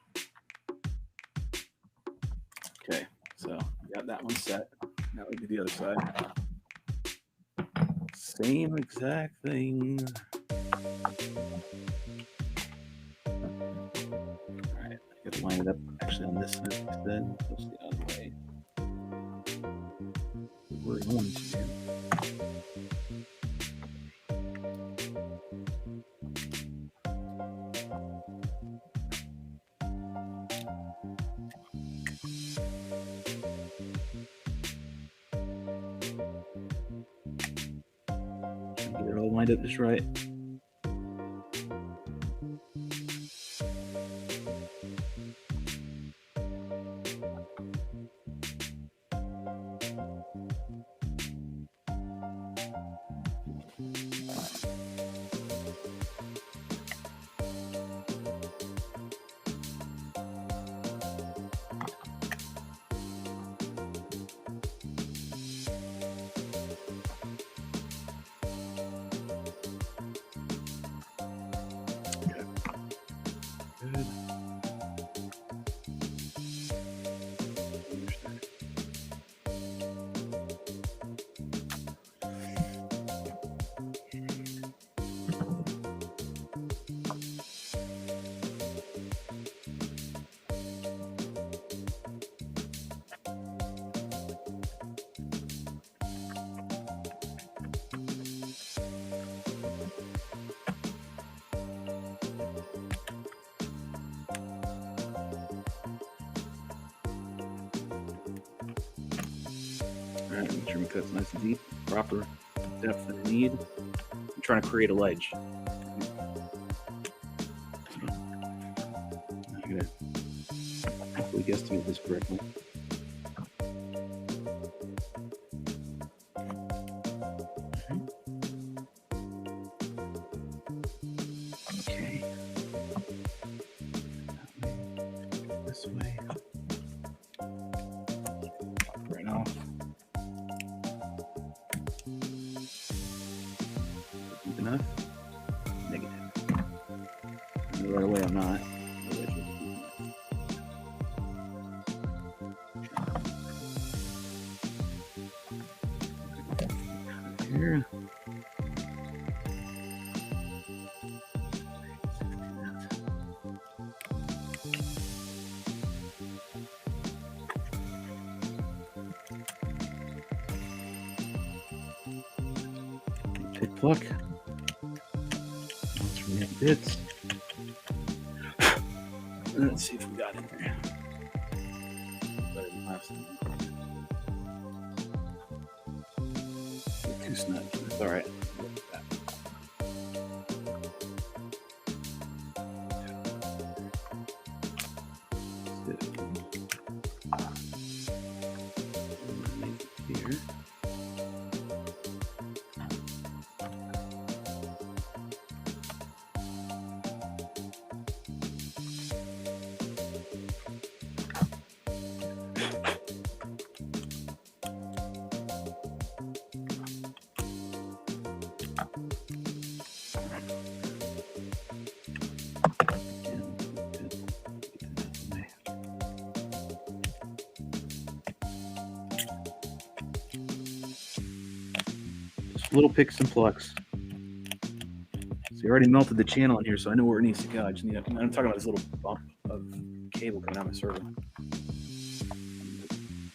Okay, so got that one set. Now we do the other side. Same exact thing. All right, I got to line it up actually on this side instead. That's the other way. We're going to. Get it all lined up just right. Good. All right, make sure we cut nice and deep, proper depth that I need. I'm trying to create a ledge. I'm gonna hopefully guesstimate this correctly. Okay. This way. Right off. Deep enough? Negative. Right away, I'm not. Here. Pit pluck. Let's remove bits. Let's see if we got in there. Better than last time. Too snug. That's all right. Here. Little picks and plucks. So you already melted the channel in here, so I know where it needs to go. I just need I'm talking about this little bump of cable coming out of my servo.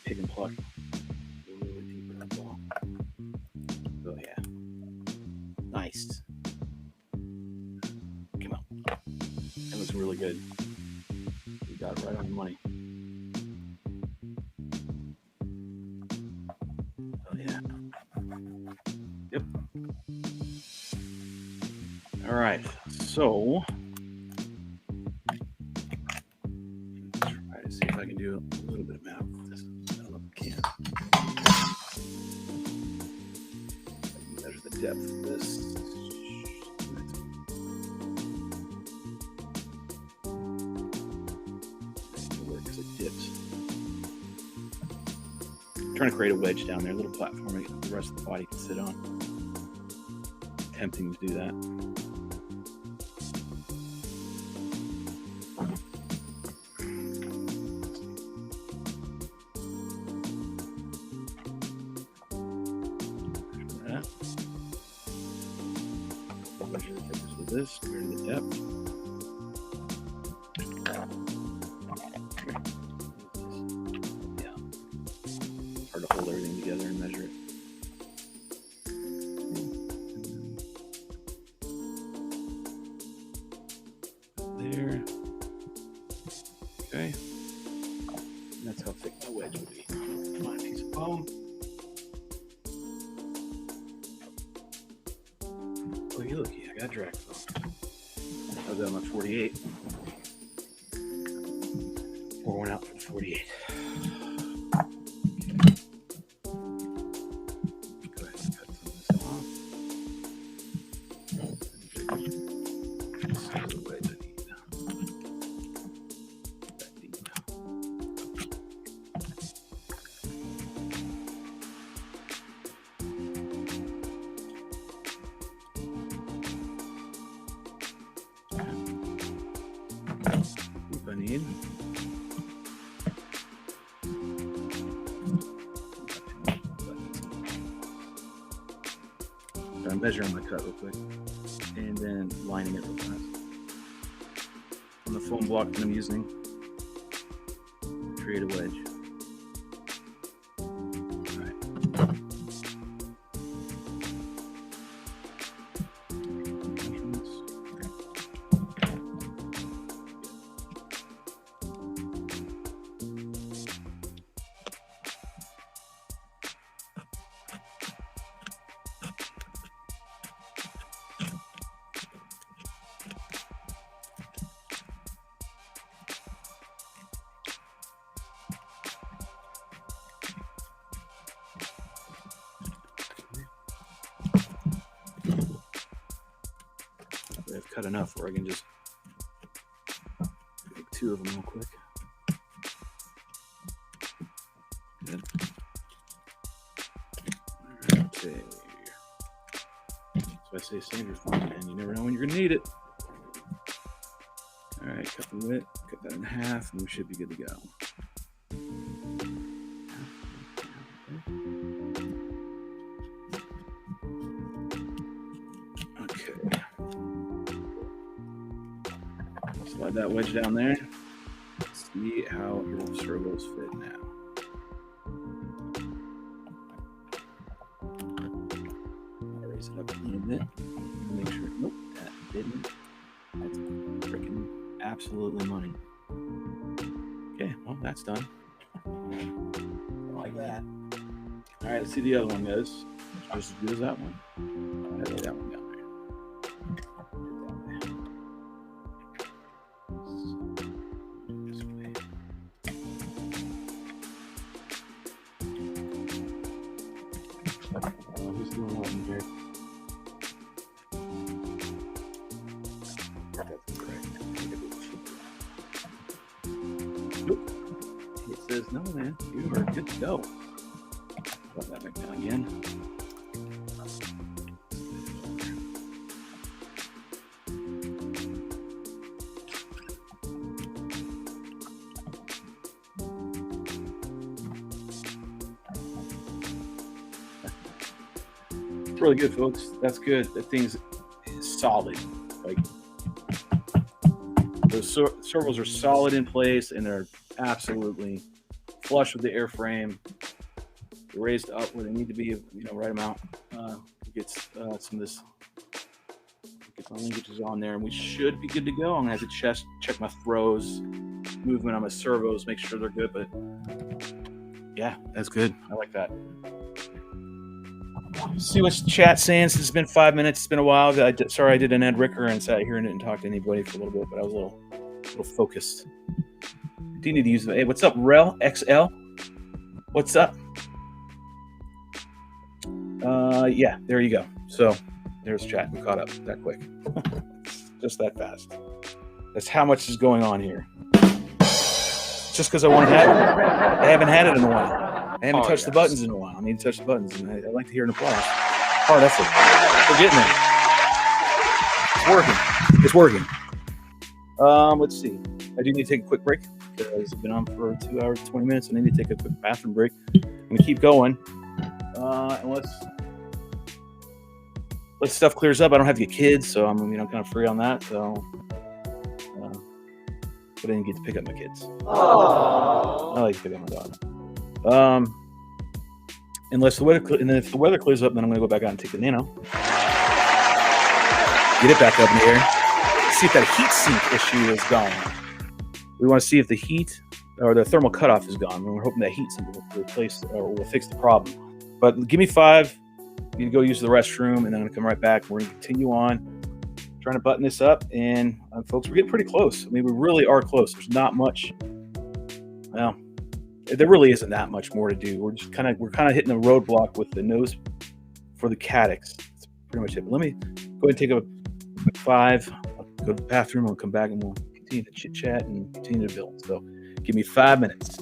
Pick and pluck. Really deep in that ball. Oh yeah. Nice. Come on. That looks really good. We got it right on the money. Oh yeah. Yep. All right, so try to see if I can do a little bit of math with this. I don't know if I can. I can measure the depth of this. Because it dips. I'm trying to create a wedge down there, a little platform that the rest of the body can sit on. Tempting to do that. Measure the thickness of this, measure the depth. Yeah. It's hard to hold everything together and measure it. There. Okay. And that's how thick my wedge would be. My piece of foam. Looky, I got drag foam. I was at my 48. Pour one out for the 48. Go ahead and cut some of this off. This is the wedge I need. That deep. I need. So I'm measuring my cut real quick and then lining it real fast. On the foam block that I'm using, create a wedge. I've cut enough where I can just make two of them real quick. Good. Okay. So I say save your phone, and you never know when you're gonna need it. All right, cut the width, cut that in half, and we should be good to go. Slide that wedge down there. See how your servos fit now. I'll raise it up a little bit. Make sure. Nope, that didn't. That's freaking absolutely money. Okay, well, that's done. Like that. All right, let's see the other one, guys. Just as good as that one. I lay that one down. Who's doing what in here? That's correct. Nope. It says, no, man, you are good to go. Put that back down again. Really good, folks. That's good. That thing's solid. Like those servos are solid in place, and they're absolutely flush with the airframe. They're raised up where they need to be, right amount. Gets some of this. Get my linkages on there, and we should be good to go. I'm gonna have to check my throws, movement on my servos, make sure they're good. But yeah, that's good. I like that. See what's chat saying. Since it's been 5 minutes. It's been a while. Sorry, I did an Ed Ricker and sat here and didn't talk to anybody for a little bit, but I was a little focused. Do you need to use the? Hey, what's up, Rel XL? What's up? Yeah, there you go. So there's chat. We caught up that quick. Just that fast. That's how much is going on here. Just because I want to have it. I haven't had it in a while. I haven't touched the buttons in a while. I need to touch the buttons, and I like to hear an applause. Oh, that's it. We're getting there. It's working. It's working. Let's see. I do need to take a quick break because I've been on for 2 hours, 20 minutes. I need to take a quick bathroom break. I'm going to keep going. Unless stuff clears up. I don't have to get kids, so I'm kind of free on that. So, but I didn't get to pick up my kids. Aww. I like to pick up my daughter. Unless the weather, and then if the weather clears up, then I'm going to go back out and take the Nano. Get it back up in the air. See if that heat sink issue is gone. We want to see if the heat or the thermal cutoff is gone. And we're hoping that heat sink will replace or will fix the problem. But give me 5. You can go use the restroom, and then I'm going to come right back. We're going to continue on trying to button this up. And folks, we're getting pretty close. I mean, we really are close. There's not much. Well, there really isn't that much more to do. We're kind of hitting a roadblock with the nose for the caddx. That's pretty much it. But let me go ahead and take a quick 5. I'll go to the bathroom. We'll come back and we'll continue to chit chat and continue to build. So give me 5 minutes.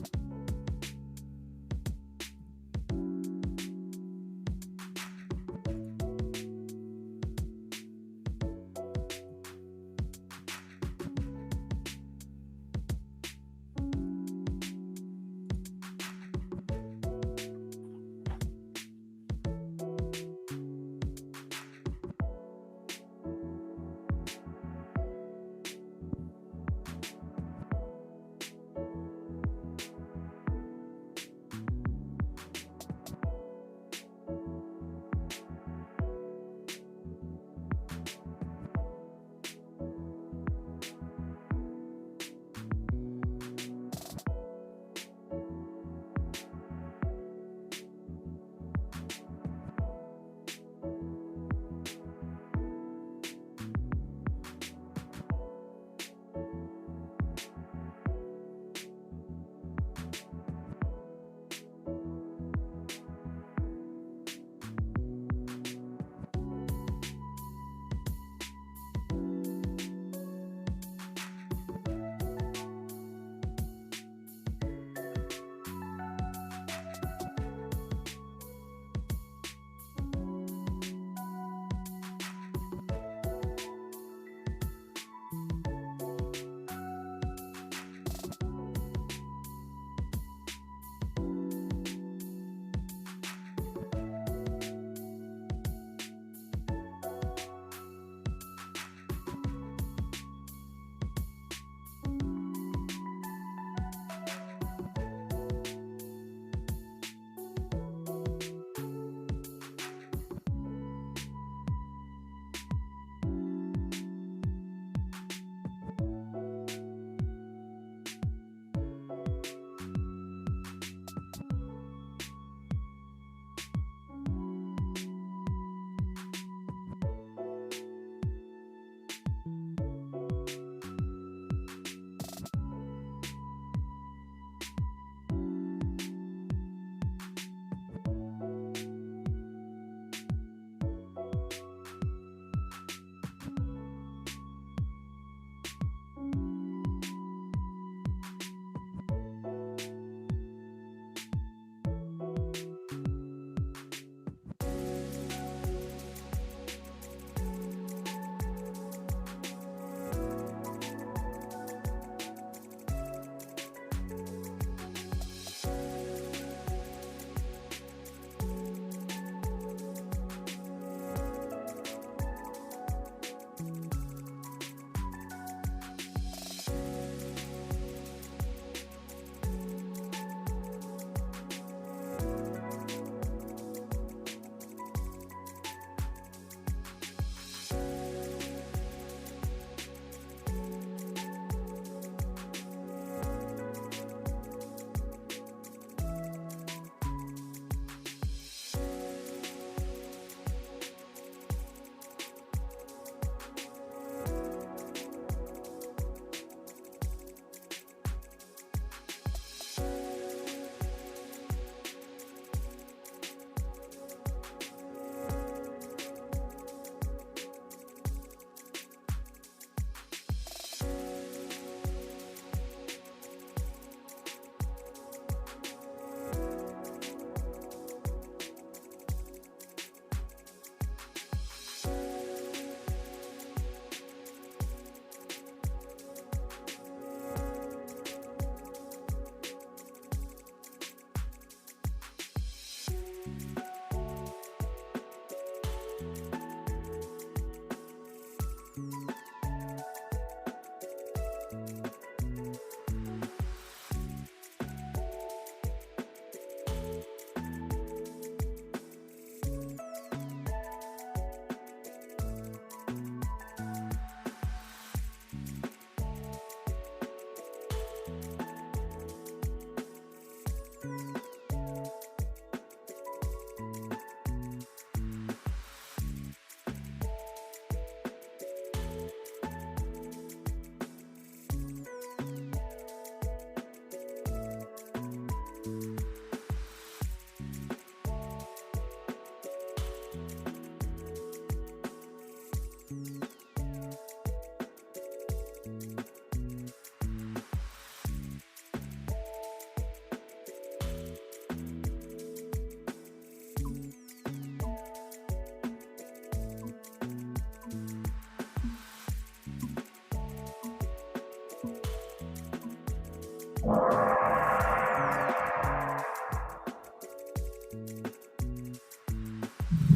All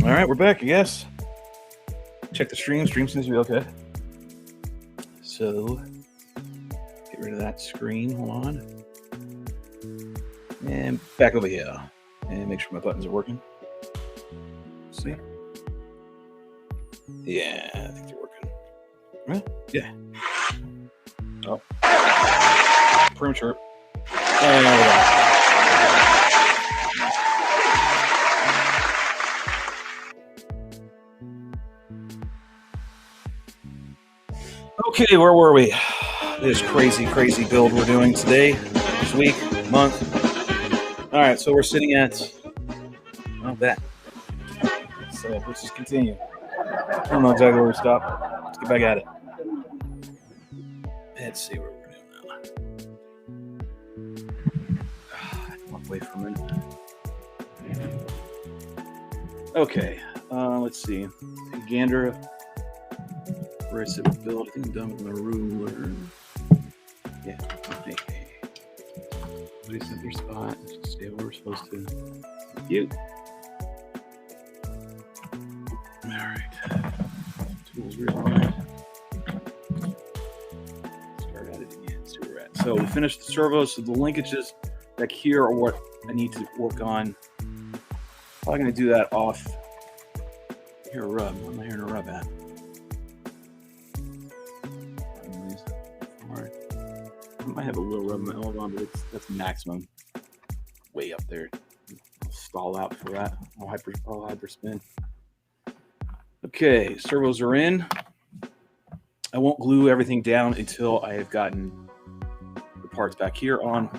right, we're back, I guess. Check the stream. Stream seems to be okay. So, get rid of that screen. Hold on. And back over here. And make sure my buttons are working. See? Yeah, I think they're working. Right? Yeah. Oh. Premature. There we go. Okay, where were we? This crazy build we're doing today, this week, month. All right, so we're sitting at that. So let's just continue. I don't know exactly where we stopped. Let's get back at it. Let's see what we're doing now. Walk away from it. Okay, let's see. Take a gander. Where I said build, I think I'm done with my ruler. Yeah. Hey. Everybody set their spot. Let's just stay where we're supposed to. Thank you. Alright. Tools realigned. Start at it again. See where we're at. So we finished the servos, so the linkages back here are what I need to work on. Probably gonna do that off here, rub. Where am I hearing a rub at? I might have a little rub in my elbow, but that's maximum. Way up there. I'll stall out for that. I'll hyper spin. Okay, servos are in. I won't glue everything down until I have gotten the parts back here on.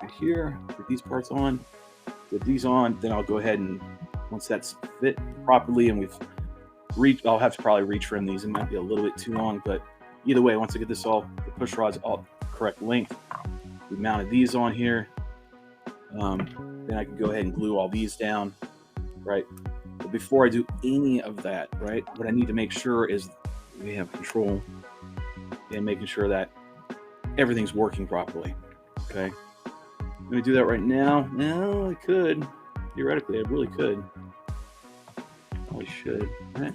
Right here, put these parts on. With these on, then I'll go ahead and once that's fit properly and we've reached, I'll have to probably retrim these. It might be a little bit too long, but either way, once I get this all, the push rods all correct length, we mounted these on here. Then I can go ahead and glue all these down, right? But before I do any of that, right, what I need to make sure is we have control and making sure that everything's working properly, okay? I'm gonna do that right now. No, I could. Theoretically, I really could. Probably should, right?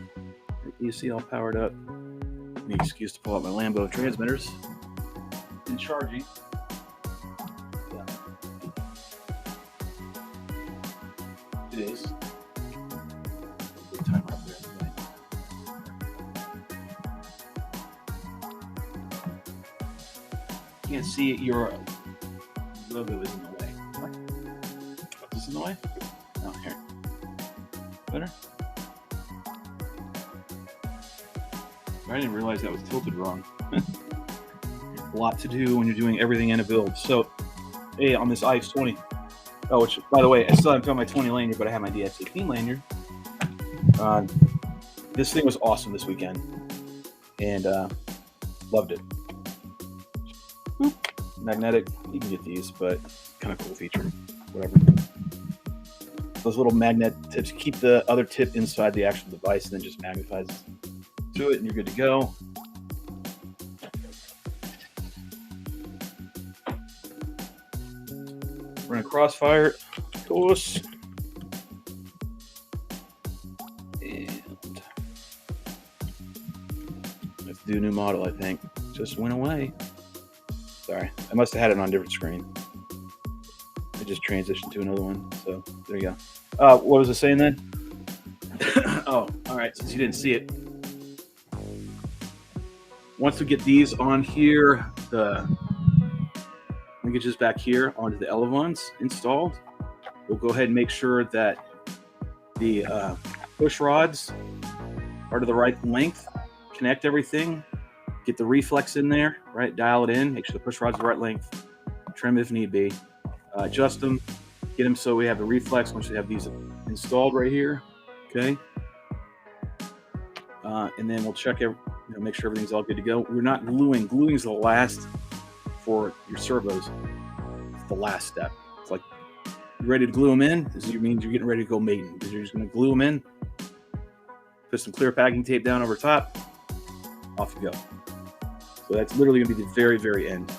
You see all powered up. Any excuse to pull out my Lambo transmitters. And charging. Yeah. It is. Good timer up there. Can't see it. Your logo is in the way. What? Is this in the way? No, here. Better? I didn't realize that was tilted wrong. A lot to do when you're doing everything in a build. So, hey, on this ICE 20. Oh, which, by the way, I still haven't found my 20 lanyard, but I have my DX18 lanyard. This thing was awesome this weekend. And loved it. Boop. Magnetic. You can get these, but kind of cool feature. Whatever. Those little magnet tips keep the other tip inside the actual device and then just magnifies to it, and you're good to go. Run a crossfire, of course. And let's do a new model, I think. Just went away. Sorry, I must have had it on a different screen. I just transitioned to another one, so there you go. What was I saying then? Oh, all right, since you didn't see it. Once we get these on here, the linkages back here onto the elevons installed, we'll go ahead and make sure that the push rods are to the right length, connect everything, get the reflex in there, right? Dial it in, make sure the push rods are the right length, trim if need be, adjust them, get them so we have the reflex once we have these installed right here, okay? And then we'll check make sure everything's all good to go. We're not gluing. Gluing is the last for your servos. It's the last step. It's like you're ready to glue them in. This means you're getting ready to go mating because you're just going to glue them in, put some clear packing tape down over top, off you go. So that's literally going to be the very, very end.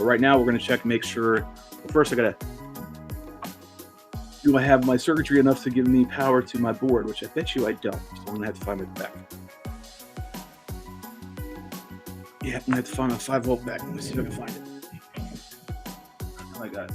But right now we're going to check and make sure. Well, first I got to, do I have my circuitry enough to give me power to my board, which I bet you I don't. So I'm going to have to find my back. Yeah, I'm going to have to find my 5-volt back. Let me see if I can find it. Oh my God.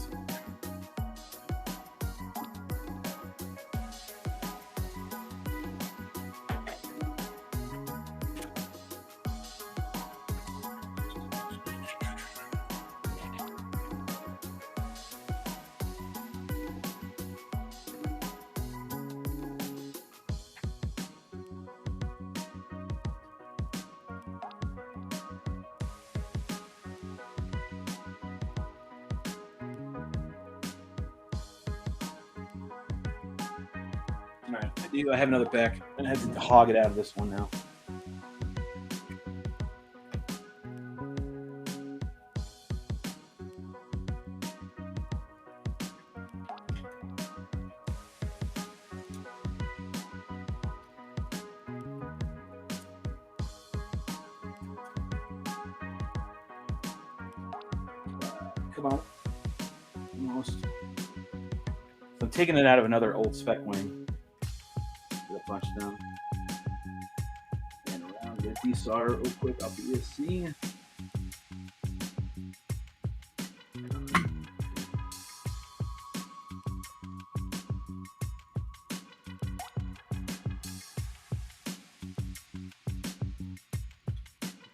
All right, I have another back, and I have to hog it out of this one now. Come on. Almost. So I'm taking it out of another old Spec wing. Get a bunch of them. And around, get desolder real quick off the ESC.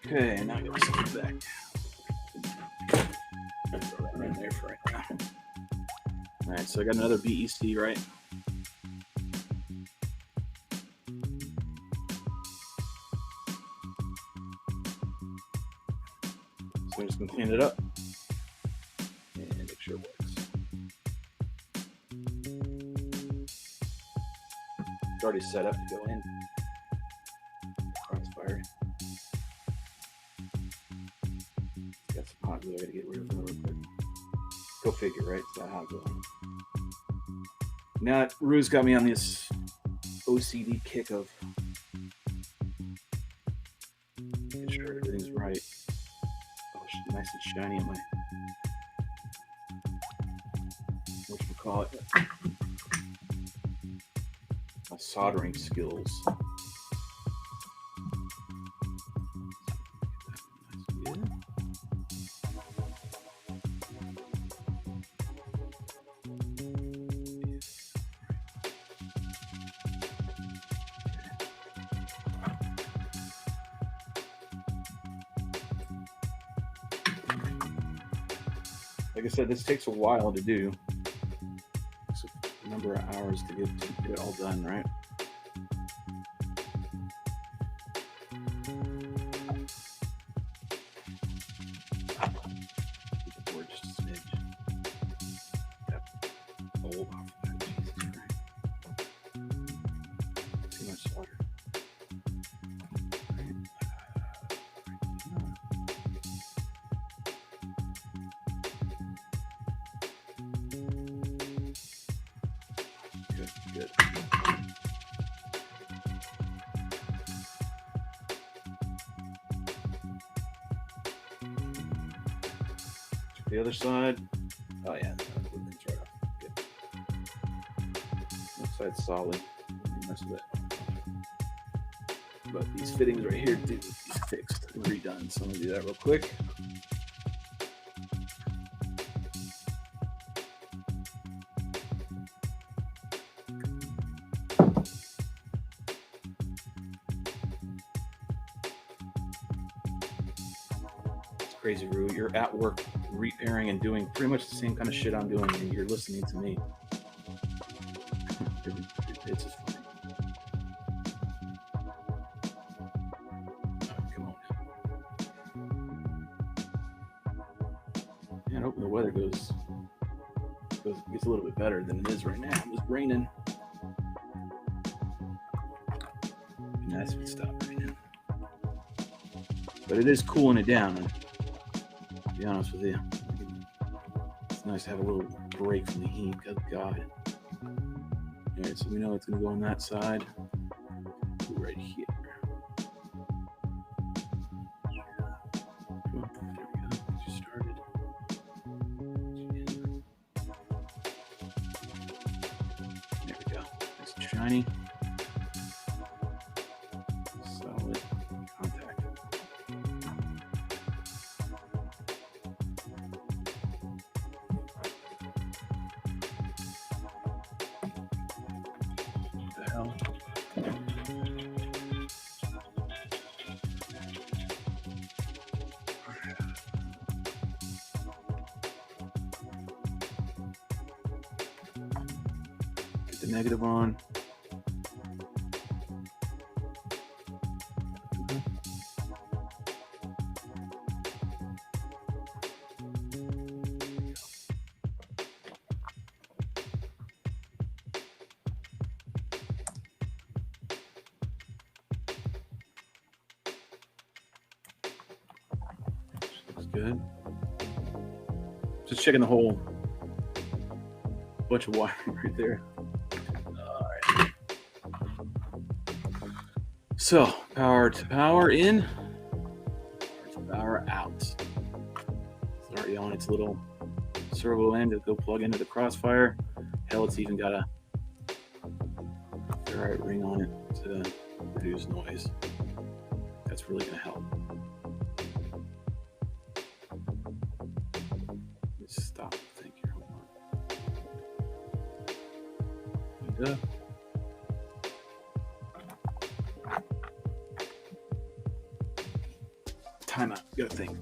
Okay, now I got this back. Throw that right there for right now. All right, so I got another BEC, right? So I'm just gonna clean it up and make sure it works. It's already set up to go in. Crossfire. Got some hot glue I gotta get rid of real quick. Go figure, right? It's that hot glue. Now, Rue's got me on this OCD kick of making sure everything's right. Oh, nice and shiny on my whatchamacallit, my soldering skills. Like I said, this takes a while to do. It's a number of hours to get it all done, right? Keep the board just a smidge. Yep. Old off that. Jesus Christ. Too much solder. Good. The other side. Oh yeah, that's right off. Good. Left side's solid. Mess with it. But these fittings right here need to be fixed and redone. So I'm gonna do that real quick. Crazy, Rue. You're at work repairing and doing pretty much the same kind of shit I'm doing, and you're listening to me. It's just funny. Come on. Man, I hope the weather gets a little bit better than it is right now. It's raining. It'd be nice if it stopped right now. But it is cooling it down. And to be honest with you, it's nice to have a little break from the heat. Good God. All right, so we know it's going to go on that side. Right here. There we go. Just started. tiny. Solid contact. What the hell? Get the negative on. Looks good. Just checking the whole bunch of wire right there. All right. So power to power in, power to power out. It's already on its little servo end to go plug into the crossfire. Hell, it's even got a RiteWing on it to reduce noise. That's really going to help. Let's stop. Thank you. Hold on. And, timeout. Got to think.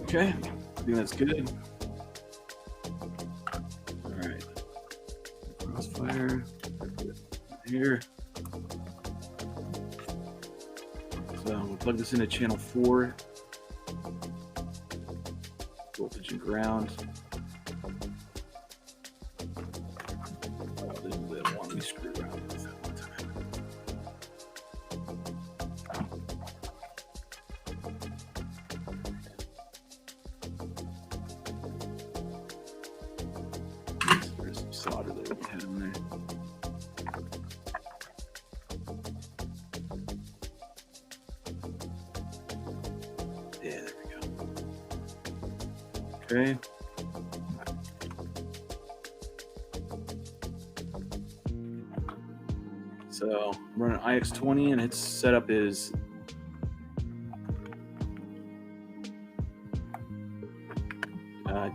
Okay, I think that's good. All right, crossfire here. So we'll plug this into channel 4, voltage and ground. Oh, this is the one we screwed around with that one time. There's some solder that we had in there. Yeah, there we go. Okay. So I'm running IX20 and its setup is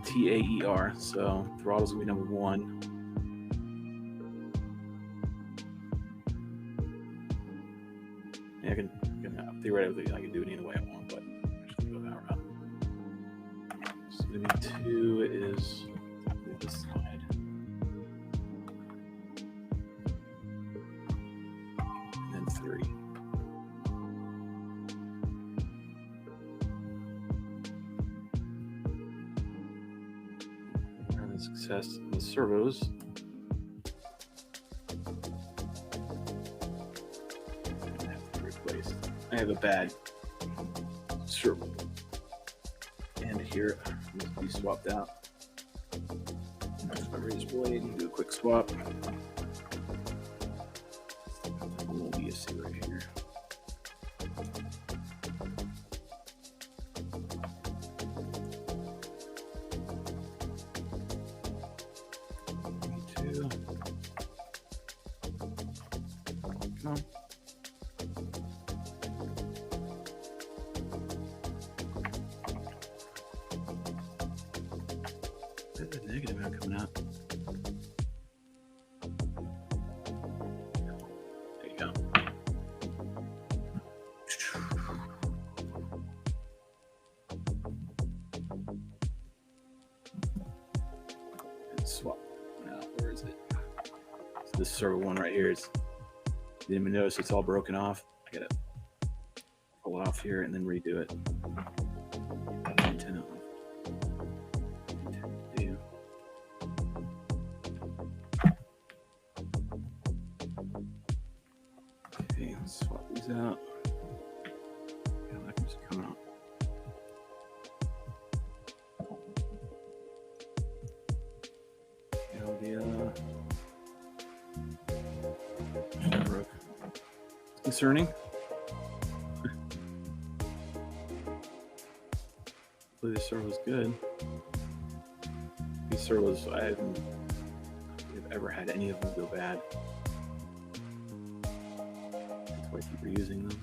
TAER, so throttle's gonna be number 1. Yeah, I can theoretically I can do it any way I want, but I'm just gonna go that route. So maybe 2 is this side, and then 3. Success in the servos. I have to replace. I have a bad servo and here needs to be swapped out. My razor blade and do a quick swap. A little ESC right here. Come on. Where's the negative out coming out? There you go. And swap. Now, where is it? So this servo one right here is. Didn't even notice it's all broken off. I gotta pull it off here and then redo it. Antenna on. these out. Yeah, that can just come out. Concerning. Hopefully this servo was good. These servos, I haven't ever had any of them go bad. That's why I keep reusing them.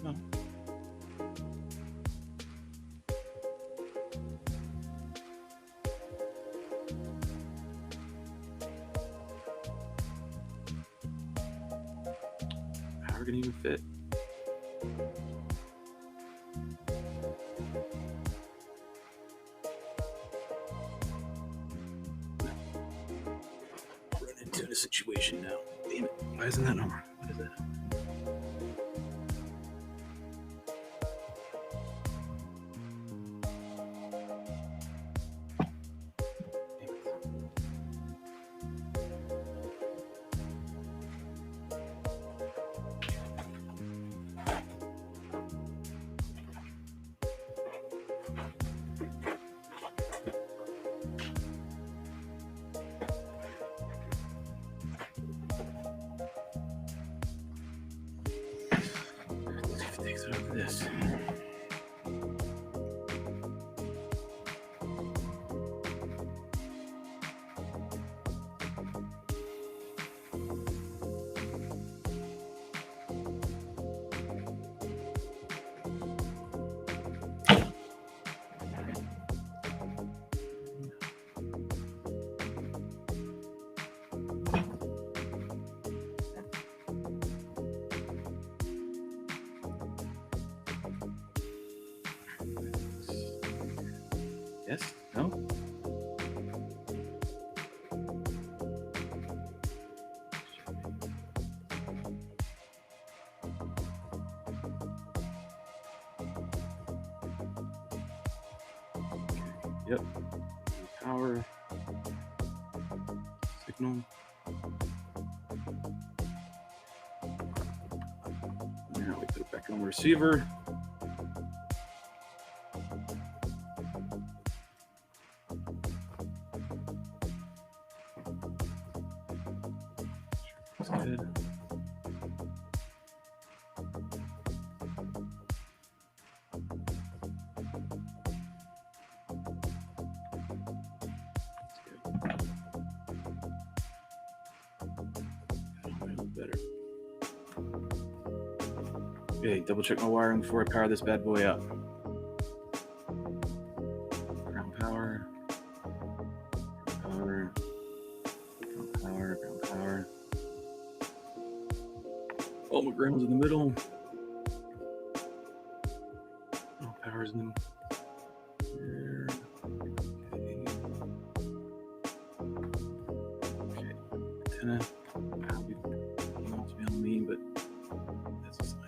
No. How are we gonna even fit? Into the situation now. Damn it. Why isn't that number? What is that? This. Yes? No? Yep. Power. Signal. Now we put it back on the receiver. Good. Better. Okay, double check my wiring before I power this bad boy up. Ground power. Power. Ground power. Ground power. Oh, my ground's in the middle. Oh, power's in there. Okay. Antenna. Probably not to be on me, but that's a sign.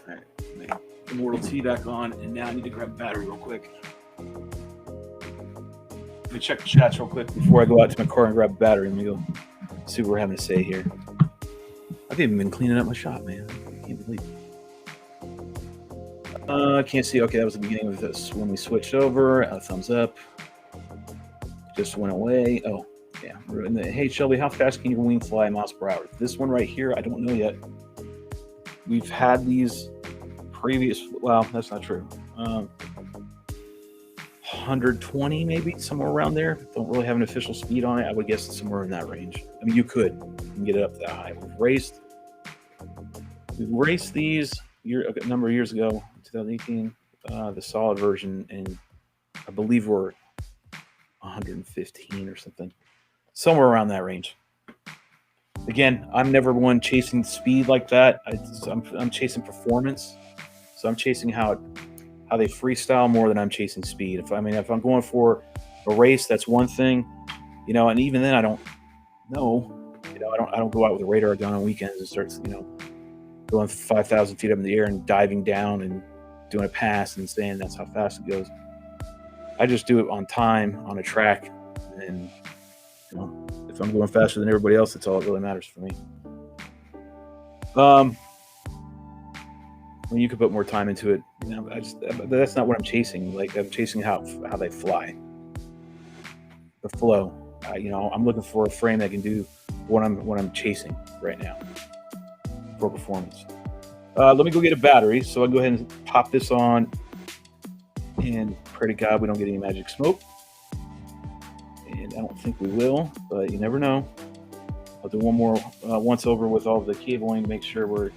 Alright, the Mortal T back on, and now I need to grab a battery real quick. Let me check the chats real quick before I go out to my car and grab a battery. Let me go see what we're having to say here. I've even been cleaning up my shop, man. I can't believe it. I can't see. Okay, that was the beginning of this. When we switched over, a thumbs up. Just went away. Oh, yeah. Hey, Shelby, how fast can your wing fly miles per hour? This one right here, I don't know yet. We've had these previous. Well, that's not true. 120 maybe, somewhere around there. Don't really have an official speed on it. I would guess it's somewhere in that range. I mean, you could get it up that high. We've raced these a number of years ago, 2018, the solid version, and I believe we're 115 or something, somewhere around that range. Again, I'm never one chasing speed like that. I'm chasing performance, so I'm chasing how they freestyle more than I'm chasing speed. If I'm going for a race, that's one thing, and even then I don't know. I don't go out with a radar gun on weekends and start, going 5,000 feet up in the air and diving down and doing a pass and saying that's how fast it goes. I just do it on time on a track, and if I'm going faster than everybody else, that's all that really matters for me. When you could put more time into it, that's not what I'm chasing. Like, I'm chasing how they fly, the flow. I'm looking for a frame that can do what I'm chasing right now for performance. Let me go get a battery, so I'll go ahead and pop this on, and pray to God we don't get any magic smoke. And I don't think we will, but you never know. I'll do one more once over with all the cabling, make sure we're.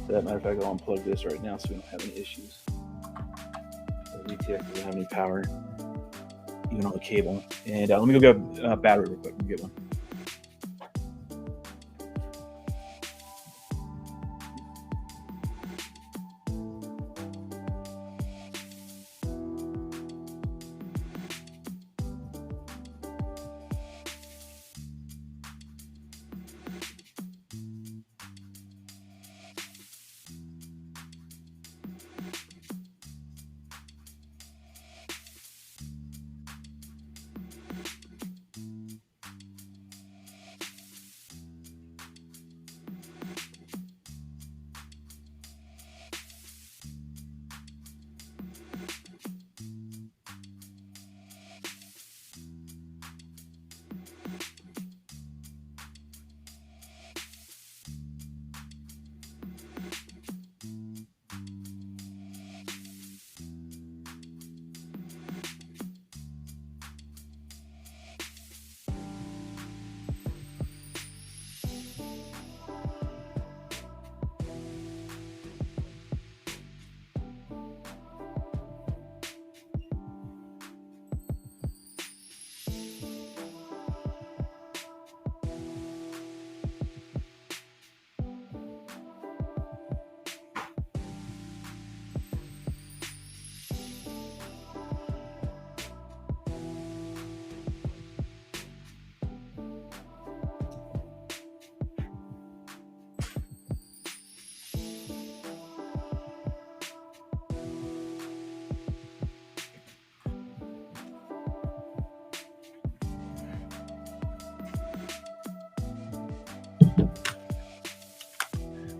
As a matter of fact, I'll unplug this right now so we don't have any issues. The VTX doesn't have any power, even on the cable. And let me go get a battery real quick and get one.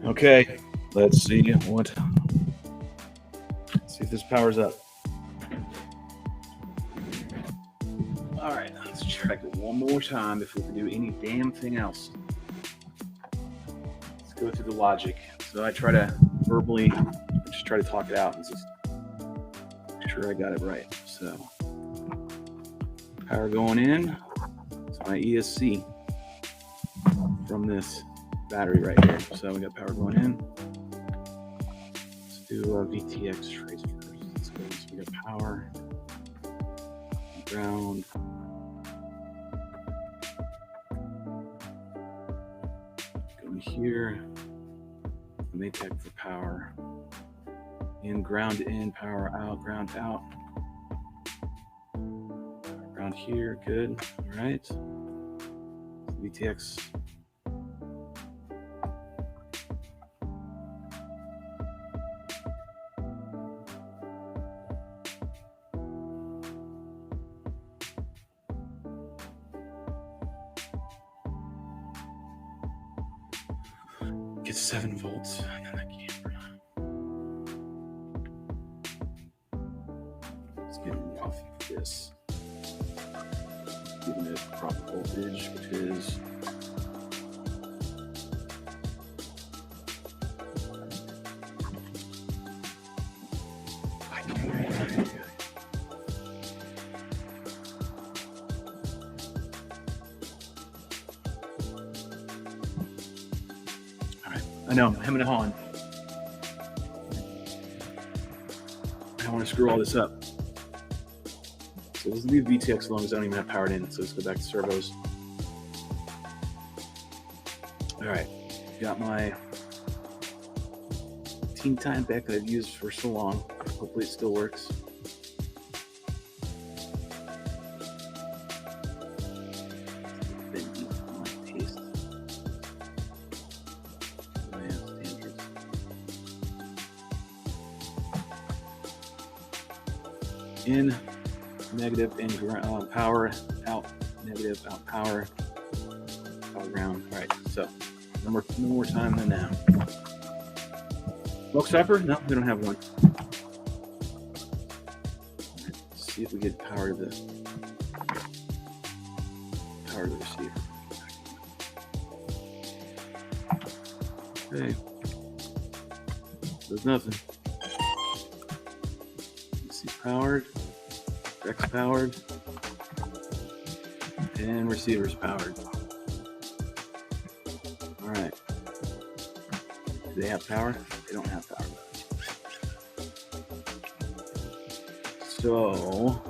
Okay, let's see if this powers up. All right, let's check it one more time if we can do any damn thing else. Let's go through the logic. So I try to verbally, just try to talk it out and just make sure I got it right. So power going in to my ESC from this battery right here. So we got power going in. Let's do a VTX trace first. Let's go. So we got power, ground, going here. Maytag for power. Ground in, power out, ground out. Ground here, good. All right. VTX. Get 7 volts on that camera. Let's get off of this. Giving it proper voltage, which is I know, I'm hemming and hawing. I don't want to screw all this up. So let's leave VTX alone because I don't even have powered in. So let's go back to servos. All right, got my Teen Time Beck that I've used for so long. Hopefully it still works. Bendy, my taste. in, negative, in, power, out, negative, out, power, out, ground. All right, so no more time than now. Smoke stopper? No, we don't have one. Let's see if we get power to the receiver. Okay. There's nothing. Let's see, powered, X powered, and receivers powered. All right. Do they have power? They don't have power. So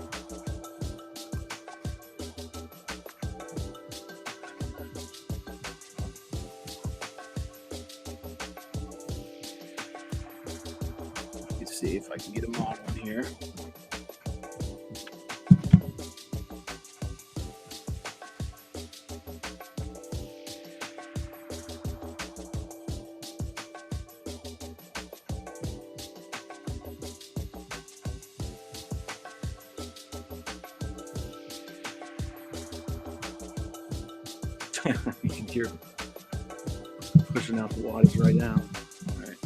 let's see if I can get a model in here. You can hear pushing out the wattage right now. All right.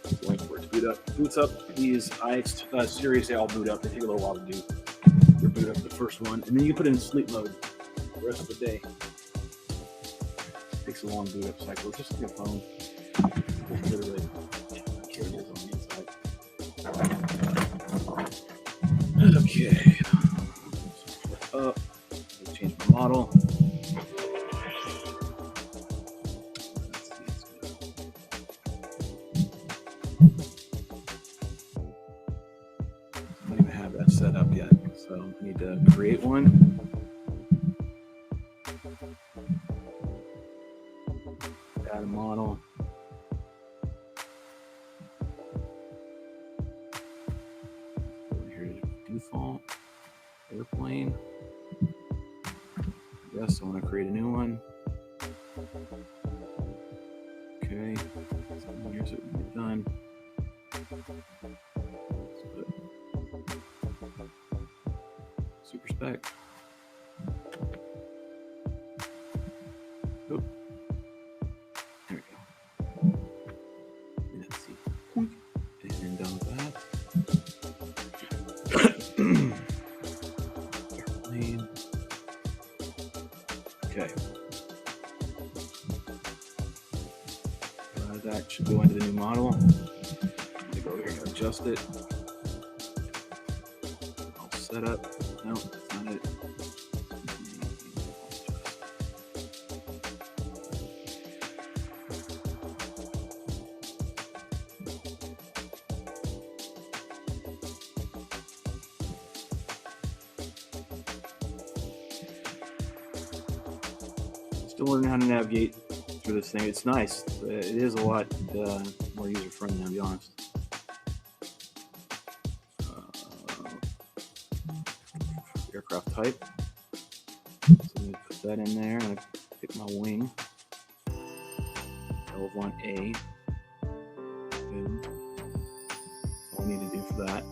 So wait for it to boot up. Boots up. These Series, they all boot up. They take a little while to do. They boot up the first one, and then you put it in sleep mode the rest of the day. It takes a long boot up cycle. It's just like a phone. Literally, here it is on the inside. Okay. Up. Change my model. I don't even have that set up yet, so I need to create one. Add a model. Here's default airplane. Yes, I want to create a new one. Okay, so here's what we've done. Super Spec. Oh, there we go. Let's see. And done with that. Airplane. Okay. That should go into the new model. I'm going to go here and adjust it. All set up. No, that's not it. Still learning how to navigate through this thing. It's nice. It is a lot more user friendly, I'll be honest. Aircraft type. So I'm going to put that in there. I'm going to pick my wing. L1A. Good. That's all I need to do for that.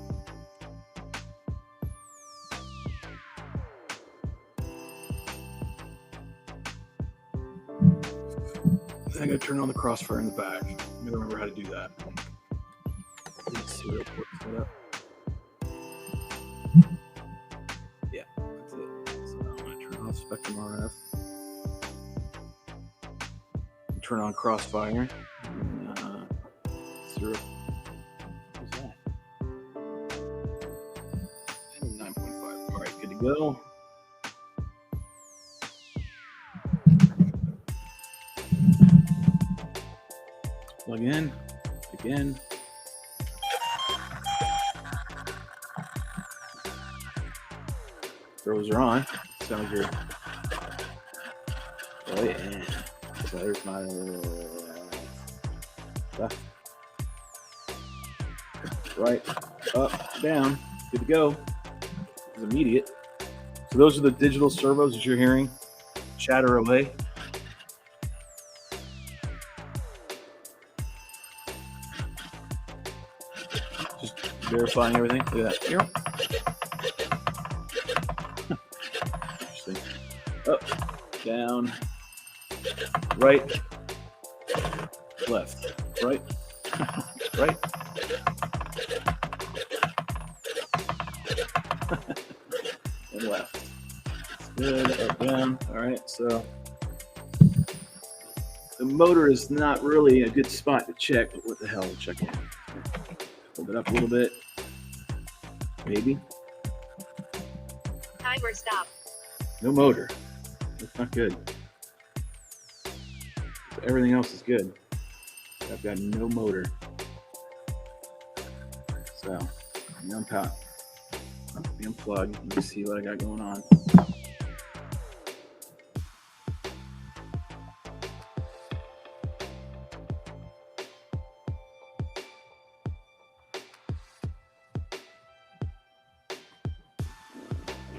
I'm going to turn on the crossfire in the back. I'm going to remember how to do that. Let's see what port set up. Yeah, that's it. So I'm going to turn off Spectrum RF. Turn on crossfire. And, 0. What's that? 9.5. All right, good to go. Plug in, again. Servos are on. Sounds your. Oh yeah. So there's my left, right, up, down. Good to go. It's immediate. So those are the digital servos that you're hearing chatter away. verifying everything. Look at that. Here. Interesting. Up, down, right, left, right, right. And left. Good, up, down. All right, so the motor is not really a good spot to check, but what the hell, we'll check it. Hold it up a little bit. Maybe. Timer stop. No motor. That's not good. Everything else is good. I've got no motor. So, unplug. Let me see what I got going on.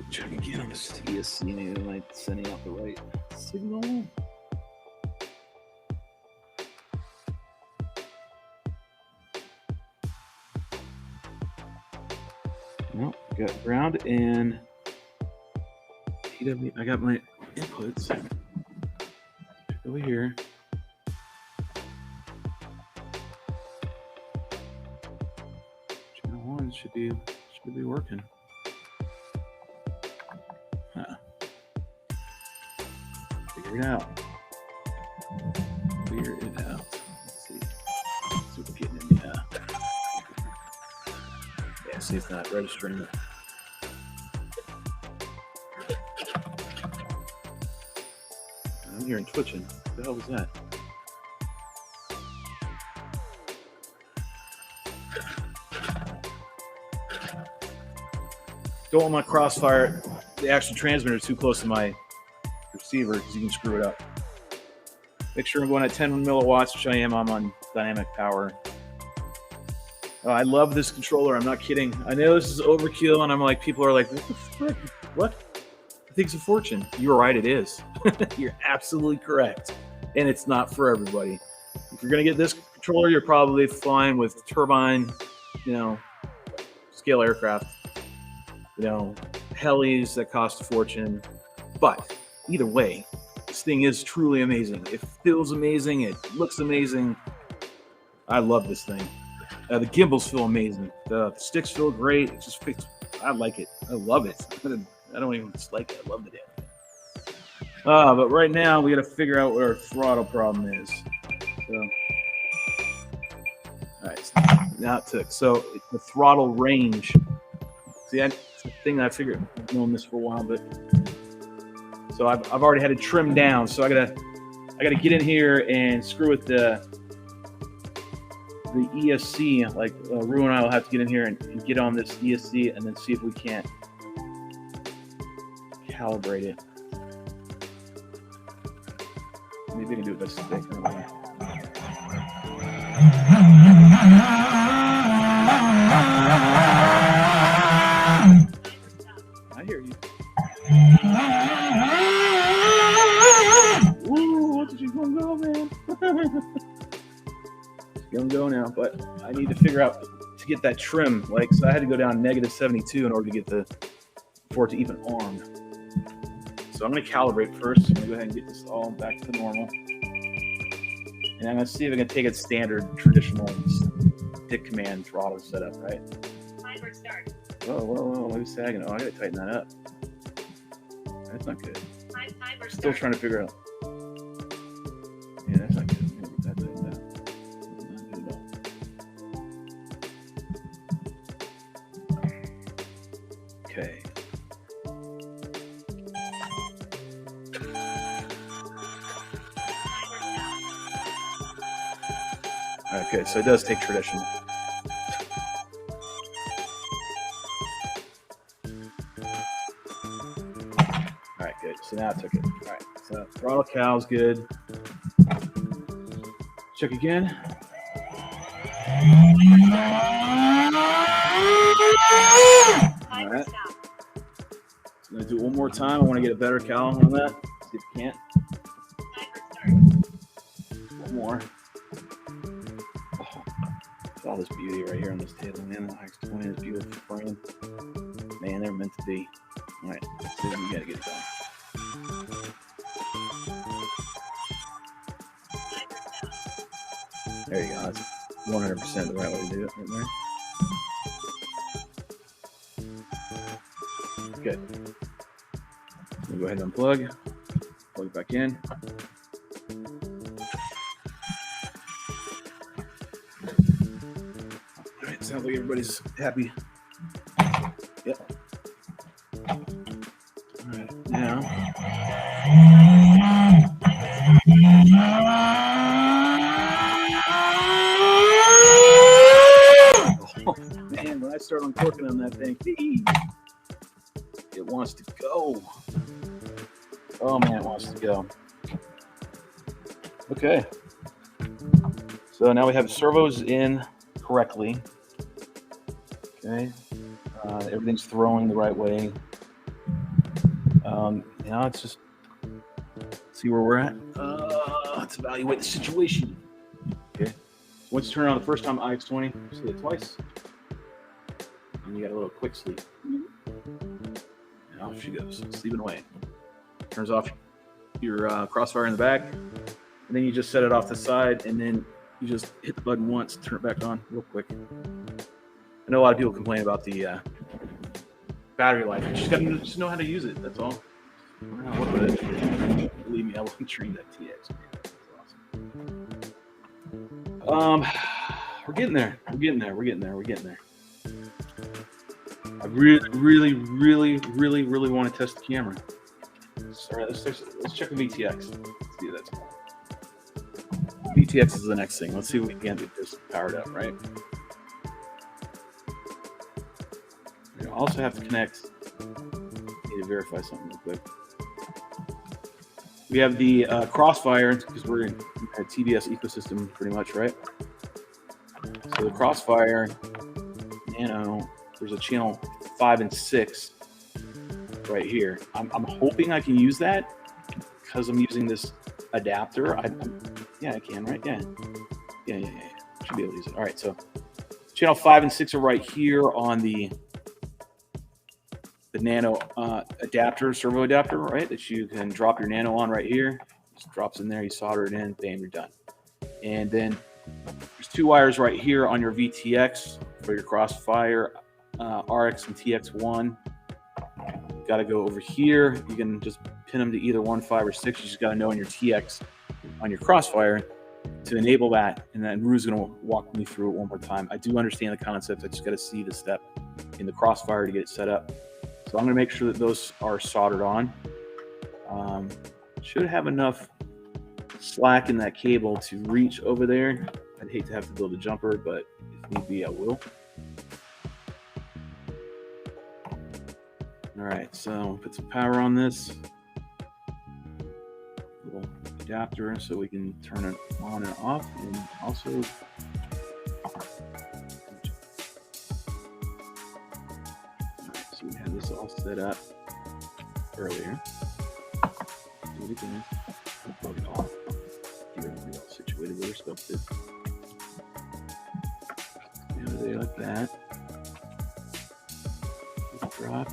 Check again on this ESC, maybe am I sending out the right signal? No, got ground and PW. I got my inputs over here. Channel 1 should be working. Figure it out. Let's see. Let's see what we're getting in the yeah, see it's not registering it. I'm hearing twitching. What the hell was that? Don't want my crossfire, the actual transmitter, too close to my receiver because you can screw it up. Make sure I'm going at 10 milliwatts, which I am. I'm on dynamic power. I love this controller. I'm not kidding. I know this is overkill, and I'm like, people are like, what the frick? What? I think it's a fortune. You're right, it is. You're absolutely correct. And it's not for everybody. If you're going to get this controller, you're probably flying with turbine, scale aircraft, helis that cost a fortune. But either way, this thing is truly amazing. It feels amazing. It looks amazing. I love this thing. The gimbals feel amazing. The sticks feel great. It just fits. I like it. I love it. I don't even dislike it. I love the damn thing. But right now, we got to figure out what our throttle problem is. So, all right. Now it took. So the throttle range. See, that's the thing that I figured. I've known this for a while, but so I've already had it trimmed down. So I gotta get in here and screw with the ESC. Like Rue and I will have to get in here and get on this ESC and then see if we can't calibrate it. Maybe I can do it by stick. I hear you. Woo, what did you gonna go, man? It's gonna go now, but I need to figure out to get that trim. Like, so I had to go down -72 in order to get for it to even arm. So I'm gonna calibrate first. I'm gonna go ahead and get this all back to normal. And I'm gonna see if I can take it standard, traditional stick command throttle setup, right? Timer start. Whoa, maybe sagging. Oh, I gotta tighten that up. That's not good. Timer Still start. trying to figure out. Yeah, that's not good. I'm gonna get that tightened down. Not good at all. Okay. Okay, so it does take traditional. All right, good. So now I took it. All right, so throttle cow's good. Check again. All right. Stop. So I'm gonna do it one more time. I want to get a better cow on that. See if I can't. Timer start. One more. Oh, all this beauty right here on this table, man. The X20 is beautiful frame. Man, they're meant to be. All right, so we gotta get it going. There you go. That's 100% the right way to do it right there. Okay. We'll go ahead and unplug. Plug it back in. All right, sounds like everybody's happy. Yep. All right, now. Oh, man, when I start uncorking on that thing, it wants to go. Oh, man, it wants to go. Okay. So now we have servos in correctly. Okay. Everything's throwing the right way. Now it's just see where we're at. Let's evaluate the situation. Okay. Once you turn it on the first time, IX20, just hit it twice. And you got a little quick sleep. And off she goes, sleeping away. Turns off your crossfire in the back. And then you just set it off the side, and then you just hit the button once, turn it back on real quick. I know a lot of people complain about the battery life. You just got to just know how to use it. That's all. Work with it. Believe me, I wasn't trained that TX. That's awesome. We're getting there. We're getting there. We're getting there. We're getting there. I really want to test the camera. All right, let's check the VTX. Let's see what that's about. VTX is the next thing. Let's see if we can get this powered up, right? I also have to connect. Need to verify something real quick. We have the Crossfire, because we're in a TBS ecosystem pretty much, right? So the Crossfire Nano, there's a channel 5 and 6 right here. I'm hoping I can use that because I'm using this adapter. Yeah, I can, right? Yeah. Should be able to use it. All right, so channel 5 and 6 are right here on the Nano adapter, servo adapter, right? That you can drop your Nano on right here. Just drops in there, you solder it in, bam, you're done. And then there's 2 wires right here on your VTX for your Crossfire RX and TX1. Got to go over here. You can just pin them to either 1, 5, or 6. You just got to know in your TX on your Crossfire to enable that. And then Rue's going to walk me through it one more time. I do understand the concept. I just got to see the step in the Crossfire to get it set up. So I'm going to make sure that those are soldered on. Should have enough slack in that cable to reach over there. I'd hate to have to build a jumper, but if need be, I will. All right, so put some power on this little adapter so we can turn it on and off, and also so we had this all set up earlier. Do it again. Plug it off. Get everything all situated where we're supposed to. There like that. Drop.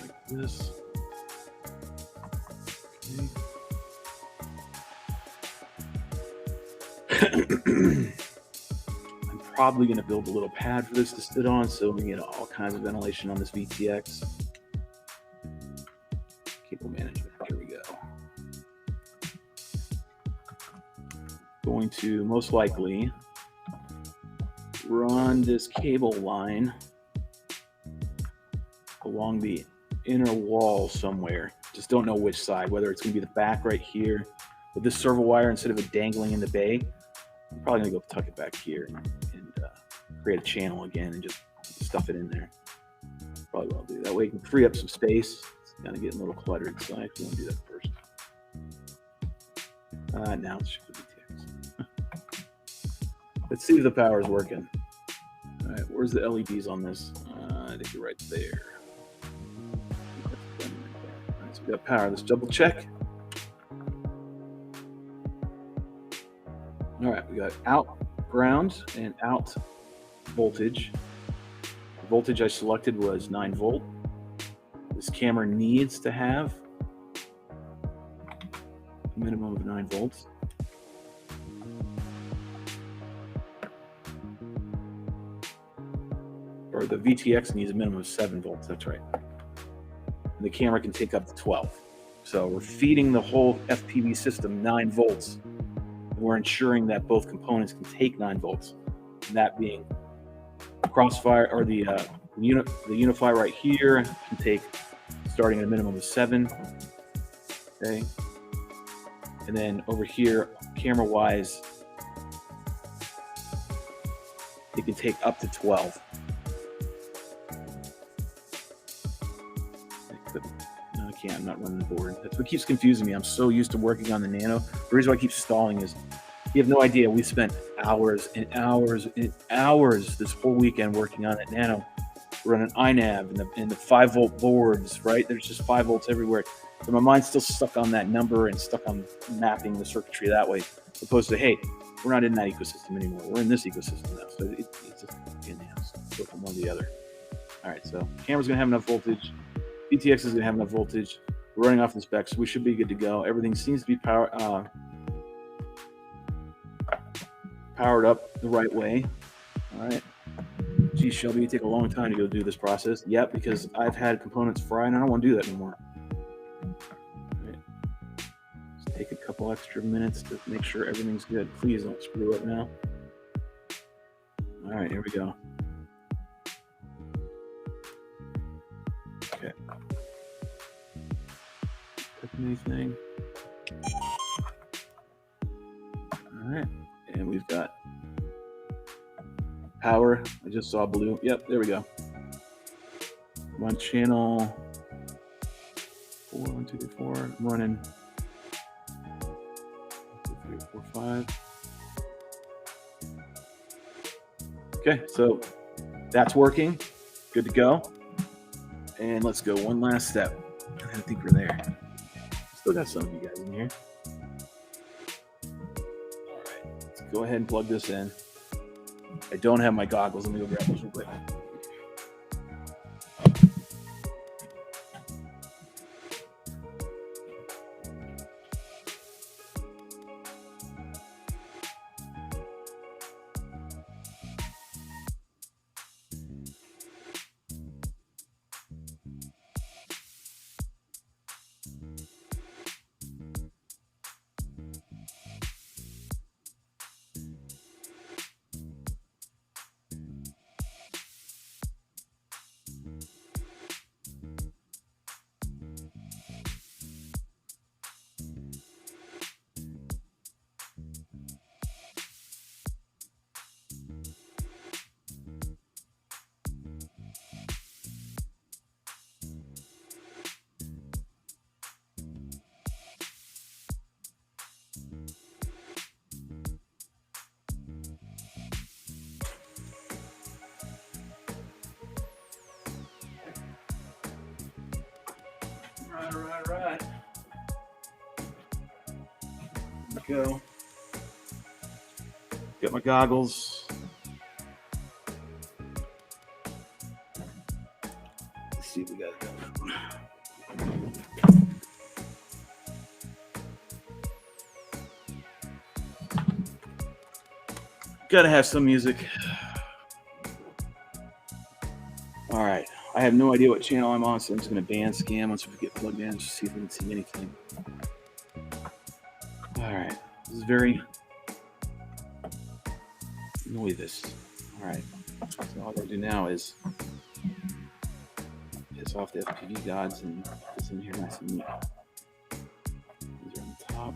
Like this. Okay. I'm probably going to build a little pad for this to sit on so we can get all kinds of ventilation on this VTX. Cable management. Here we go. Going to most likely run this cable line along the inner wall somewhere. Just don't know which side, whether it's going to be the back right here with this servo wire instead of it dangling in the bay. I'm probably going to go tuck it back here and create a channel again and just stuff it in there. Probably what I'll do. That way you can free up some space. It's kind of getting a little cluttered, so I actually want to do that first. Now it's just VTX. Let's see if the power is working. All right, where's the LEDs on this? I think you're right there. All right, so we got power. Let's double check. All right, we got out ground and out voltage. The voltage I selected was 9 volt. This camera needs to have a minimum of 9 volts. Or the VTX needs a minimum of 7 volts, that's right. And the camera can take up to 12. So we're feeding the whole FPV system 9 volts. And we're ensuring that both components can take 9 volts. And that being crossfire, or the Unify right here can take starting at a minimum of 7. Okay. And then over here, camera-wise, it can take up to 12. No, I can't. I'm not running the board. That's what keeps confusing me. I'm so used to working on the Nano. The reason why I keep stalling is you have no idea. We spent hours and hours and hours this whole weekend working on that Nano. We're running iNav and the 5 volt boards, right? There's just 5 volts everywhere. So my mind's still stuck on that number and stuck on mapping the circuitry that way, as opposed to, hey, we're not in that ecosystem anymore. We're in this ecosystem now. So it's just in-house. Go from one to the other. All right, so camera's gonna have enough voltage. VTX is gonna have enough voltage. We're running off the specs, so we should be good to go. Everything seems to be powered up the right way. All right. Geez, Shelby, you take a long time to go do this process. Yep, because I've had components fry and I don't want to do that anymore. Right. Just take a couple extra minutes to make sure everything's good. Please don't screw up now. All right, here we go. Okay. Click anything. All right, and we've got power. I just saw blue. Yep, there we go. I'm on channel 4, 1, 2, 3, 4. I'm running 1, 2, 3, 4, 5. Okay, so that's working. Good to go. And let's go one last step. I think we're there. Still got some of you guys in here. All right, let's go ahead and plug this in. I don't have my goggles. Let me go grab those real quick. Right. Here we go. Get my goggles. Let's see what we got going. Gotta have some music. All right. I have no idea what channel I'm on, so I'm just going to band scan once we get plugged in, just see if we can see anything. All right. This is very noisy. All right. So all I got to do now is piss off the FPV gods and put this in here nice and neat. These are on the top.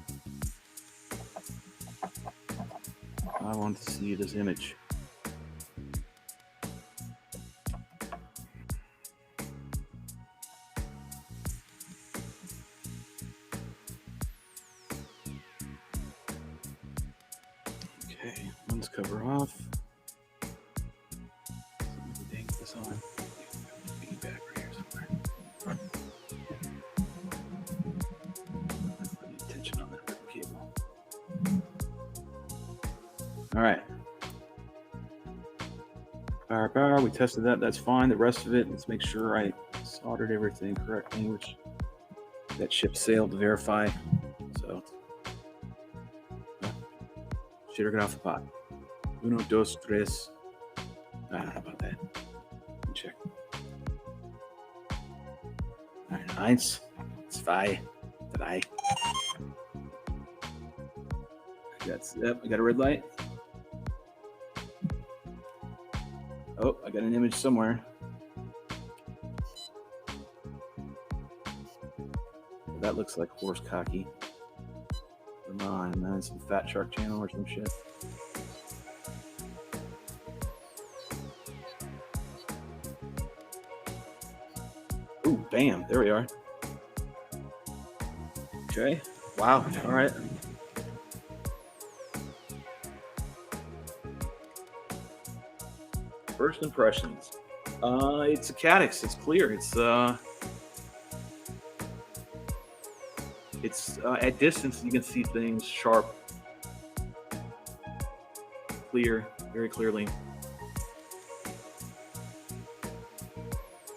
I want to see this image. Okay, let's cover off. Dang this on. Feedback right here somewhere. Put any tension on that cable. All right. Power. We tested that. That's fine. The rest of it, let's make sure I soldered everything correctly, which that ship sailed to verify. So, shitter, get off the pot. Uno, dos, tres. I don't know about that. Let me check. All right, eins, zwei, drei. That's yep. I got a red light. Oh, I got an image somewhere. That looks like horse cocky. Come on, man, some fat shark channel or some shit. Ooh, bam, there we are. Okay, wow, all right. First impressions. It's a Caddx. It's clear. It's at distance you can see things sharp, clear, very clearly.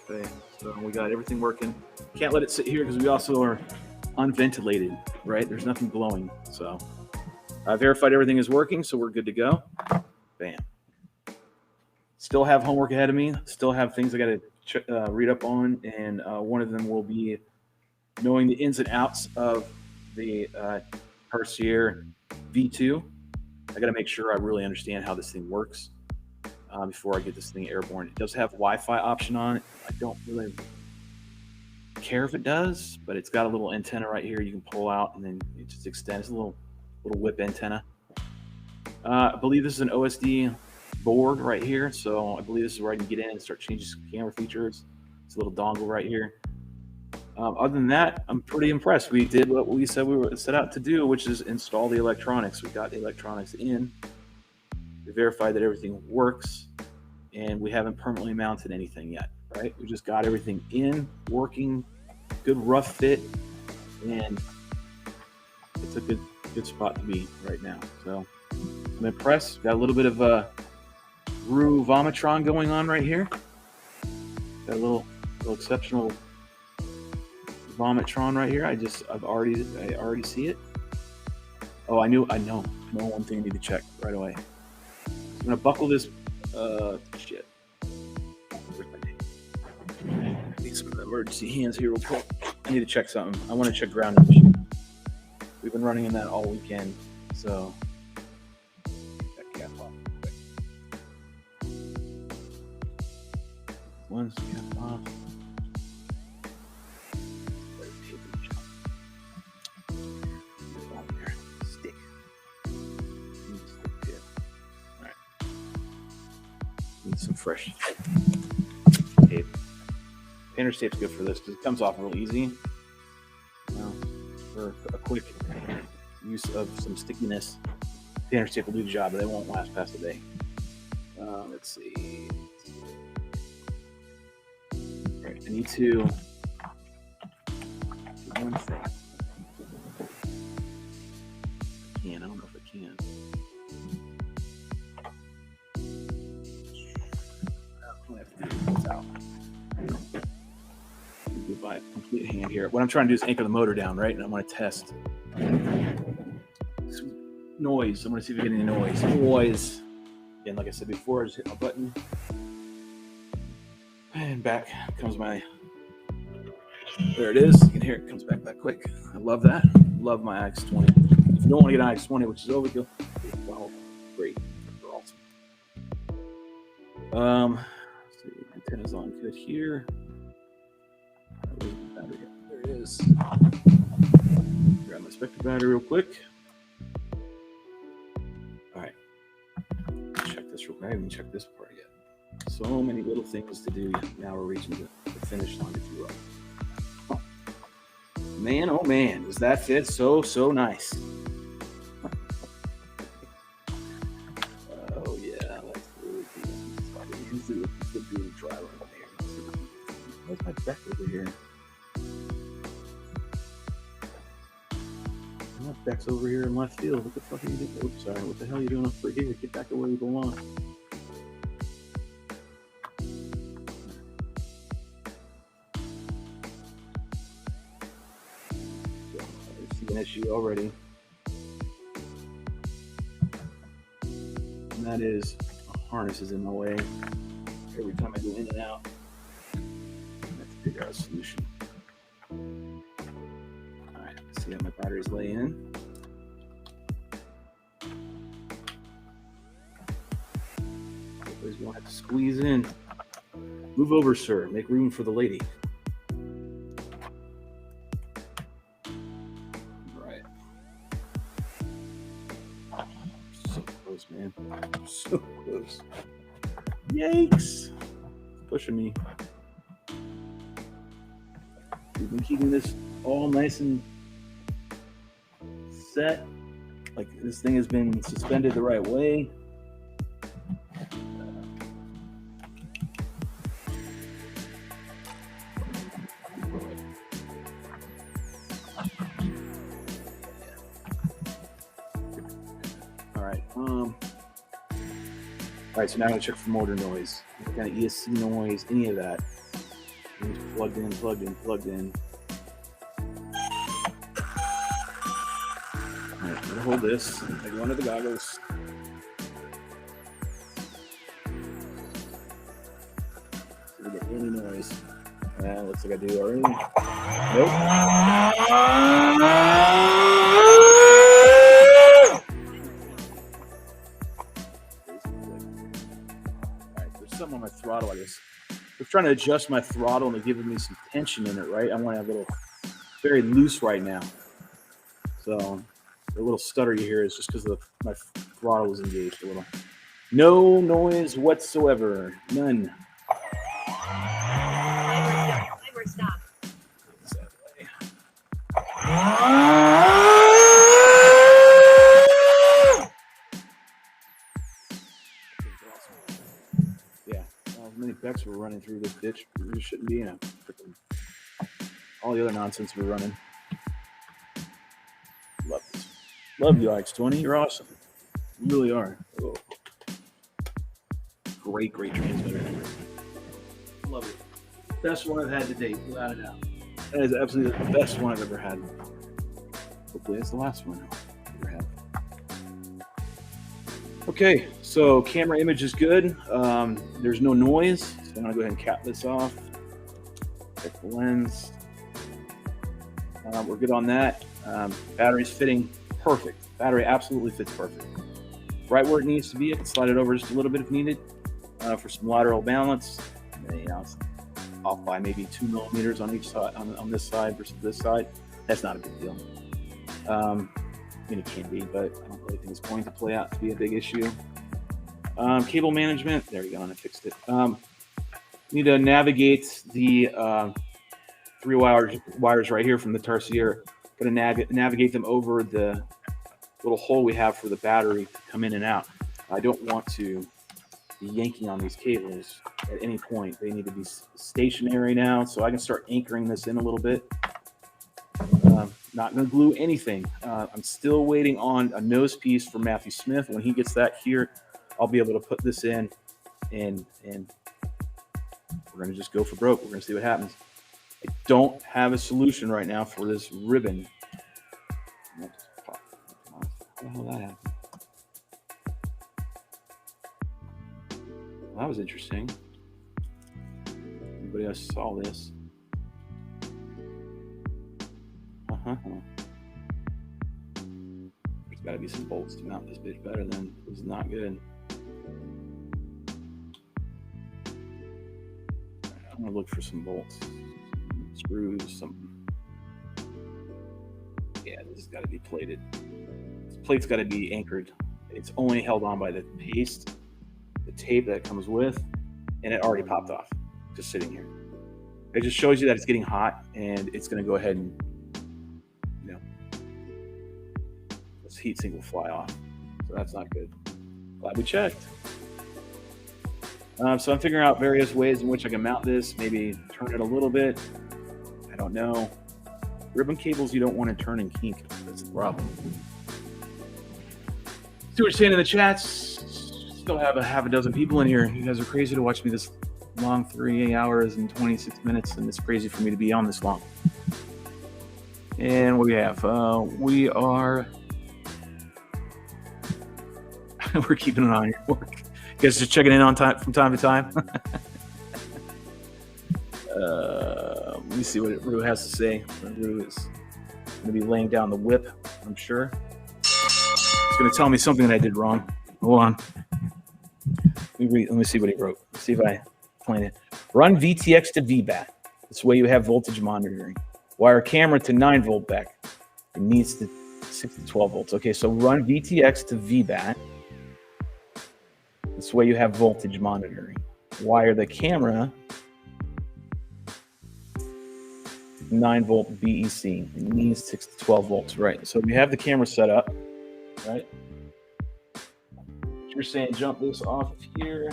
Okay, so we got everything working. Can't let it sit here because we also are unventilated, right? There's nothing blowing. So I verified everything is working, so we're good to go. Bam. Still have homework ahead of me. Still have things I got to read up on, and one of them will be knowing the ins and outs of the Perseer V2. I got to make sure I really understand how this thing works before I get this thing airborne. It does have Wi-Fi option on it. I don't really care if it does, but it's got a little antenna right here you can pull out, and then it just extends a little whip antenna. I believe this is an OSD board right here, so I believe this is where I can get in and start changing some camera features. It's a little dongle right here. Other than that, I'm pretty impressed. We did what we said we were set out to do, which is install the electronics. We got the electronics in. We verified that everything works, and we haven't permanently mounted anything yet, right? We just got everything in, working, good rough fit, and it's a good spot to be right now. So I'm impressed. Got a little bit of Rue Vomitron going on right here. Got a little exceptional Vomitron right here. I already see it. Oh, I know one thing I need to check right away. I'm gonna buckle this shit. Where's my name? Need some emergency hands here real quick. I need to check something. I want to check ground condition. We've been running in that all weekend, so that cap off. Once cap off. Stick. Alright. Need some fresh tape. Painter's tape's good for this because it comes off real easy. For a quick use of some stickiness, painter's tape will do the job, but they won't last past a day. Let's see. All right, I need to do one thing. I don't know if I can. I have to do this out. By complete hand here. What I'm trying to do is anchor the motor down, right? And I want to test some noise. I'm going to see if we get any noise. Again, like I said before, I just hit my button. And back comes my... There it is. You can hear it comes back that quick. I love that. Love my IX20. If you don't want to get an IX20, which is overkill, well, great. They're awesome. Let's see. Antenna's on good here. Battery. There it is. Grab my Spec battery real quick. All right. Check this real quick. I haven't even checked this part yet. So many little things to do. Now we're reaching the finish line, if you will. Man, oh man, does that fit so nice? Oh yeah, that's really cool. Usually with the doing dry run here. Where's my Spec over here? Spec's over here in left field. What the fuck are you doing? Oops, sorry. What the hell are you doing over here? Get back to where you belong. I see an issue already. And that is a harness is in my way. Every time I go in and out, I have to figure out a solution. Alright, see how my batteries lay in. Always want to have to squeeze in. Move over, sir. Make room for the lady. Right. So close, man. So close. Yikes! Pushing me. We've been keeping this all nice and set. Like this thing has been suspended the right way. All right, so now I'm gonna check for motor noise, any kind of ESC noise, any of that. It's plugged in, plugged in, plugged in. All right, I'm gonna hold this. I go under the goggles. See if we get any noise. Looks like I do already. Nope. Something on my throttle, I guess. I'm trying to adjust my throttle and they're giving me some tension in it, right? I want to have a little, very loose right now. So the little stutter you hear is just because my throttle is engaged a little. No noise whatsoever. None. Timer stop. Many Becks were running through this ditch. We shouldn't be in a freaking all the other nonsense we're running. Love this. Love you, X20. You're awesome. You really are. Oh. Great transmitter. Love it. Best one I've had to date, without a doubt. That is absolutely the best one I've ever had. Hopefully it's the last one I've ever had. Okay, so camera image is good. There's no noise, so I'm gonna go ahead and cap this off. Check the lens. We're good on that. Battery's fitting perfect. Battery absolutely fits perfect. Right where it needs to be. I can slide it over just a little bit if needed for some lateral balance. And, it's off by maybe 2 millimeters on each side, on this side versus this side. That's not a big deal. I mean, it can be, but I don't really think it's going to play out to be a big issue. Cable management, there we go, and I fixed it. Need to navigate the 3 wires right here from the Tarsier. Going to navigate them over the little hole we have for the battery to come in and out. I don't want to be yanking on these cables at any point. They need to be stationary now, so I can start anchoring this in a little bit. Not going to glue anything. I'm still waiting on a nose piece for Matthew Smith. When he gets that here, I'll be able to put this in, and we're going to just go for broke. We're going to see what happens. I don't have a solution right now for this ribbon. How the hell that happened? Well, that was interesting. Anybody else saw this? There's got to be some bolts to mount this bitch better than it was not good. I'm gonna look for some bolts, screws, something. Yeah, this has got to be plated. This plate's got to be anchored. It's only held on by the paste, the tape that it comes with, and it already popped off, just sitting here. It just shows you that it's getting hot, and it's going to go ahead and, this heat sink will fly off. So that's not good. Glad we checked. So I'm figuring out various ways in which I can mount this, maybe turn it a little bit. I don't know. Ribbon cables you don't want to turn and kink. That's the problem. See what you're saying in the chats. Still have a half a dozen people in here. You guys are crazy to watch me this long, 3 hours and 26 minutes, and it's crazy for me to be on this long. And what do we have? We are we're keeping an eye on your work. You guys just checking in on time from time to time. Let me see what Rue has to say. Rue is going to be laying down the whip, I'm sure. He's going to tell me something that I did wrong. Hold on. Let me see what he wrote. Let's see if I plan it. Run VTX to VBAT. This way you have voltage monitoring. Wire camera to 9-volt back. It needs to 6 to 12 volts. Okay, so run VTX to VBAT. This way you have voltage monitoring. Wire the camera 9-volt BEC. It needs 6 to 12 volts. Right. So we have the camera set up. Right. You're saying jump this off of here.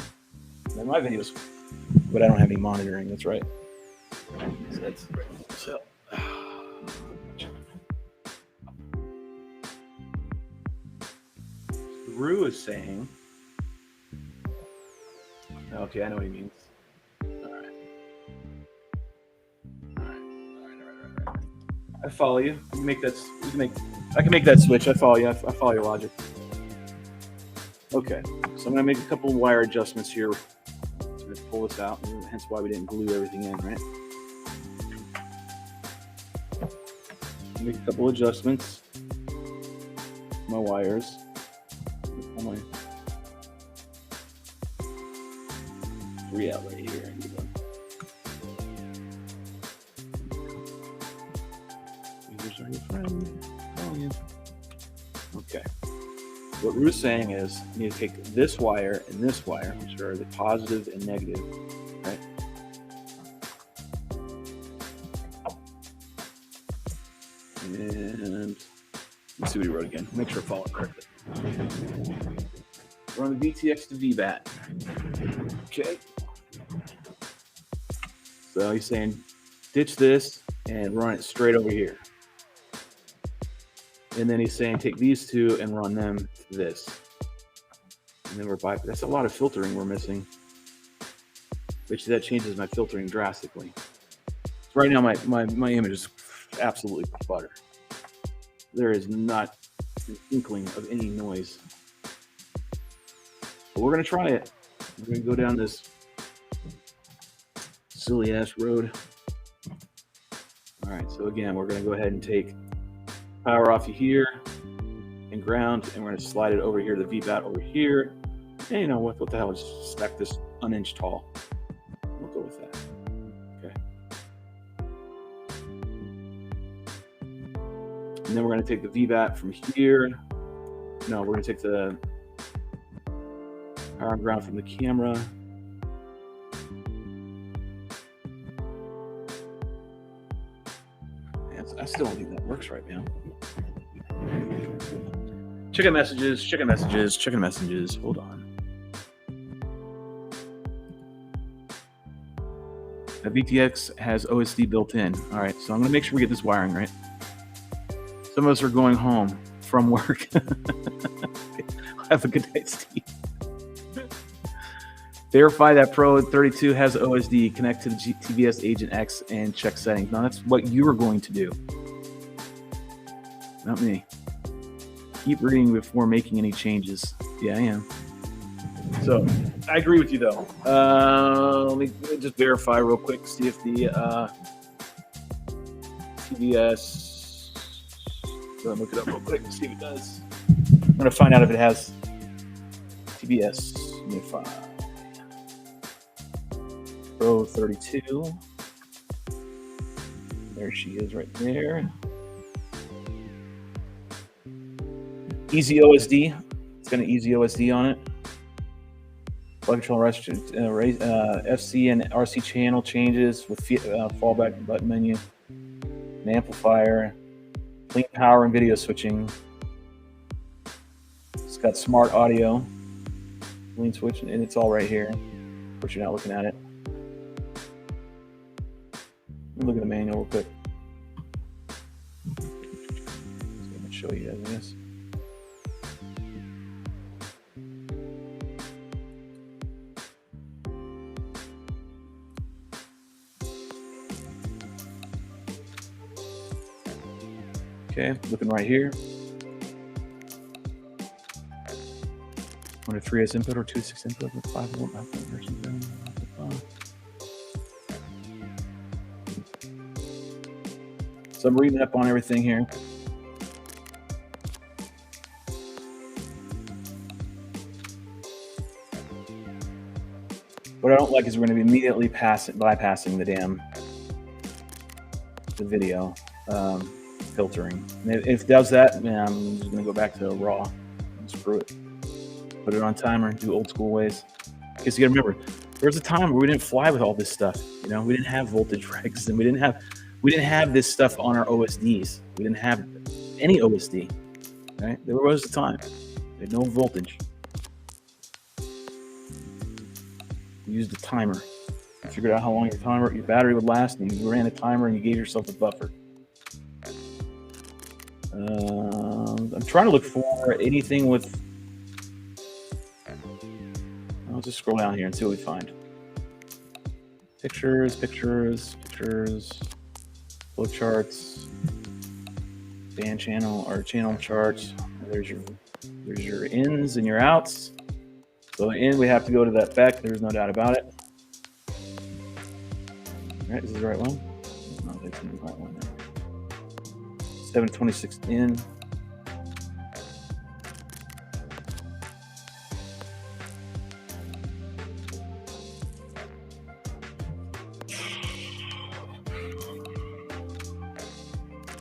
And my videos, but I don't have any monitoring. That's right. So Rue is saying, okay, I know what he means. All right. I follow you. I can make that switch. I follow you. I follow your logic. Okay, so I'm gonna make a couple wire adjustments here. So I'm gonna pull this out, and hence why we didn't glue everything in, right? Make a couple adjustments. My wires. Pull my 3 out right here. Fingers are your friend. Oh, yeah. Okay. What Rue's saying is you need to take this wire and this wire, which are the positive and negative, right? And let's see what he wrote again. Make sure I follow it correctly. Run the VTX to VBAT. Okay. So he's saying ditch this and run it straight over here. And then he's saying take these two and run them to this. And then we're by. That's a lot of filtering we're missing. Which that changes my filtering drastically. So right now my image is absolutely butter. There is not an inkling of any noise. But we're gonna try it. We're gonna go down this silly ass road. All right, so again, we're gonna go ahead and take power off of here and ground, and we're going to slide it over here to the VBAT over here. And you know what the hell, just stack this an inch tall. We'll go with that. Okay. And then we're going to take the VBAT from here. No, we're going to take the power and ground from the camera. I still don't think that works right now. Checking messages. Hold on. The VTX has OSD built in. All right, so I'm going to make sure we get this wiring right. Some of us are going home from work. Have a good night, Steve. Verify that Pro 32 has OSD. Connect to the TVS Agent X and check settings. Now, that's what you are going to do. Not me. Keep reading before making any changes. Yeah, I am. So, I agree with you, though. Let me just verify real quick. See if the TVS... look it up real quick and see if it does. I'm going to find out if it has TVS Unify. Pro 32. There she is right there. Easy OSD. It's got an easy OSD on it. Plug control FC and RC channel changes with fallback button menu. An amplifier. Clean power and video switching. It's got smart audio. Clean switch, and it's all right here. But you're not looking at it. Look at the manual real quick. show you guys this. Okay, looking right here. On a 3S input or 2.6 input with 5 volt output version. So I'm reading up on everything here. What I don't like is we're going to be immediately bypassing the video filtering. And if it does that, man, I'm just going to go back to raw and screw it. Put it on timer, do old school ways. Because you got to remember, there was a time where we didn't fly with all this stuff. You know, we didn't have voltage regs, and we didn't have this stuff on our OSDs. We didn't have any OSD. Right? There was a time. We had no voltage. You used a timer. You figured out how long your battery would last, and you ran a timer and you gave yourself a buffer. I'm trying to look for anything with. I'll just scroll down here and see what we find. Pictures, flow charts, band channel or channel charts. There's your ins and your outs. So in, we have to go to that FPV. There's no doubt about it. All right, is this the right one? No, that's the right one. 726 in.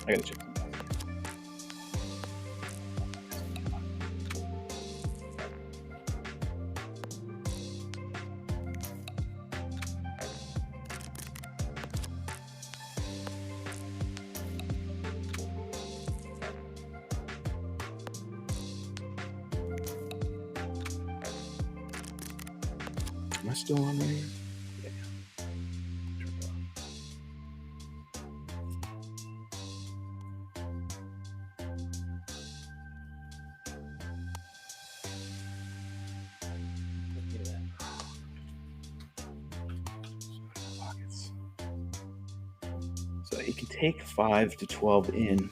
I gotta check them out. Am I still on there? Yeah. So it can take 5 to 12 in.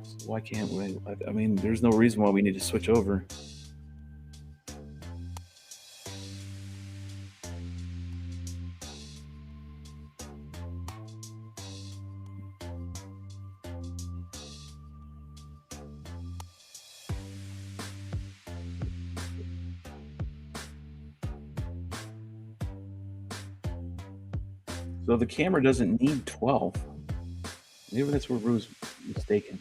So why can't we? I mean, there's no reason why we need to switch over. So the camera doesn't need 12. Maybe that's where Rue's mistaken.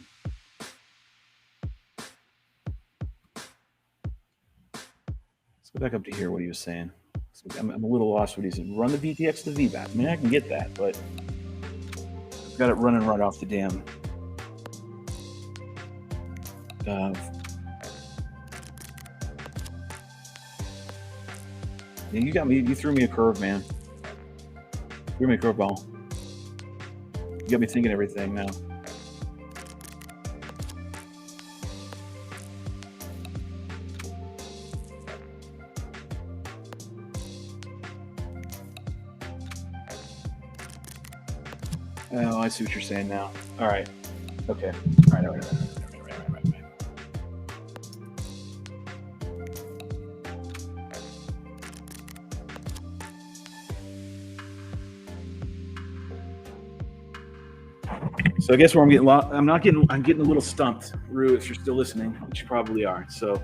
Let's go back up to here, what he was saying. I'm a little lost what he said. Run the VTX to the VBAT. I mean, I can get that, but I've got it running right off the damn. You got me. You threw me a curve, man. Threw me a curveball. You got me thinking everything now. Oh, I see what you're saying now. All right. Okay. All right. So I guess where I'm getting lost, I'm getting a little stumped, Rue, if you're still listening, which you probably are. So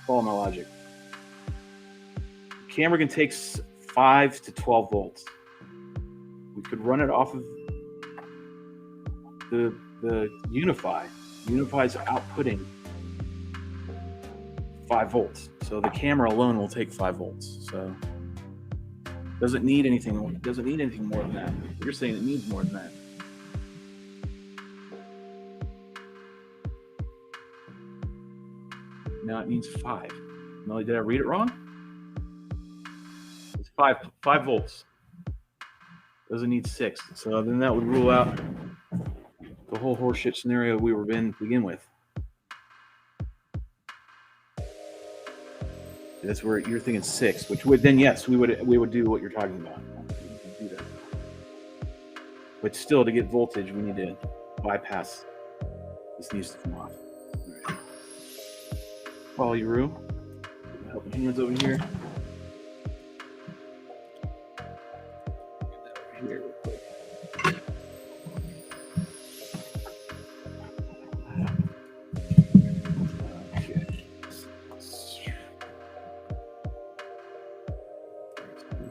follow my logic. The camera can take 5 to 12 volts. We could run it off of the Unify. Unify's outputting 5 volts. So the camera alone will take 5 volts. So doesn't need anything more than that. You're saying it needs more than that. Now it needs 5. No, did I read it wrong? It's 5 volts. Doesn't need 6. So then that would rule out the whole horseshit scenario we were in to begin with. That's where you're thinking 6, which would then, yes, we would do what you're talking about. We could do that. But still, to get voltage, we need to bypass. This needs to come off. All right. Follow you, Roo. Helping hands over here. Get that over here real quick. Okay.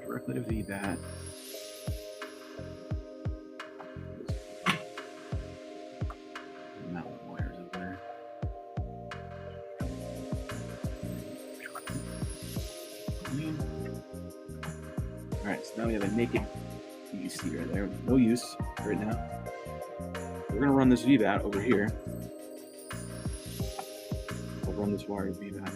Directly to VBAT. Mountain wires over there. All right, so now we have a naked UC right there. No use right now. We're gonna run this VBAT over here. We'll run this wire VBAT.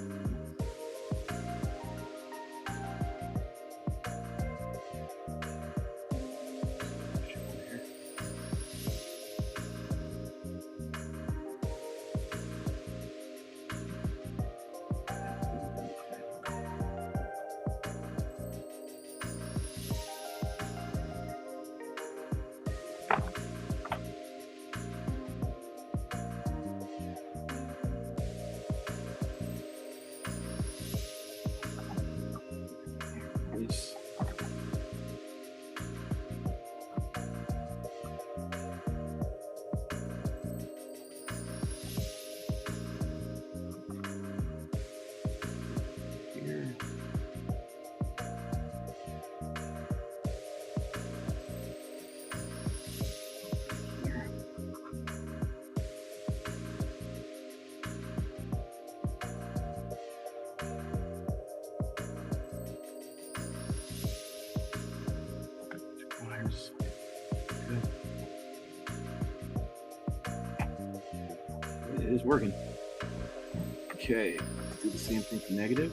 It is working. Okay, do the same thing for negative.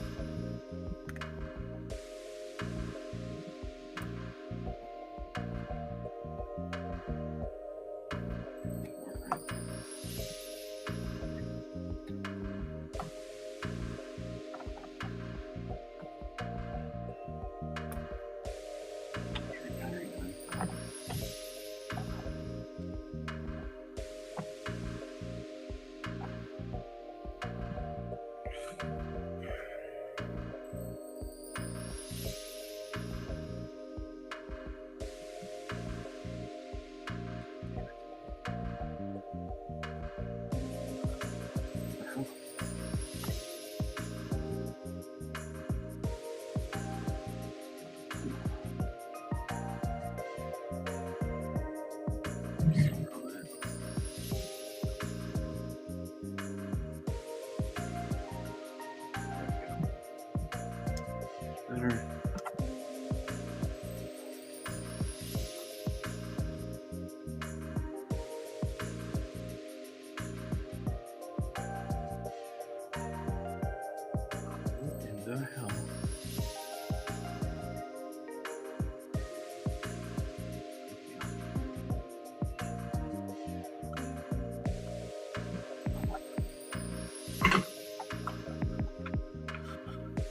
Better. What in the hell?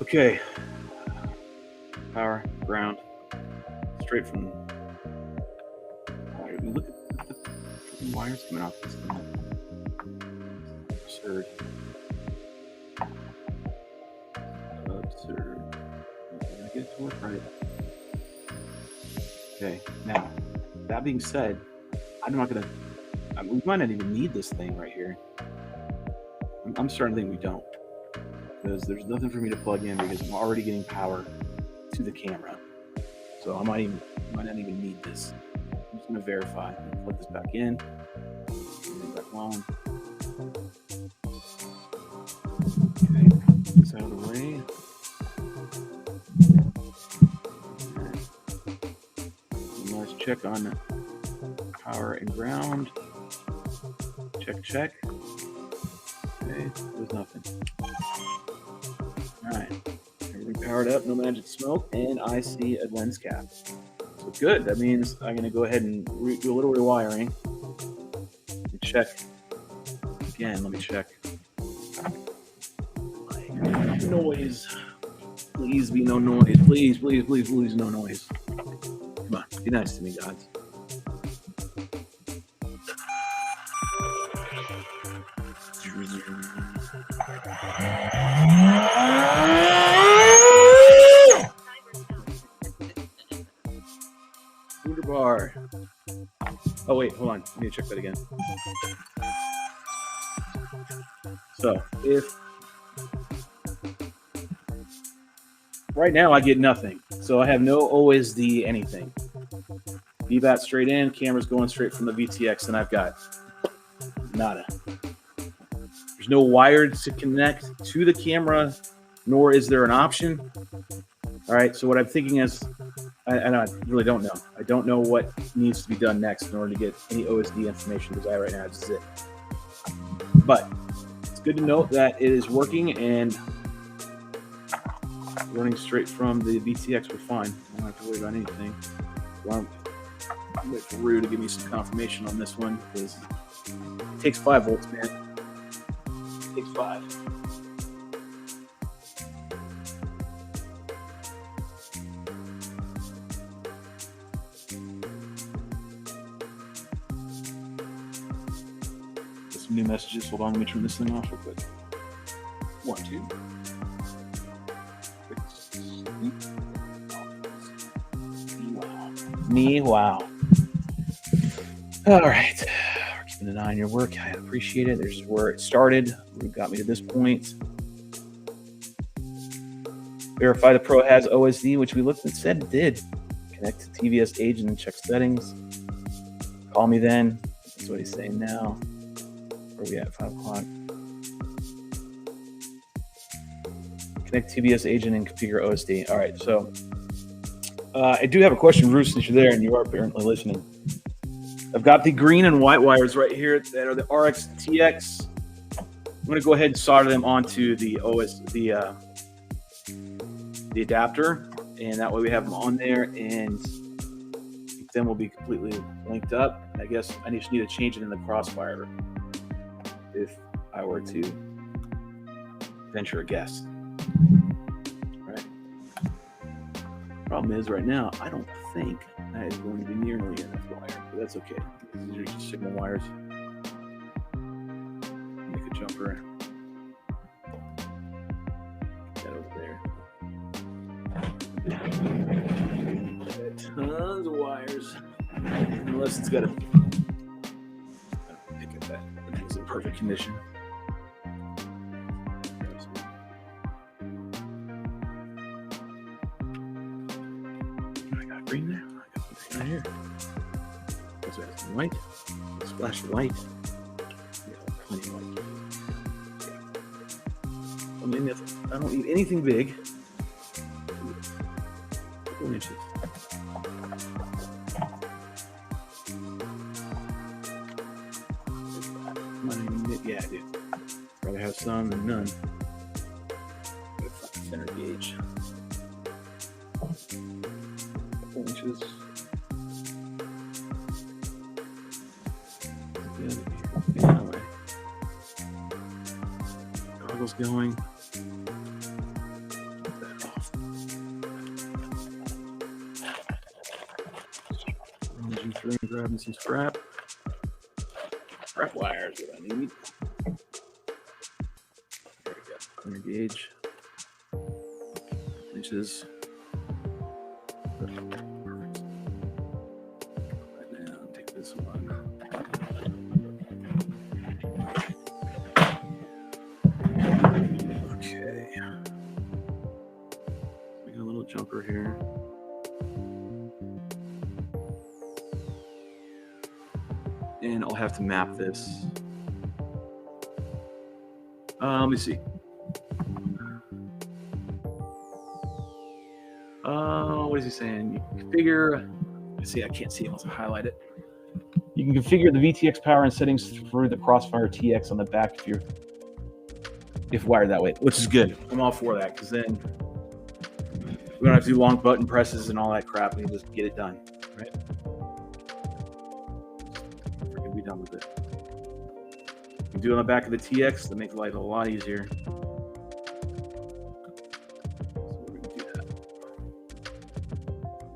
Okay. Power, ground, straight from wire. Look at the freaking wires coming off this thing. Absurd. Absurd. We're gonna get it to work right. Okay, now, that being said, I'm not gonna, we might not even need this thing right here. I'm starting to think we don't. Because there's nothing for me to plug in because I'm already getting power to the camera. So I might not even need this. I'm just gonna verify. Plug this back in. Back on. Okay, this out of the way. And let's check on power and ground. Check. Okay, there's nothing. Alright. Everything powered up, no magic smoke, and I see a lens cap. So good. That means I'm going to go ahead and do a little rewiring. And check. Again, let me check. Noise. Please be no noise. Please, please, please, please, no noise. Come on, be nice to me, gods. Bar. Oh wait, hold on. I need to check that again. So if right now I get nothing, so I have no OSD anything. VBAT straight in, camera's going straight from the VTX, and I've got nada. There's no wires to connect to the camera, nor is there an option. All right, so what I'm thinking is, I really don't know. I don't know what needs to be done next in order to get any OSD information, because right now it's just it. But it's good to note that it is working and running straight from the VTX. We're fine. I don't have to worry about anything. Well, I'm wait for Rue to give me some confirmation on this one, because it takes 5 volts, man. It takes 5. Some new messages. Hold on, let me turn this thing off real quick. 1, 2. Wow. All right. We're keeping an eye on your work. I appreciate it. There's where it started. We got me to this point. Verify the Pro has OSD, which we looked and said it did. Connect to TVS agent and check settings. Call me then. That's what he's saying now. Where are we at? 5 o'clock. Connect TBS agent and configure OSD. All right, so I do have a question, Bruce, since you're there and you are apparently listening. I've got the green and white wires right here that are the RX TX. I'm going to go ahead and solder them onto the the adapter, and that way we have them on there, and then we'll be completely linked up. And I guess I just need to change it in the crossfire if I were to venture a guess. Right. Problem is, right now, I don't think that is going to be nearly enough wire, but that's okay. These are just signal wires. Make a jumper. Get that over there. Tons of wires. Unless it's got a pick at that. It's in perfect condition. I got green there. I got something right here. What's that? Some white. A splash of white. Yeah, plenty of white. Yeah. I mean, I don't need anything big. 4 inches. Yeah, I do. Rather have some than none. Got a fucking center gauge. 4 inches. Yeah, my goggles going. Get that off. Rolling through and grabbing some scrap. Scrap wires that I need. There we go. Clear gauge. Inches. Perfect. Right now, take this one. Okay. We got a little jumper here. And I'll have to map this. Let me see. What is he saying? You can configure. Let's see, I can't see it unless I highlight it. You can configure the VTX power and settings through the Crossfire TX on the back if wired that way, which is good. I'm all for that, because then we don't have to do long button presses and all that crap. We can just get it done. right? Freaking be done with it. You do it on the back of the TX to make life a lot easier. So we're gonna do that.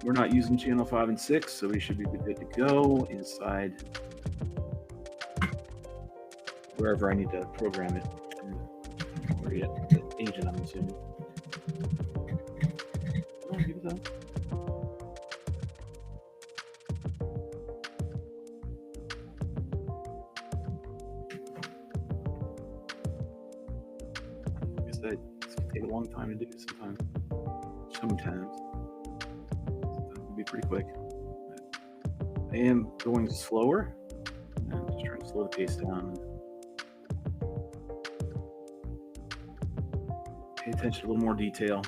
We're not using channel 5 and 6, so we should be good to go inside wherever I need to program it. Or yet, the agent, I'm assuming. Oh, give it up. Like I said, it's gonna take a long time to do it sometimes. Sometimes it'll be pretty quick. I am going slower. I'm just trying to slow the pace down. Pay attention to a little more detail.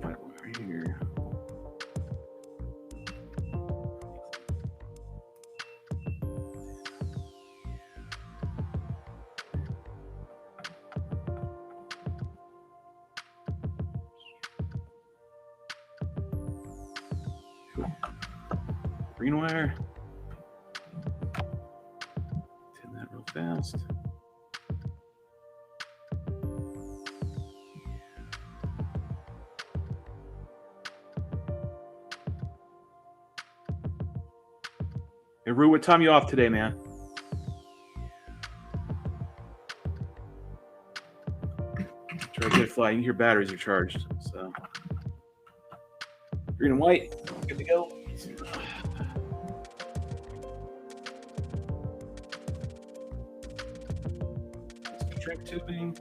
Right here. Green wire. Turn that real fast. Hey, Rue, what time you off today, man? Try to get it fly. You can hear batteries are charged. So green and white, good to go. Shrink tubing.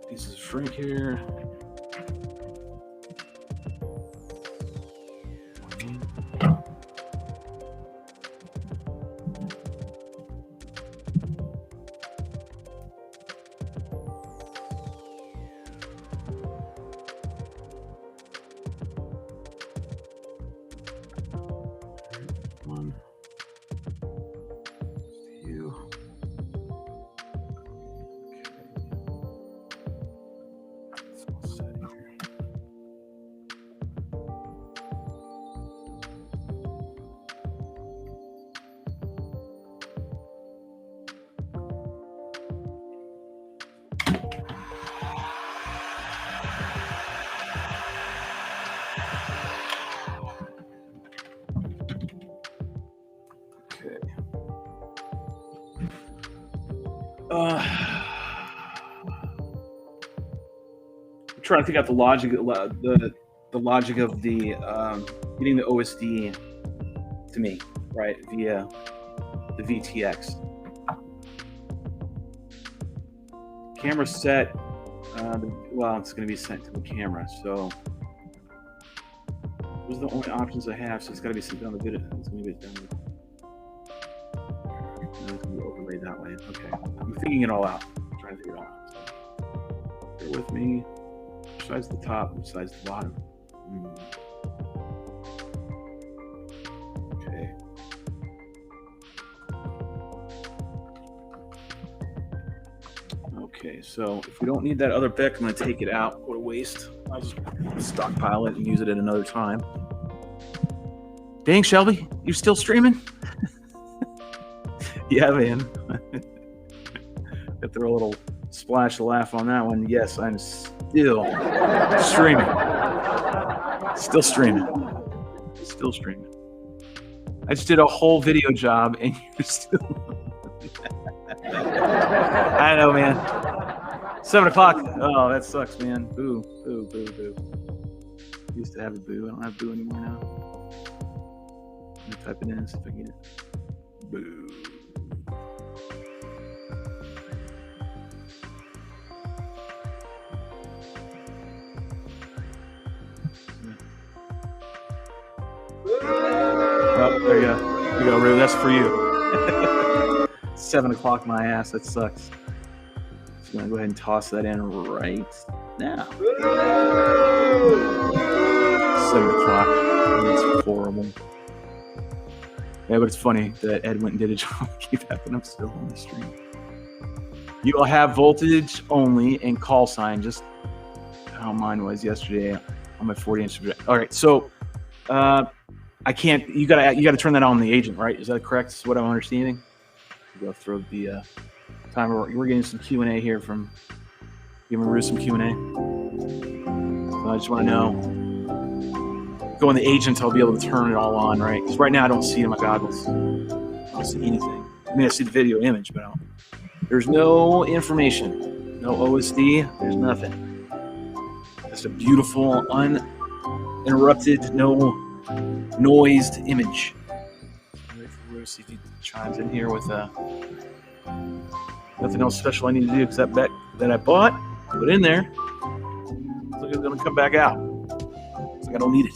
Pieces of shrink here. One. Two. Okay. It's all set here. Okay. I'm trying to figure out the logic, the logic of the getting the OSD to me, right, via the VTX. Camera set. Well, it's going to be sent to the camera, so those are the only options I have. So it's got to be sent down the video. It's going to be done. It's going to be overlaid that way. Okay, I'm thinking it all out. I'm trying to figure it all out. So, bear with me. Which side's the top? Which side's the bottom? Okay. Okay, so if we don't need that other pick, I'm going to take it out. What a waste. I'll just stockpile it and use it at another time. Dang, Shelby, you still streaming? Yeah, man. Got throw a little splash laugh on that one. Yes, I'm still streaming. Still streaming. Still streaming. I just did a whole video job and you're still... I know, man. 7 o'clock. Oh, that sucks, man. Boo, boo, boo, boo. Used to have a boo. I don't have boo anymore now. I'm gonna type it in, see if I can get it. Boo. Oh, there you go. There you go, Rue. That's for you. 7 o'clock, my ass. That sucks. Just gonna go ahead and toss that in right now. 7 o'clock. That's horrible. Yeah, but it's funny that Ed went and did a job. Keep happening. I'm still on the stream. You'll have voltage only and call sign. Just how mine was yesterday on my 40-inch. All right, so I can't. You gotta turn that on the agent, right? Is that correct? Is what I'm understanding. Go through the timer. We're getting some Q&A here from giving Ruth some Q&A. So I just want to know. Go in the agents, I'll be able to turn it all on, right? Because right now I don't see it in my goggles. I don't see anything. I mean, I see the video image, but there's no information, no OSD. There's nothing. Just a beautiful, uninterrupted, no noised image. We'll see if he chimes in here with nothing else special I need to do because that bet that I bought, put in there, looks like it's going to come back out. Looks like I don't need it.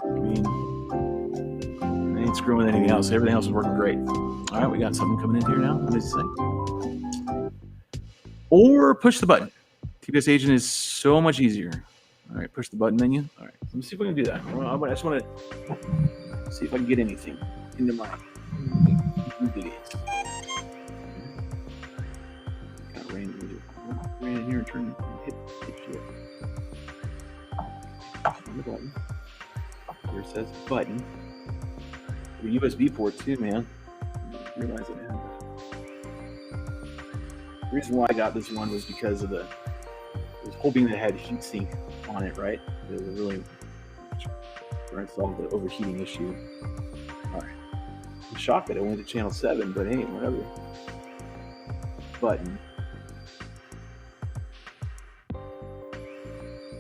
I mean, I ain't screwing with anything else. Everything else is working great. All right, we got something coming in here now. What does it say? Or push the button. TPS agent is so much easier. All right, push the button menu. All right, let me see if we can do that. I just want to see if I can get anything into my videos. Got ran in here and turn hit shit. On the button. Here it says button. The USB port too, man. I didn't realize it had. The reason why I got this one was because of I was hoping that it had heatsink on it, right? It was really trying to solve the overheating issue. All right. I'm shocked that it went to channel 7, but hey, whatever. Button.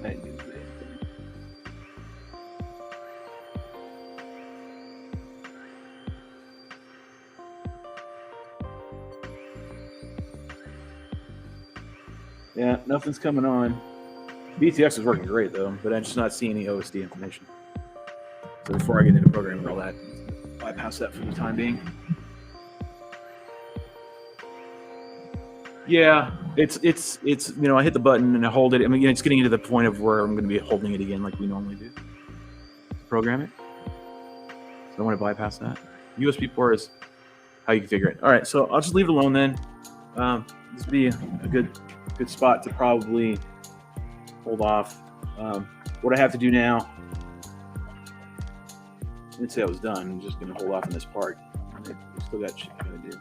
That didn't do anything. Yeah, nothing's coming on. BTX is working great though, but I'm just not seeing any OSD information. So before I get into programming all that, bypass that for the time being. Yeah, it's you know, I hit the button and I hold it. I mean, it's getting into the point of where I'm going to be holding it again like we normally do. Program it. So I want to bypass that. USB port is how you configure it. All right, so I'll just leave it alone then. This would be a good spot to probably hold off. What I have to do now, let's say I was done. I'm just going to hold off on this part. We still got shit to do.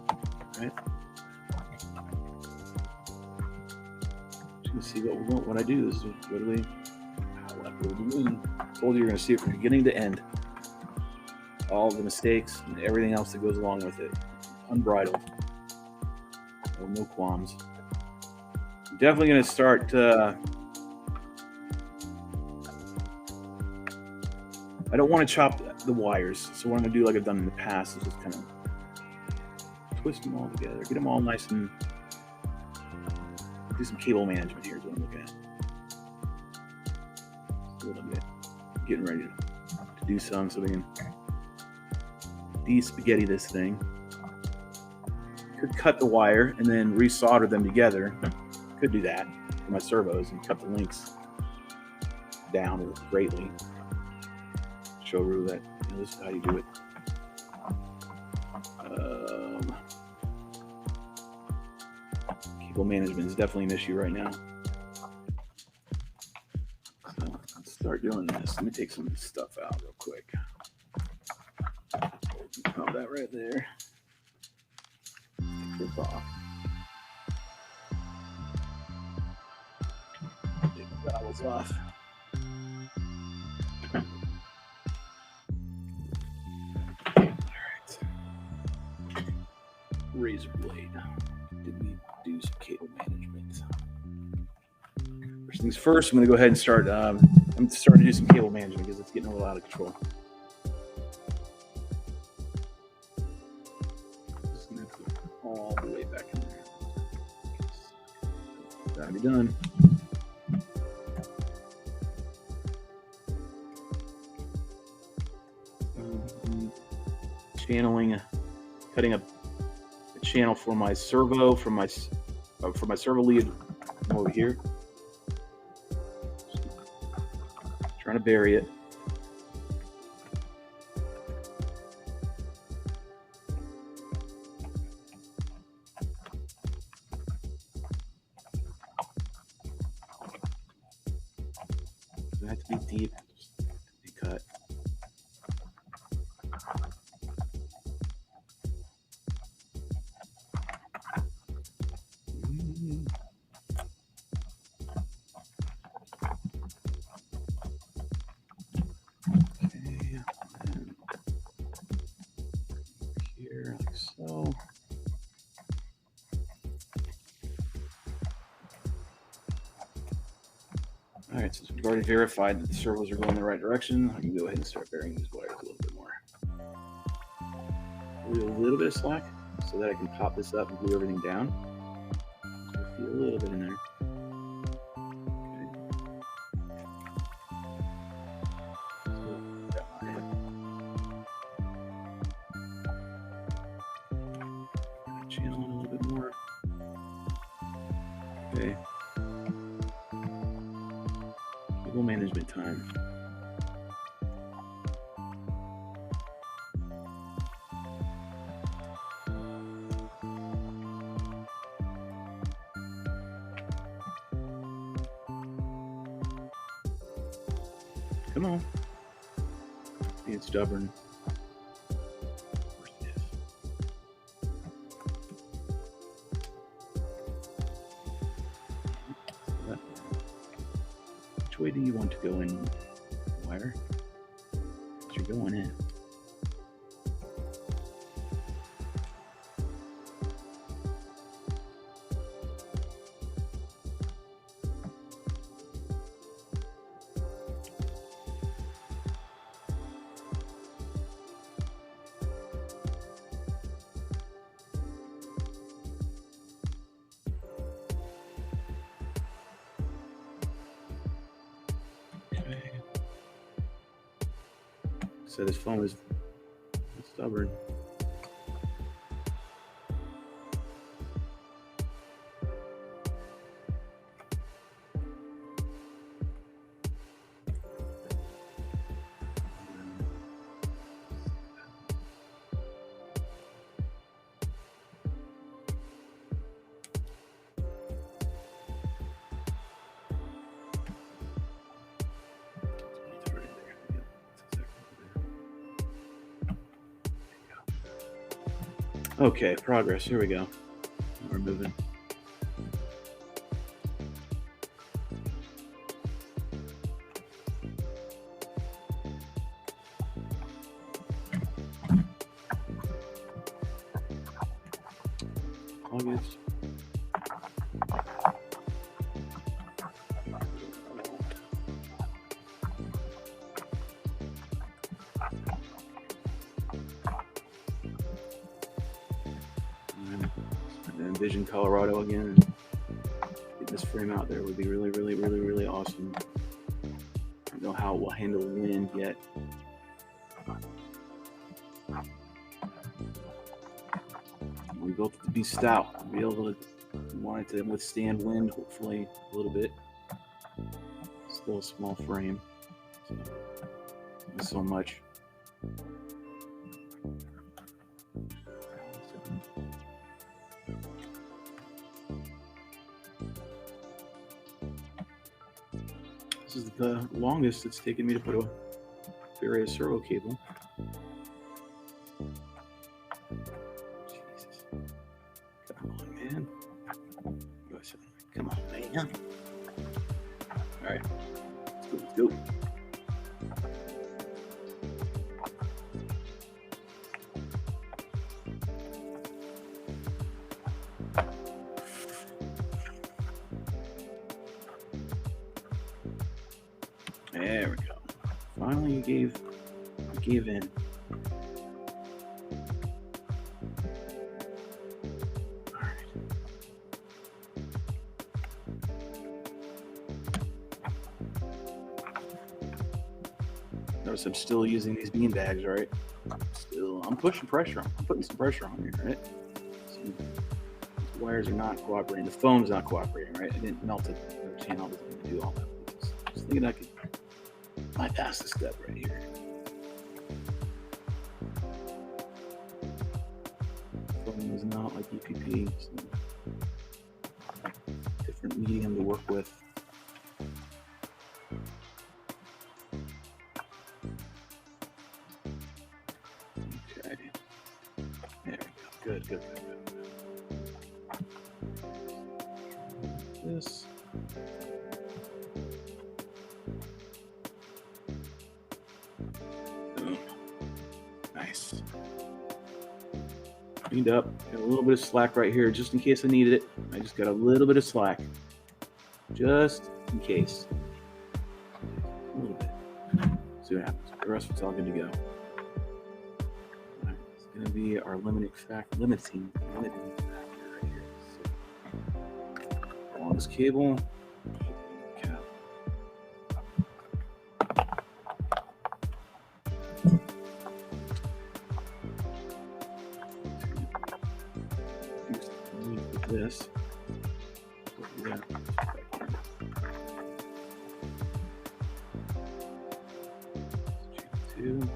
All right. Just going to see what I do. This is literally what we're doing. I told you you're going to see it from beginning to end. All the mistakes and everything else that goes along with it. Unbridled. No qualms. I'm definitely going to start. I don't want to chop the wires, so what I'm going to do, like I've done in the past, is just kind of twist them all together, get them all nice and do some cable management. Here's what I'm looking at. A little bit. Getting ready to do some so we can de-spaghetti this thing. Could cut the wire and then resolder them together. Could do that for my servos and cut the links down greatly. Show Rue that this is how you do it. Cable management is definitely an issue right now. So let's start doing this. Let me take some of this stuff out real quick. Pop that right there. Take this off. Take the goggles off. Razor blade. Did we do some cable management? First things first, I'm going to go ahead and start. I'm starting to do some cable management because it's getting a little out of control. Just going to put it all the way back in there. That'll be done. Channeling, cutting up channel for my servo from my servo lead over here. Trying to bury it. doesn't have to be deep. Just be cut. Okay, and here like so. All right, since we've already verified that the servos are going in the right direction, I can go ahead and start burying these wires a little bit more. Leave a little bit of slack so that I can pop this up and glue everything down. So I feel a little bit in there. Okay. Channel it a little bit more. Okay. Cable management time. Come on. Being stubborn. Which way do you want to go in, wire? You're going in. So this phone is stubborn. Okay, progress. Here we go. We're moving. August. Envision Colorado again and get this frame out there would be really, really, really, really awesome. I don't know how it will handle wind yet. We built it to be stout, be able to, we want it to withstand wind, hopefully a little bit. Still a small frame, so not so much. This is the longest it's taken me to put a various servo cable. Jesus. Come on, man. Come on, man. All right. Let's go. Let's go. There we go. Finally, you gave in. All right. Notice I'm still using these bean bags, right? I'm pushing pressure on. I'm putting some pressure on here, right? So, these wires are not cooperating. The foam's not cooperating, right? I didn't melt it. The channel doesn't do all that. Just thinking I could bypass the step right here. Foam is not like EPP, so different medium to work with. good. This. Nice. Cleaned up. Got a little bit of slack right here, just in case I needed it. I just got a little bit of slack, just in case. A little bit. See what happens. The rest of it's all good to go. All right, it's going to be our limiting factor right here. So, on this cable. This. Yeah. Two.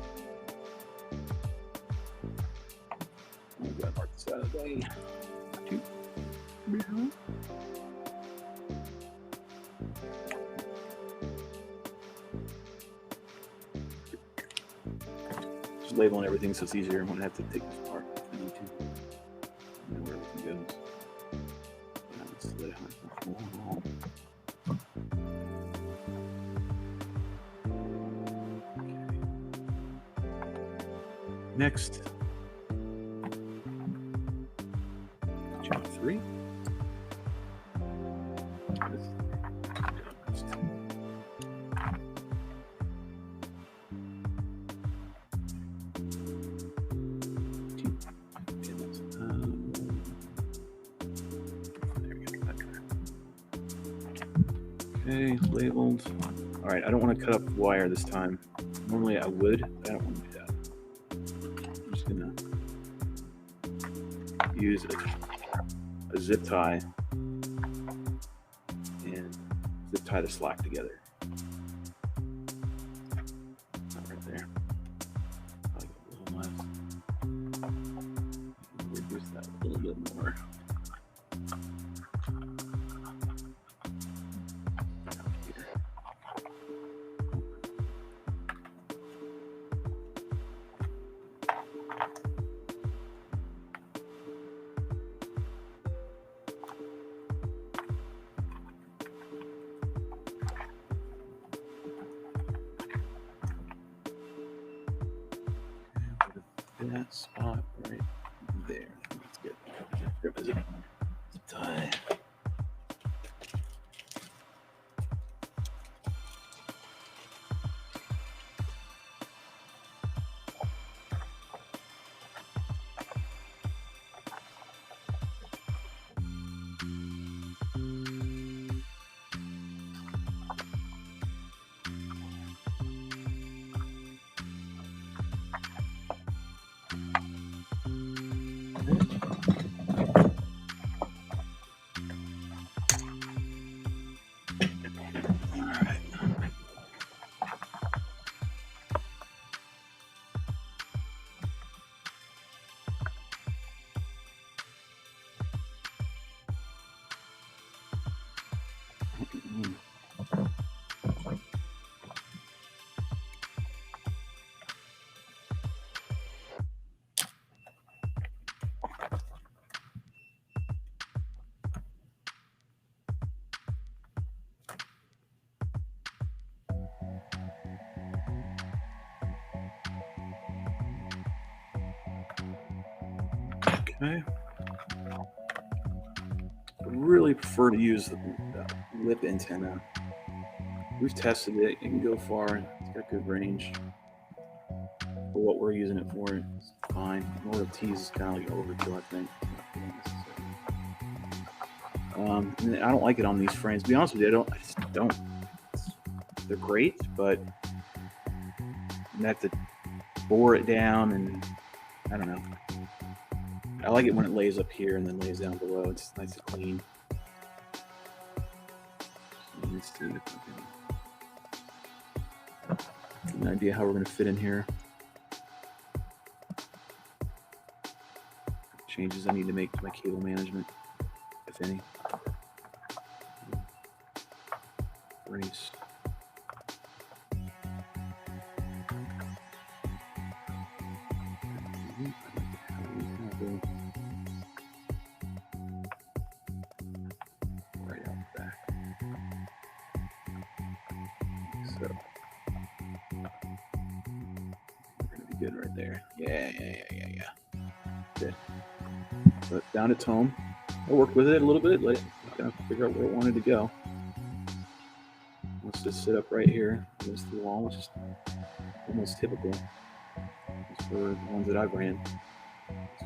I'm gonna mark this out of the way. Two. Just labeling everything so it's easier. I won't have to take this apart if I need to. I know where everything goes. Next, job 3. Okay, labeled. All right, I don't want to cut up wire this time. Normally I would, but I don't want to do that. I'm just gonna use a zip tie and zip tie the slack together. Not right there. Probably a little less. Reduce that a little bit more. That spot right there. That's good. Grip is it? Tie. Okay. I really prefer to use the lip antenna. We've tested it. It can go far. It's got good range. For what we're using it for, it's fine. More of the T's is kind of like overkill, I think. And I don't like it on these frames. To be honest with you, I just don't. They're great, but you have to bore it down, and I don't know. I like it when it lays up here and then lays down below. It's nice and clean. Let's see if we can get an idea how we're going to fit in here. Changes I need to make to my cable management, if any. Race. So we're gonna be good right there. Yeah. Good. But down its home. I worked with it a little bit, let it kind of figure out where it wanted to go. Let's just sit up right here against the wall, which is almost typical for the ones that I've ran.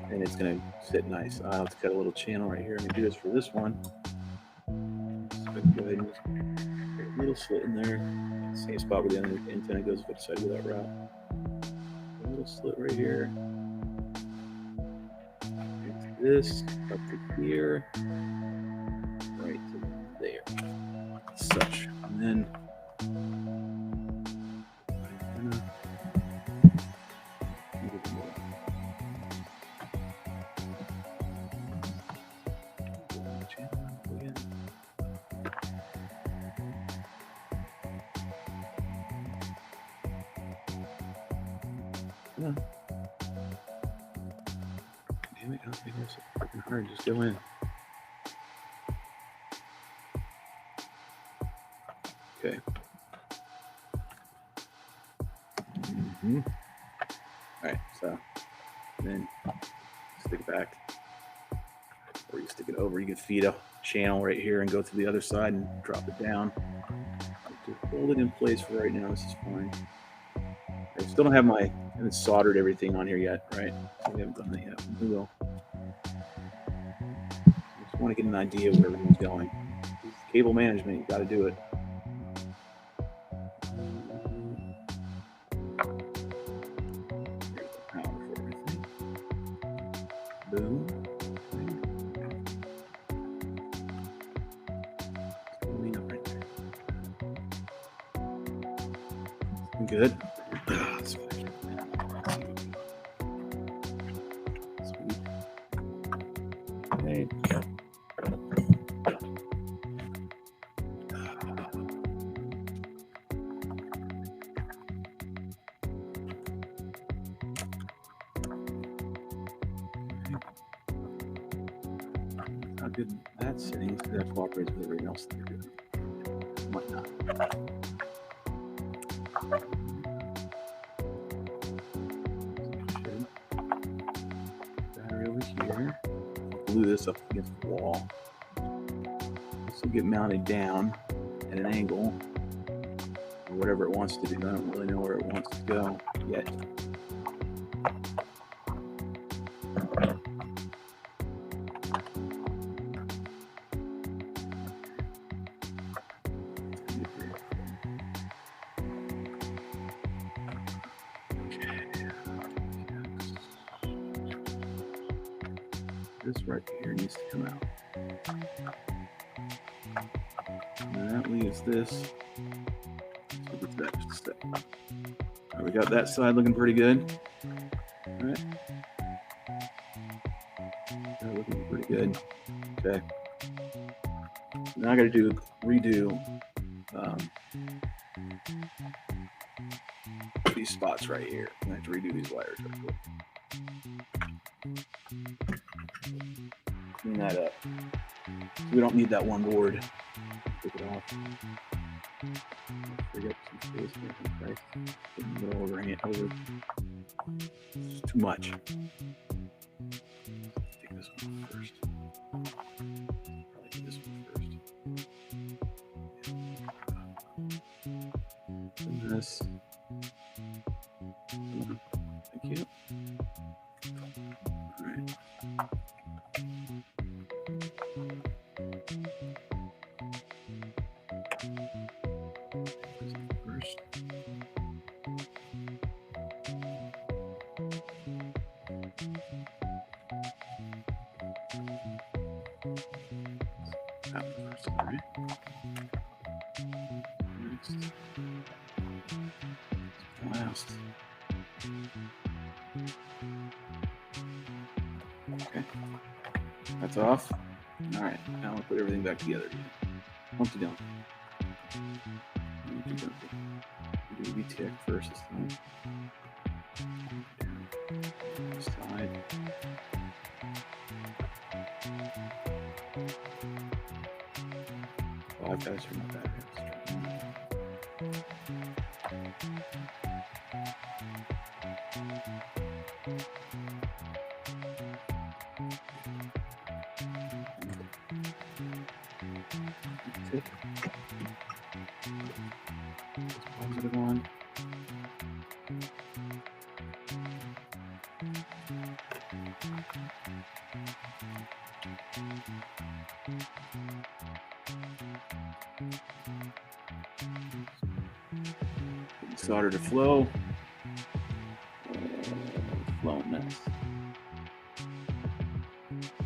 And it's going to sit nice. I'll have to cut a little channel right here. I'm going to do this for this one. So go ahead and just create a little slit in there. Same spot where the antenna goes if I decide to go that route. A little slit right here. Into this, up to here, right to there. Such. And then damn it, I don't think that's so freaking hard. Just go in. Okay. Alright, so then stick it back. Or you stick it over. You can feed a channel right here and go to the other side and drop it down. Just hold it in place for right now. This is fine. I still don't have I haven't soldered everything on here yet, right? So we haven't done that yet. We will. Just want to get an idea of where everything's going. Cable management, you got to do it. Here's the power for everything. Boom. Good. Okay. How good that's sitting, so that cooperates with everything else that you're doing. Might not. Battery over here. I'll glue this up against the wall. This will get mounted down at an angle, or whatever it wants to do. I don't really know where it wants to go yet. This right here needs to come out. And that leaves this. So get that just a step. All right, we got that side looking pretty good. All right. That looking pretty good. Okay. Now I got to redo these spots right here. I have to redo these wires right quick. Clean that up. So we don't need that one board. Take it off. Free up some space here. Right? Getting a little overhang over. It's too much. Take this one first. Probably do this one first. And this. Thank you. All right. First. That one first, all right. Next. Last. Okay. That's off. All right. Now I'll put everything back together again. Humpty Dumpty. Humpty Dumpty. Do VTX first this time. This side. Oh, I've got to turn my battery. Positive one. Solder to flow. Flowing nice.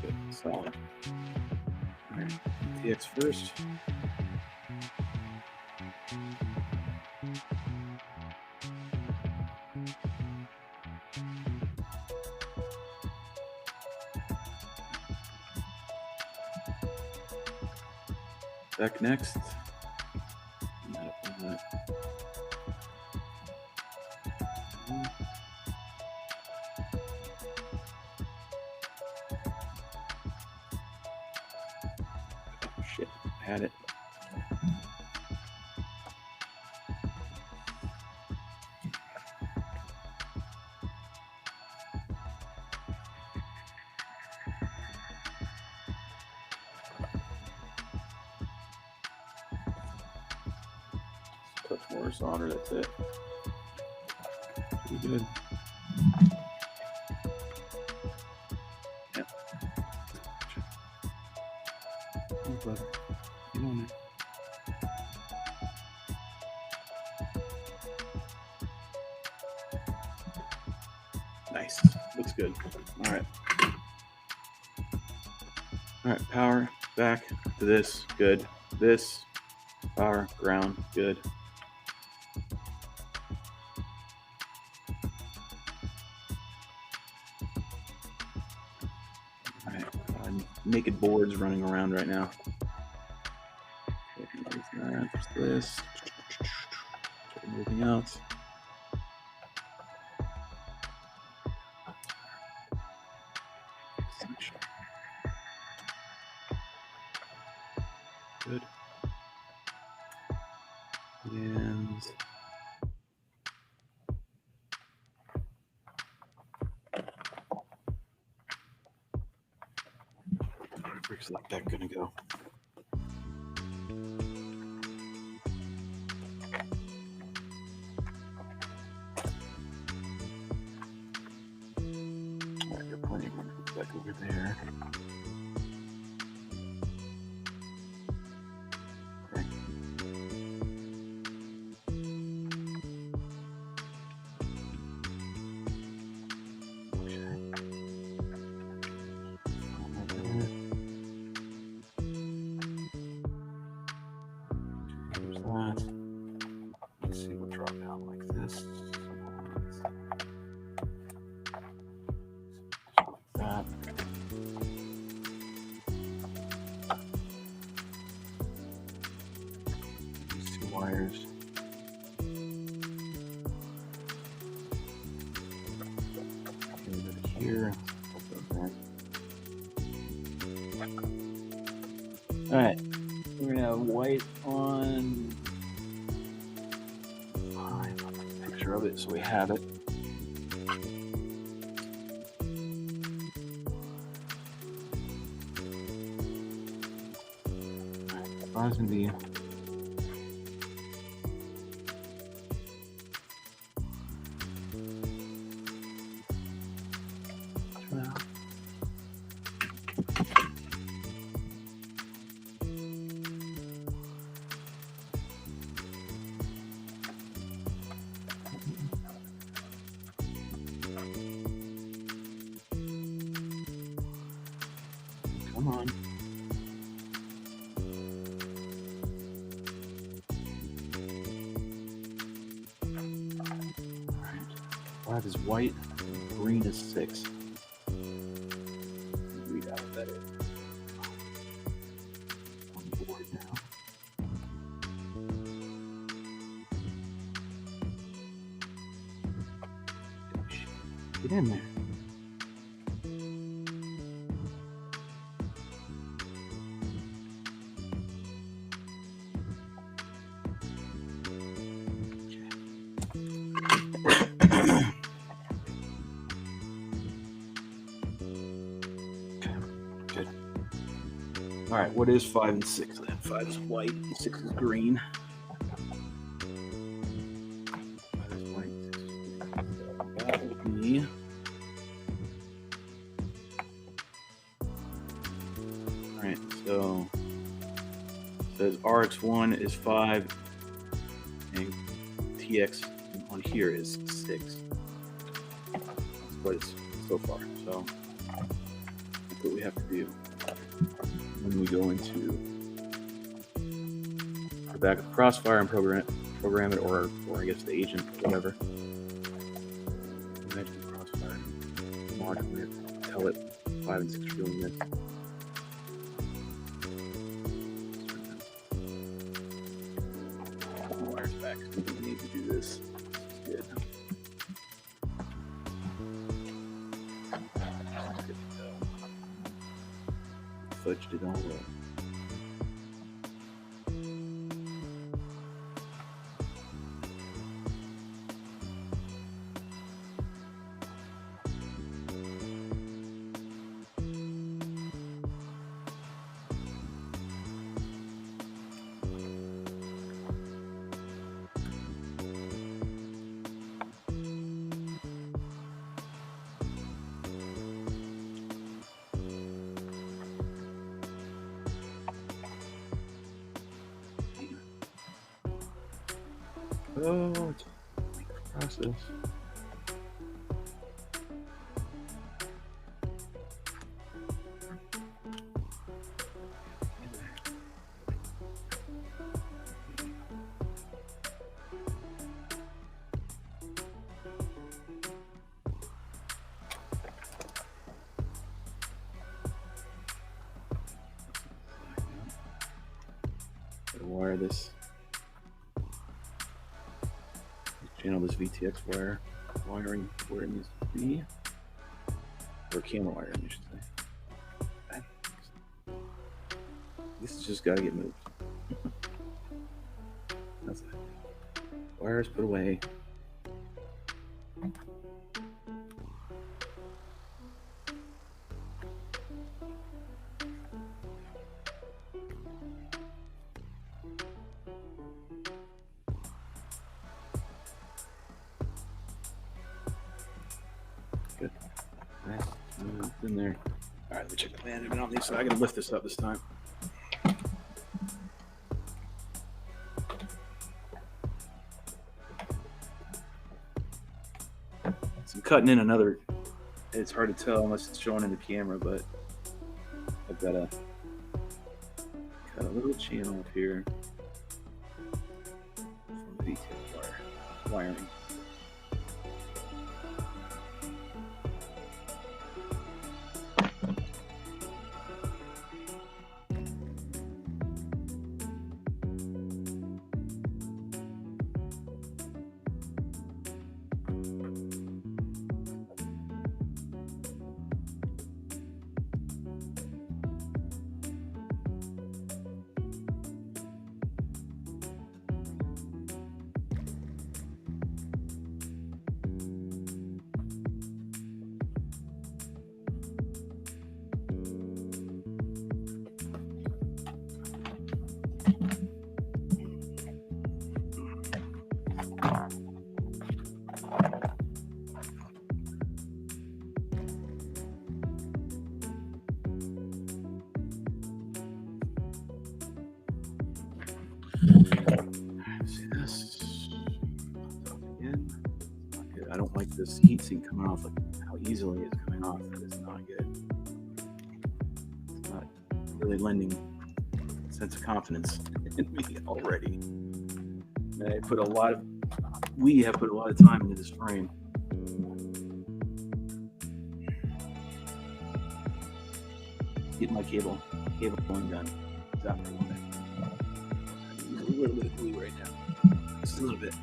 Good, solid. All right, TX first. Spec next. Oh shit, I had it. Touch more solder, that's it. Pretty good. Yep. Oh, brother. Get on there. Nice. Looks good. All right. All right, power back to this. Good. This. Power, ground, good. All right, naked boards running around right now. Just this. Moving out. Good. And where's that deck gonna go? All right, you're plenty of deck over there. Let's see, we'll drop down like this. Like that. These two wires. A little bit here. All right, we're gonna have white on. Picture of it so we have it. Alright, gonna be come on. Alright. 5 is white, green is 6. Read out what that is. On board now. Get in there. Good. All right, what is 5 and 6 then? 5 is white, and 6 is green. 5 is white, 6 is green. That would be. All right, so it says RX1 is 5 and TX on here is 6. That's what it's so far. So that's what we have to do when we go into the back of the Crossfire and program it, or I guess the agent, whatever. Imagine the Crossfire mod, we have to tell it 5 and 6 are doing this. Wires back. We need to do this. Good. Fudged it all up. Oh, it's a process. Gotta wire this. Channel this VTX wiring where it needs to be, or camera wiring, I should say. This has just got to get moved. That's it. Wires put away. Good. Nice. Moved in there. All right, let me check the management on these. So I got to lift this up this time. So I'm cutting in another. It's hard to tell unless it's showing in the camera, but I've got to cut a little channel up here from the detail wiring. See this? Again. Not good. I don't like this heatsink coming off, like how easily it's coming off. That is not good. It's not really lending a sense of confidence in me already. And we have put a lot of time into this frame. Get my cabling done. Exactly what I need. A little bit of glue right now. Just a little bit.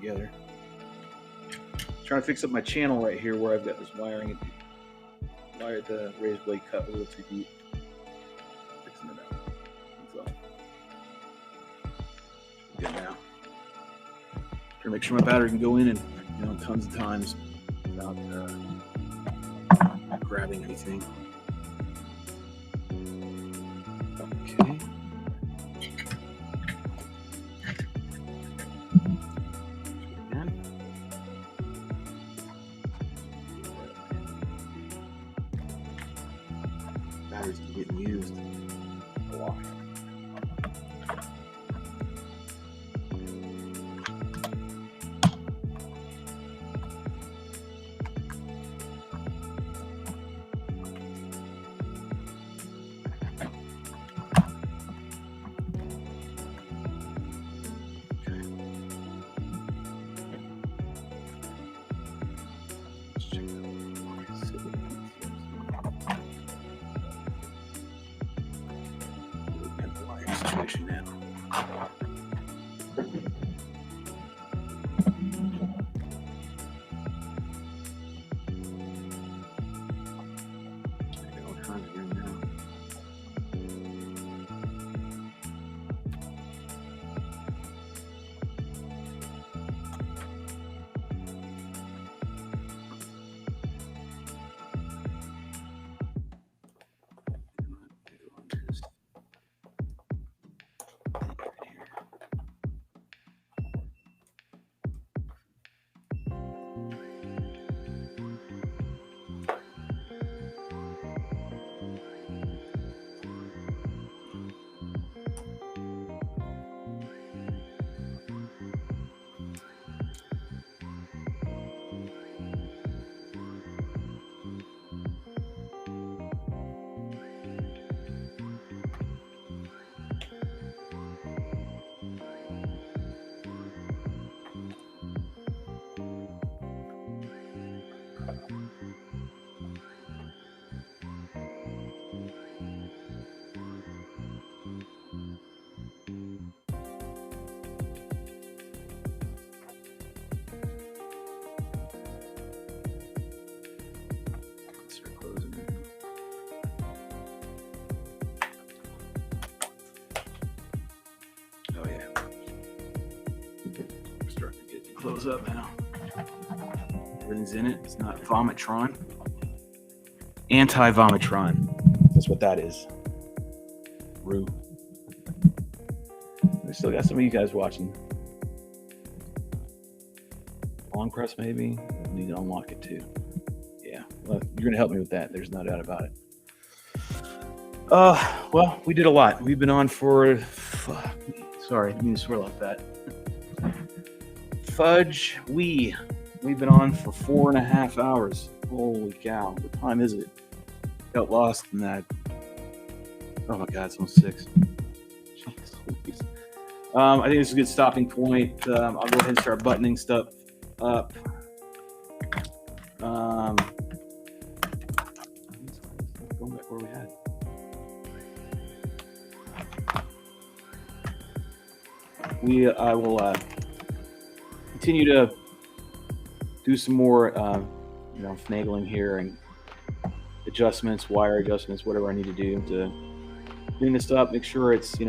together. Trying to fix up my channel right here where I've got this wiring. Wired the raised blade cut a little too deep. Fixing it out. That's all. Good now. Trying to make sure my battery can go in and tons of times without grabbing anything. Okay. Batteries keep getting used a lot. Situation now. All kinds of room now. Start closing it. Oh yeah. We're starting to get close up now. Everything's in it. It's not Vomitron. Anti-Vomitron. That's what that is. Rue. We still got some of you guys watching. Long press maybe. Need to unlock it too. Yeah. Well, you're gonna help me with that. There's no doubt about it. Well, we did a lot. We've been on for sorry, I didn't mean to swear like that. We've been on for 4.5 hours. Holy cow. What time is it? Got lost in that. Oh my god, it's almost 6. Jeez. I think this is a good stopping point. I'll go ahead and start buttoning stuff up. Going back where we had. I will continue to do some more, finagling here and adjustments, wire adjustments, whatever I need to do to clean this up. Make sure it's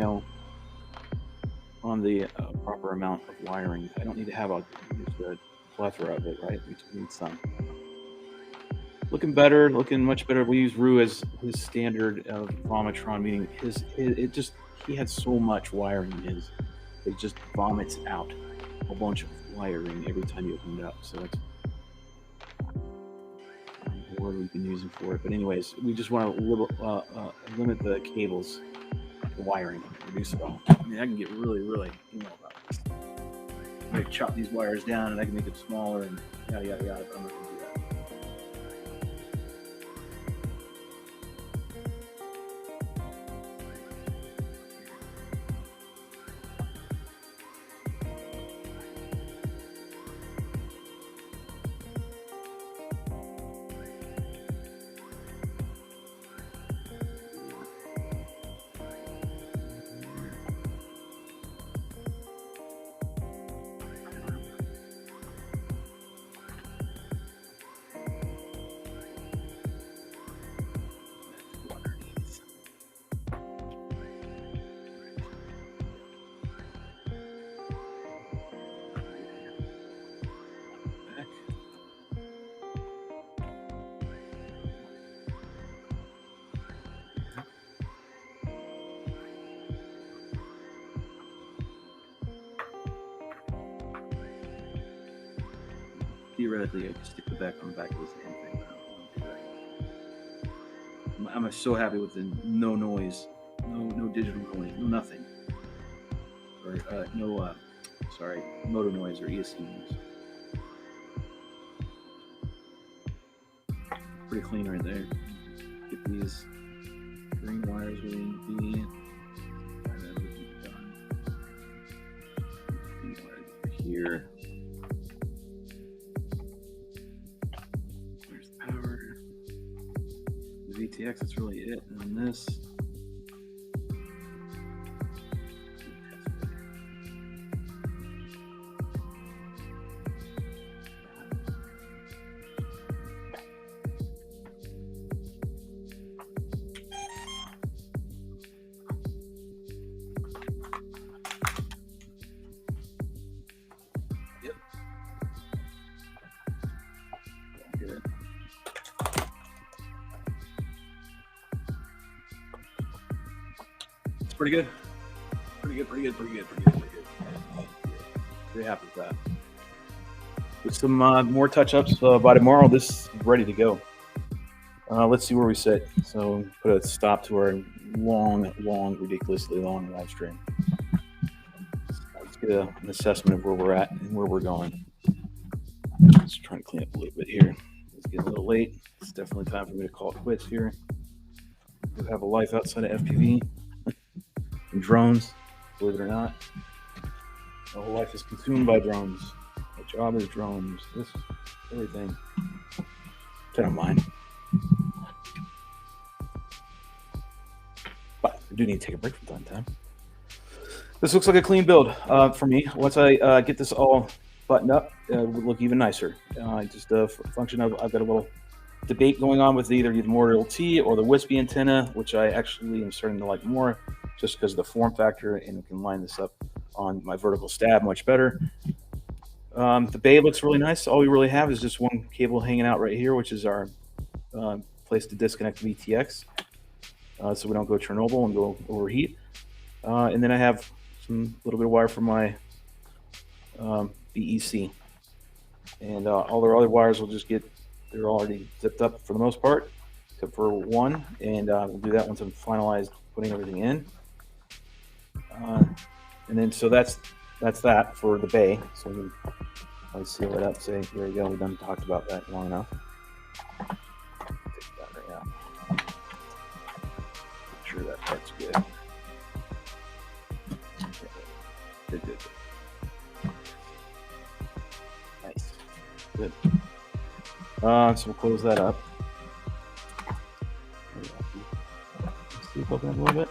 on the proper amount of wiring. I don't need to have just a plethora of it, right? We just need some. Looking better, looking much better. We use Rue as his standard of Vomitron, meaning he had so much wiring in his. It just vomits out a bunch of wiring every time you open it up. So that's the word we've been using for it. But anyways, we just want to limit the cables, the wiring, reduce it all. I mean, I can get really, really about this. I can chop these wires down and I can make it smaller and yada yada yada. But I'm not going to do that. theoretically, I could stick the back on the back of this damn thing. But I don't want to do that. I'm so happy with the no noise, no digital noise, no nothing, or motor noise or ESC noise. Pretty clean right there. Get these green wires where they need to be, and then we keep it done. Green wires over here. Where's the power? The VTX, that's really it. And then this. Pretty good. Pretty good. Very happy with that. With some more touch-ups by tomorrow, this is ready to go. Let's see where we sit. So put a stop to our long, ridiculously long live stream. Let's get an assessment of where we're at and where we're going. Just trying to clean up a little bit here. It's getting a little late. It's definitely time for me to call it quits here. We have a life outside of FPV. And drones, believe it or not. My whole life is consumed by drones. My job is drones. This, everything. I don't mind. But I do need to take a break from time to time. This looks like a clean build for me. Once I get this all buttoned up, it will look even nicer. Just a function of, I've got a little debate going on with either the Memorial T or the wispy antenna, which I actually am starting to like more, just because of the form factor, and we can line this up on my vertical stab much better. The bay looks really nice. All we really have is just one cable hanging out right here, which is our place to disconnect the VTX, so we don't go Chernobyl and go overheat. And then I have some little bit of wire for my BEC, and all their other wires will just get, they're already zipped up for the most part, except for one, and we'll do that once I'm finalized putting everything in. And then so that's that for the bay. So we can seal it up. Say, there you go. We've done talked about that long enough. Take that right out. Make sure that part's good. Good. Nice. Good. So we'll close that up. See if open up a little bit.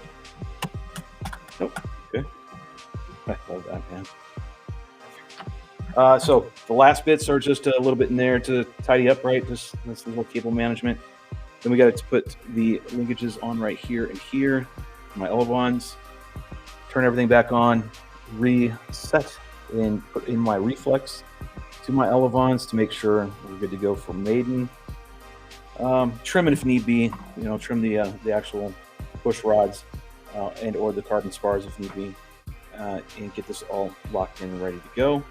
Nope. Okay. I love that, man. So the last bits are just a little bit in there to tidy up, right? Just this little cable management. Then we got to put the linkages on right here and here. My elevons. Turn everything back on. Reset and put in my reflex to my elevons to make sure we're good to go for maiden. Trim it if need be. You know, trim the actual push rods and or the carbon spars if need be, and get this all locked in and ready to go.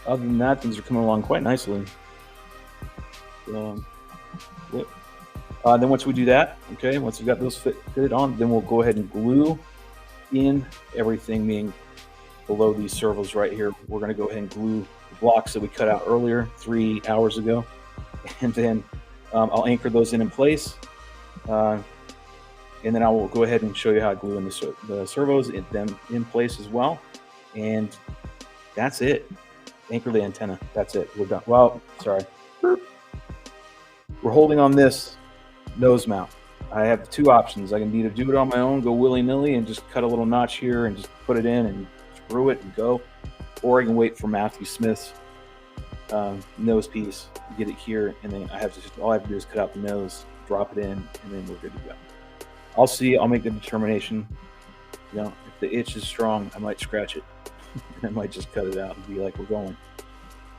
Other than that, things are coming along quite nicely. Then once we do that, okay, once we've got those fitted on, then we'll go ahead and glue in everything, meaning below these servos right here. We're going to go ahead and glue the blocks that we cut out earlier 3 hours ago, and then I'll anchor those in place, and then I will go ahead and show you how I glue in the servos in place as well. And that's it. Anchor the antenna. That's it. We're done. Well, sorry. We're holding on this nose mount. I have two options. I can either do it on my own, go willy-nilly, and just cut a little notch here and just put it in and screw it and go, or I can wait for Matthew Smith's nose piece, get it here, and then all I have to do is cut out the nose, drop it in, and then we're good to go. I'll make the determination. You know, if the itch is strong, I might scratch it. I might just cut it out and be like, we're going.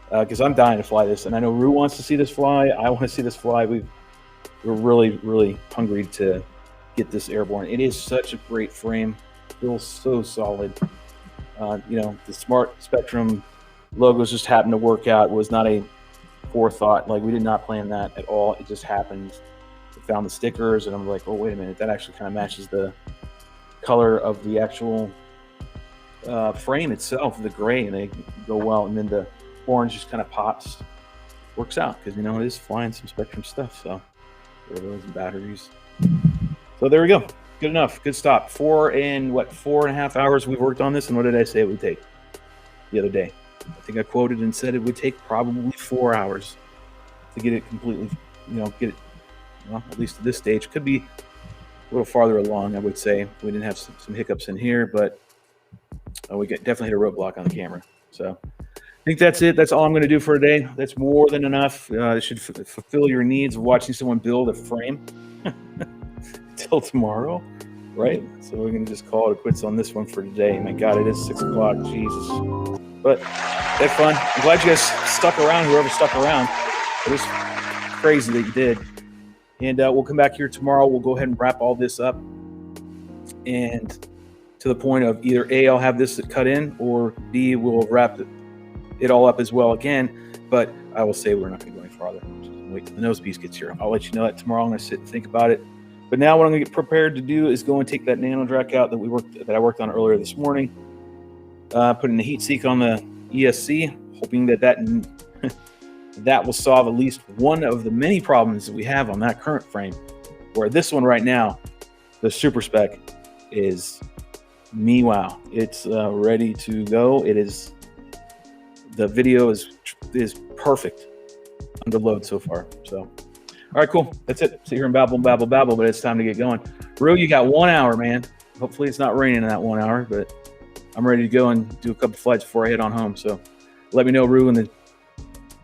Because I'm dying to fly this, and I know Rue wants to see this fly. I want to see this fly. We're really, really hungry to get this airborne. It is such a great frame. Feels so solid. You know, the Smart Spectrum logos just happened to work out. It was not a forethought. Like, we did not plan that at all. It just happened. We found the stickers, and I'm like, oh, wait a minute. That actually kind of matches the color of the actual frame itself, the gray, and they go well. And then the orange just kind of pops. Works out because, you know, it is flying some Spectrum stuff. So, those batteries. So there we go. Good enough. Good stop. 4.5 hours we worked on this. And what did I say it would take the other day? I think I quoted and said it would take probably 4 hours to get it completely, you know, get it, well, at least at this stage. Could be a little farther along, I would say. We didn't have some hiccups in here, but we definitely hit a roadblock on the camera. So I think that's it. That's all I'm going to do for today. That's more than enough. It should fulfill your needs of watching someone build a frame until tomorrow, right? So we're going to just call it quits on this one for today. My God, it is 6 o'clock. Jesus. But had fun. I'm glad you guys stuck around, whoever stuck around. It was crazy that you did. And we'll come back here tomorrow. We'll go ahead and wrap all this up. And to the point of either A, I'll have this cut in, or B, we'll wrap it all up as well again. But I will say we're not going to go any farther. Just wait till the nose piece gets here. I'll let you know that tomorrow. I'm going to sit and think about it. But now what I'm going to get prepared to do is go and take that nano track out that I worked on earlier this morning. Put in the heat seek on the ESC, hoping that that will solve at least one of the many problems that we have on that current frame. Where this one right now, the Super Spec, is wow. It's ready to go. It is. The video is perfect under load so far. So, all right, cool. That's it. Sit here and babble, but it's time to get going. Rue, you got 1 hour, man. Hopefully it's not raining in that 1 hour, but I'm ready to go and do a couple flights before I head on home. So let me know, Rue, in the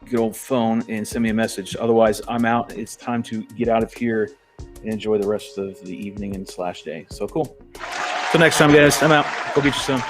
good old phone and send me a message. Otherwise, I'm out. It's time to get out of here and enjoy the rest of the evening and /day. So cool. Till next time, guys. I'm out. Go beat you soon.